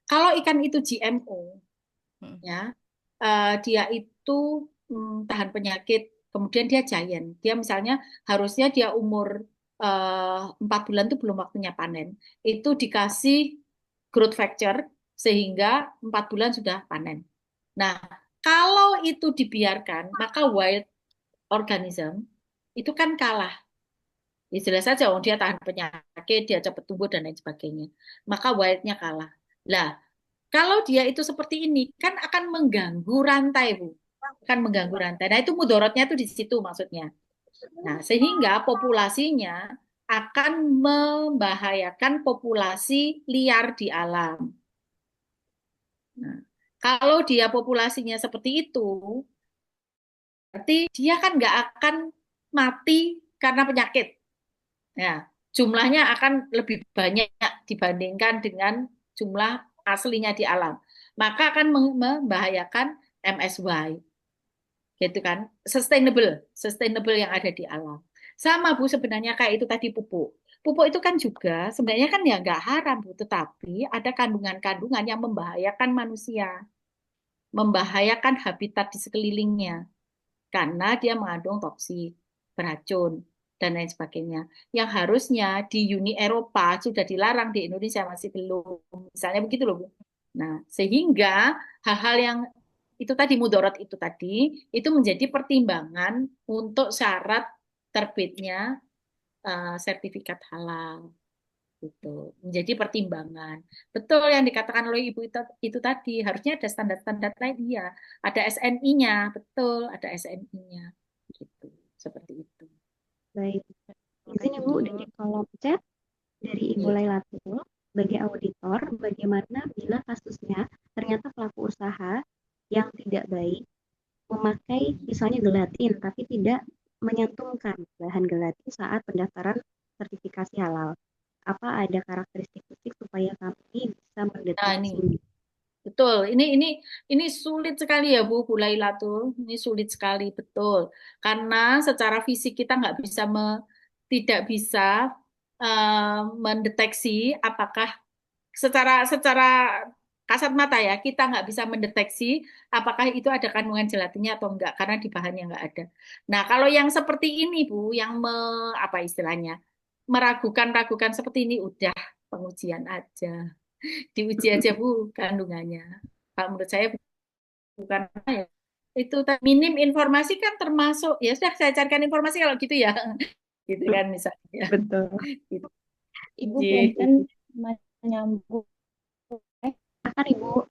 [SPEAKER 2] Kalau ikan itu GMO, ya, dia itu tahan penyakit, kemudian dia giant. Dia misalnya harusnya dia umur 4 bulan itu belum waktunya panen. Itu dikasih growth factor sehingga 4 bulan sudah panen. Nah, kalau itu dibiarkan, maka wild organism itu kan kalah. Ya, jelas saja, oh, dia tahan penyakit, dia cepat tumbuh dan lain sebagainya. Maka wildnya kalah. Lah, kalau dia itu seperti ini, kan akan mengganggu rantai, Bu. Akan mengganggu rantai. Nah, itu mudorotnya itu di situ maksudnya. Nah, sehingga populasinya akan membahayakan populasi liar di alam. Nah, kalau dia populasinya seperti itu, berarti dia kan nggak akan mati karena penyakit. Ya, jumlahnya akan lebih banyak dibandingkan dengan jumlah aslinya di alam. Maka akan membahayakan MSY, gitu kan? Sustainable yang ada di alam. Sama Bu sebenarnya kayak itu tadi pupuk. Pupuk itu kan juga sebenarnya kan ya nggak haram Bu, tetapi ada kandungan-kandungan yang membahayakan manusia, membahayakan habitat di sekelilingnya karena dia mengandung toksik, beracun, dan lain sebagainya. Yang harusnya di Uni Eropa sudah dilarang, di Indonesia masih belum. Misalnya begitu loh, Bu. Nah, sehingga hal-hal yang itu tadi, mudorot itu tadi, itu menjadi pertimbangan untuk syarat terbitnya sertifikat halal. Gitu. Menjadi pertimbangan. Betul yang dikatakan oleh Ibu itu tadi, harusnya ada standar-standar lain, iya. Ada SNI-nya, betul, ada SNI-nya. Gitu. Seperti itu.
[SPEAKER 1] Baik. Izin Ibu dari kolom chat dari Ibu
[SPEAKER 2] Iya.
[SPEAKER 1] Lailatul sebagai auditor, bagaimana bila kasusnya ternyata pelaku usaha yang tidak baik memakai misalnya gelatin tapi tidak menyantumkan bahan gelatin saat pendaftaran sertifikasi halal. Apa ada karakteristik fisik supaya kami bisa
[SPEAKER 2] Nah,
[SPEAKER 1] mendeteksi?
[SPEAKER 2] ini betul. Ini sulit sekali ya Bu Lailatul. Ini sulit sekali, betul. Karena secara fisik kita nggak bisa tidak bisa mendeteksi apakah secara secara kasat mata ya, kita nggak bisa mendeteksi apakah itu ada kandungan gelatinnya atau enggak karena di bahannya nggak ada. Nah, kalau yang seperti ini Bu, yang apa istilahnya, meragukan-ragukan seperti ini, udah pengujian aja, diuji aja Bu kandungannya. Kalau menurut saya bukan ya. Itu minim informasi kan termasuk, ya sudah saya carikan informasi kalau gitu ya, gitu kan misalnya.
[SPEAKER 1] Betul.
[SPEAKER 2] Gitu.
[SPEAKER 6] Ibu
[SPEAKER 2] Jadi,
[SPEAKER 6] punten menyambung.
[SPEAKER 1] Akan Ibu.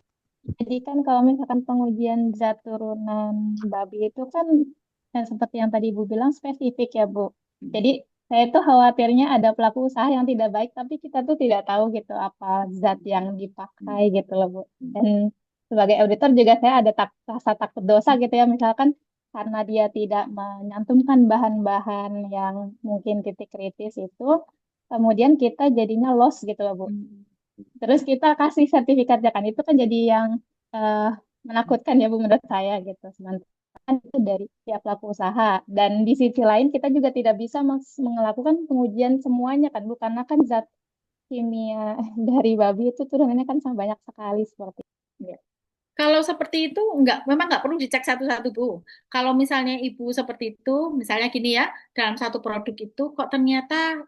[SPEAKER 6] Jadi kan kalau misalkan pengujian zat turunan babi itu kan yang seperti yang tadi Ibu bilang spesifik ya Bu. Jadi saya tuh khawatirnya ada pelaku usaha yang tidak baik tapi kita tuh tidak tahu gitu apa zat yang dipakai gitu loh Bu. Dan sebagai auditor juga saya ada rasa takut dosa gitu ya misalkan karena dia tidak menyantumkan bahan-bahan yang mungkin titik kritis itu, kemudian kita jadinya loss gitu loh Bu. Terus kita kasih sertifikatnya kan itu kan jadi yang eh, menakutkan ya Bu menurut saya gitu. Sementara kan itu dari pihak pelaku usaha dan di sisi lain kita juga tidak bisa melakukan pengujian semuanya kan Bu karena kan zat kimia dari babi itu turunannya kan sangat banyak sekali seperti itu.
[SPEAKER 2] Ya. Kalau seperti itu memang nggak perlu dicek satu-satu Bu. Kalau misalnya Ibu seperti itu, misalnya gini ya, dalam satu produk itu kok ternyata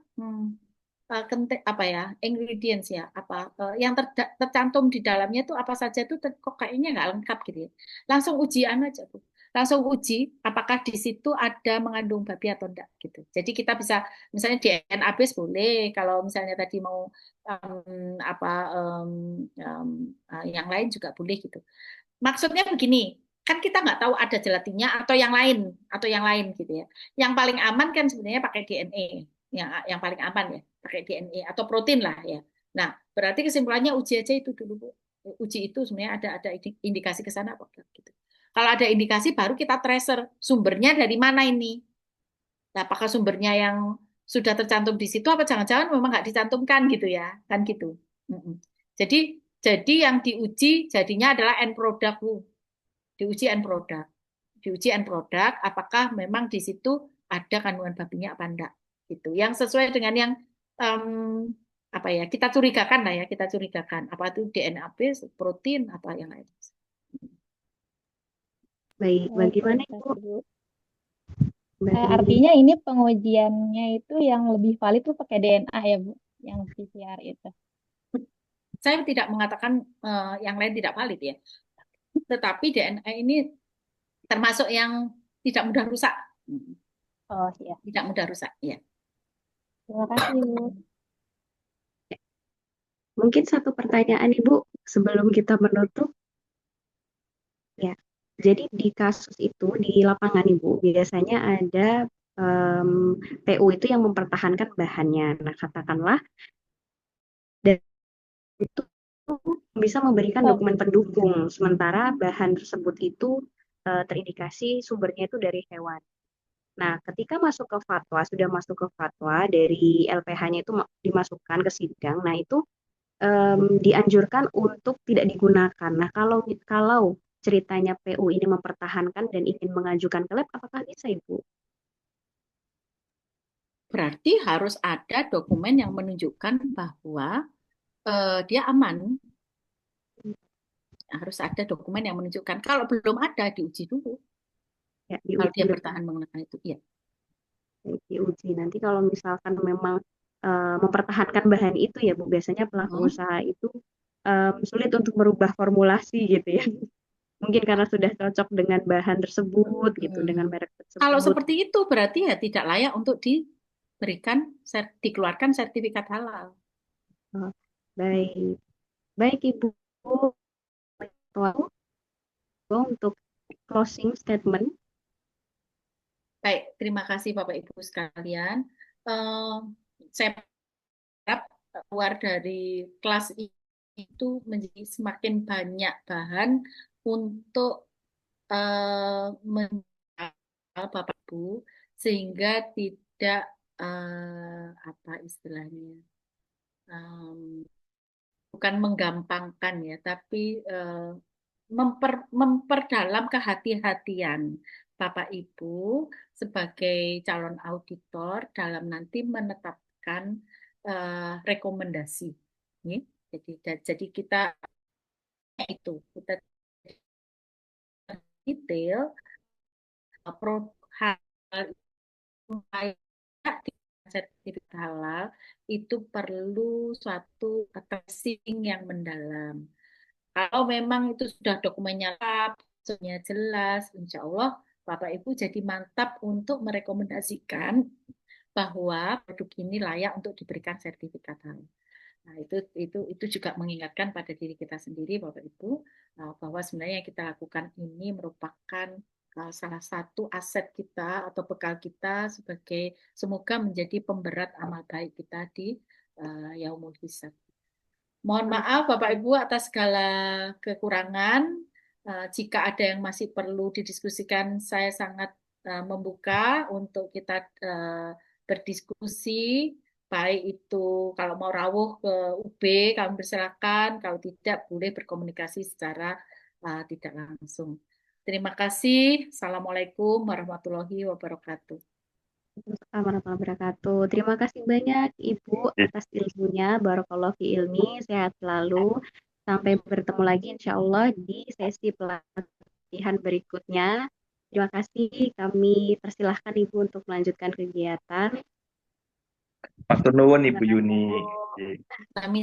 [SPEAKER 2] apa ya, ingredients ya, apa yang tercantum di dalamnya itu apa saja itu kok kayaknya nggak lengkap gitu ya. Langsung ujian aja Bu. Langsung uji apakah di situ ada mengandung babi atau enggak gitu. Jadi kita bisa misalnya DNA base boleh, kalau misalnya tadi mau apa yang lain juga boleh gitu. Maksudnya begini, kan kita nggak tahu ada gelatinnya atau yang lain gitu ya. Yang paling aman kan sebenarnya pakai DNA, yang paling aman ya pakai DNA atau protein lah ya. Nah, berarti kesimpulannya uji aja itu dulu Bu. Uji itu sebenarnya ada indikasi ke sana apa enggak gitu. Kalau ada indikasi baru kita tracer sumbernya dari mana ini. Nah, apakah sumbernya yang sudah tercantum di situ apa jangan-jangan memang nggak dicantumkan gitu ya, kan gitu. Mm-mm. Jadi yang diuji jadinya adalah end product Bu. Diuji end product. Diuji end product apakah memang di situ ada kandungan babinya apa enggak gitu. Yang sesuai dengan yang em, apa ya kita curigakan lah ya, kita curigakan apa itu DNA base, protein apa yang lain.
[SPEAKER 1] Baik,
[SPEAKER 6] Baik,
[SPEAKER 1] bagaimana
[SPEAKER 6] terima
[SPEAKER 1] Ibu
[SPEAKER 6] kasih Bu.
[SPEAKER 1] dari
[SPEAKER 6] Artinya ini pengujiannya itu yang lebih valid tuh pakai DNA ya Bu, yang PCR itu.
[SPEAKER 2] Saya tidak mengatakan yang lain tidak valid ya, tetapi DNA ini termasuk yang tidak mudah rusak.
[SPEAKER 6] Oh iya,
[SPEAKER 2] Tidak mudah rusak ya.
[SPEAKER 6] terima kasih Bu.
[SPEAKER 1] mungkin satu pertanyaan Ibu sebelum kita menutup ya. Jadi di kasus itu di lapangan Ibu biasanya ada PU itu yang mempertahankan bahannya. Nah, katakanlah dan itu bisa memberikan
[SPEAKER 6] Oh,
[SPEAKER 1] dokumen pendukung, sementara bahan tersebut itu terindikasi sumbernya itu dari hewan. Nah, ketika masuk ke fatwa, sudah masuk ke fatwa dari LPH-nya itu dimasukkan ke sidang, nah itu dianjurkan untuk tidak digunakan. Nah, kalau ceritanya PU ini mempertahankan dan ingin mengajukan ke lab, apakah bisa, Ibu?
[SPEAKER 2] Berarti harus ada dokumen yang menunjukkan bahwa dia aman. Harus ada dokumen yang menunjukkan. Kalau belum ada, diuji dulu.
[SPEAKER 1] Ya,
[SPEAKER 2] Kalau
[SPEAKER 1] diuji
[SPEAKER 2] dia
[SPEAKER 1] dulu.
[SPEAKER 2] bertahan menggunakan itu, iya.
[SPEAKER 1] Diuji. Nanti kalau misalkan memang mempertahankan bahan itu ya Bu, biasanya pelaku usaha itu sulit untuk merubah formulasi gitu ya. Mungkin karena sudah cocok dengan bahan tersebut gitu, dengan merek
[SPEAKER 2] Kalau
[SPEAKER 1] tersebut.
[SPEAKER 2] seperti itu berarti ya tidak layak untuk dikeluarkan sertifikat halal.
[SPEAKER 1] Oh, baik. Baik Ibu, untuk closing statement.
[SPEAKER 2] Baik, terima kasih Bapak Ibu sekalian. Saya harap keluar dari kelas itu menjadi semakin banyak bahan untuk mengenal Bapak Ibu sehingga tidak apa istilahnya bukan menggampangkan ya, tapi memperdalam kehati-hatian Bapak Ibu sebagai calon auditor dalam nanti menetapkan rekomendasi. Ya. Jadi kita kita detail hal sertifikat halal itu perlu suatu tracing yang mendalam. Kalau memang itu sudah dokumennya lengkap, semuanya jelas, insya Allah Bapak Ibu jadi mantap untuk merekomendasikan bahwa produk ini layak untuk diberikan sertifikat halal. Nah, itu juga mengingatkan pada diri kita sendiri, Bapak Ibu, bahwa sebenarnya yang kita lakukan ini merupakan salah satu aset kita atau bekal kita sebagai semoga menjadi pemberat amal baik kita di Yaumul Hisab. Mohon maaf Bapak Ibu atas segala kekurangan. Jika ada yang masih perlu didiskusikan, saya sangat membuka untuk kita berdiskusi. Baik itu kalau mau rawuh ke UB, kami persilakan. Kalau tidak, boleh berkomunikasi secara tidak langsung. Terima kasih. Assalamualaikum warahmatullahi wabarakatuh.
[SPEAKER 1] Waalaikumsalam warahmatullahi wabarakatuh. Terima kasih banyak Ibu atas ilmunya. Barakallahu fi ilmi. Sehat selalu. Sampai bertemu lagi insya Allah di sesi pelatihan berikutnya. Terima kasih. Kami persilahkan Ibu untuk melanjutkan kegiatan.
[SPEAKER 8] Matur nuwun Ibu Yuni.
[SPEAKER 1] Assalamualaikum.
[SPEAKER 2] Kami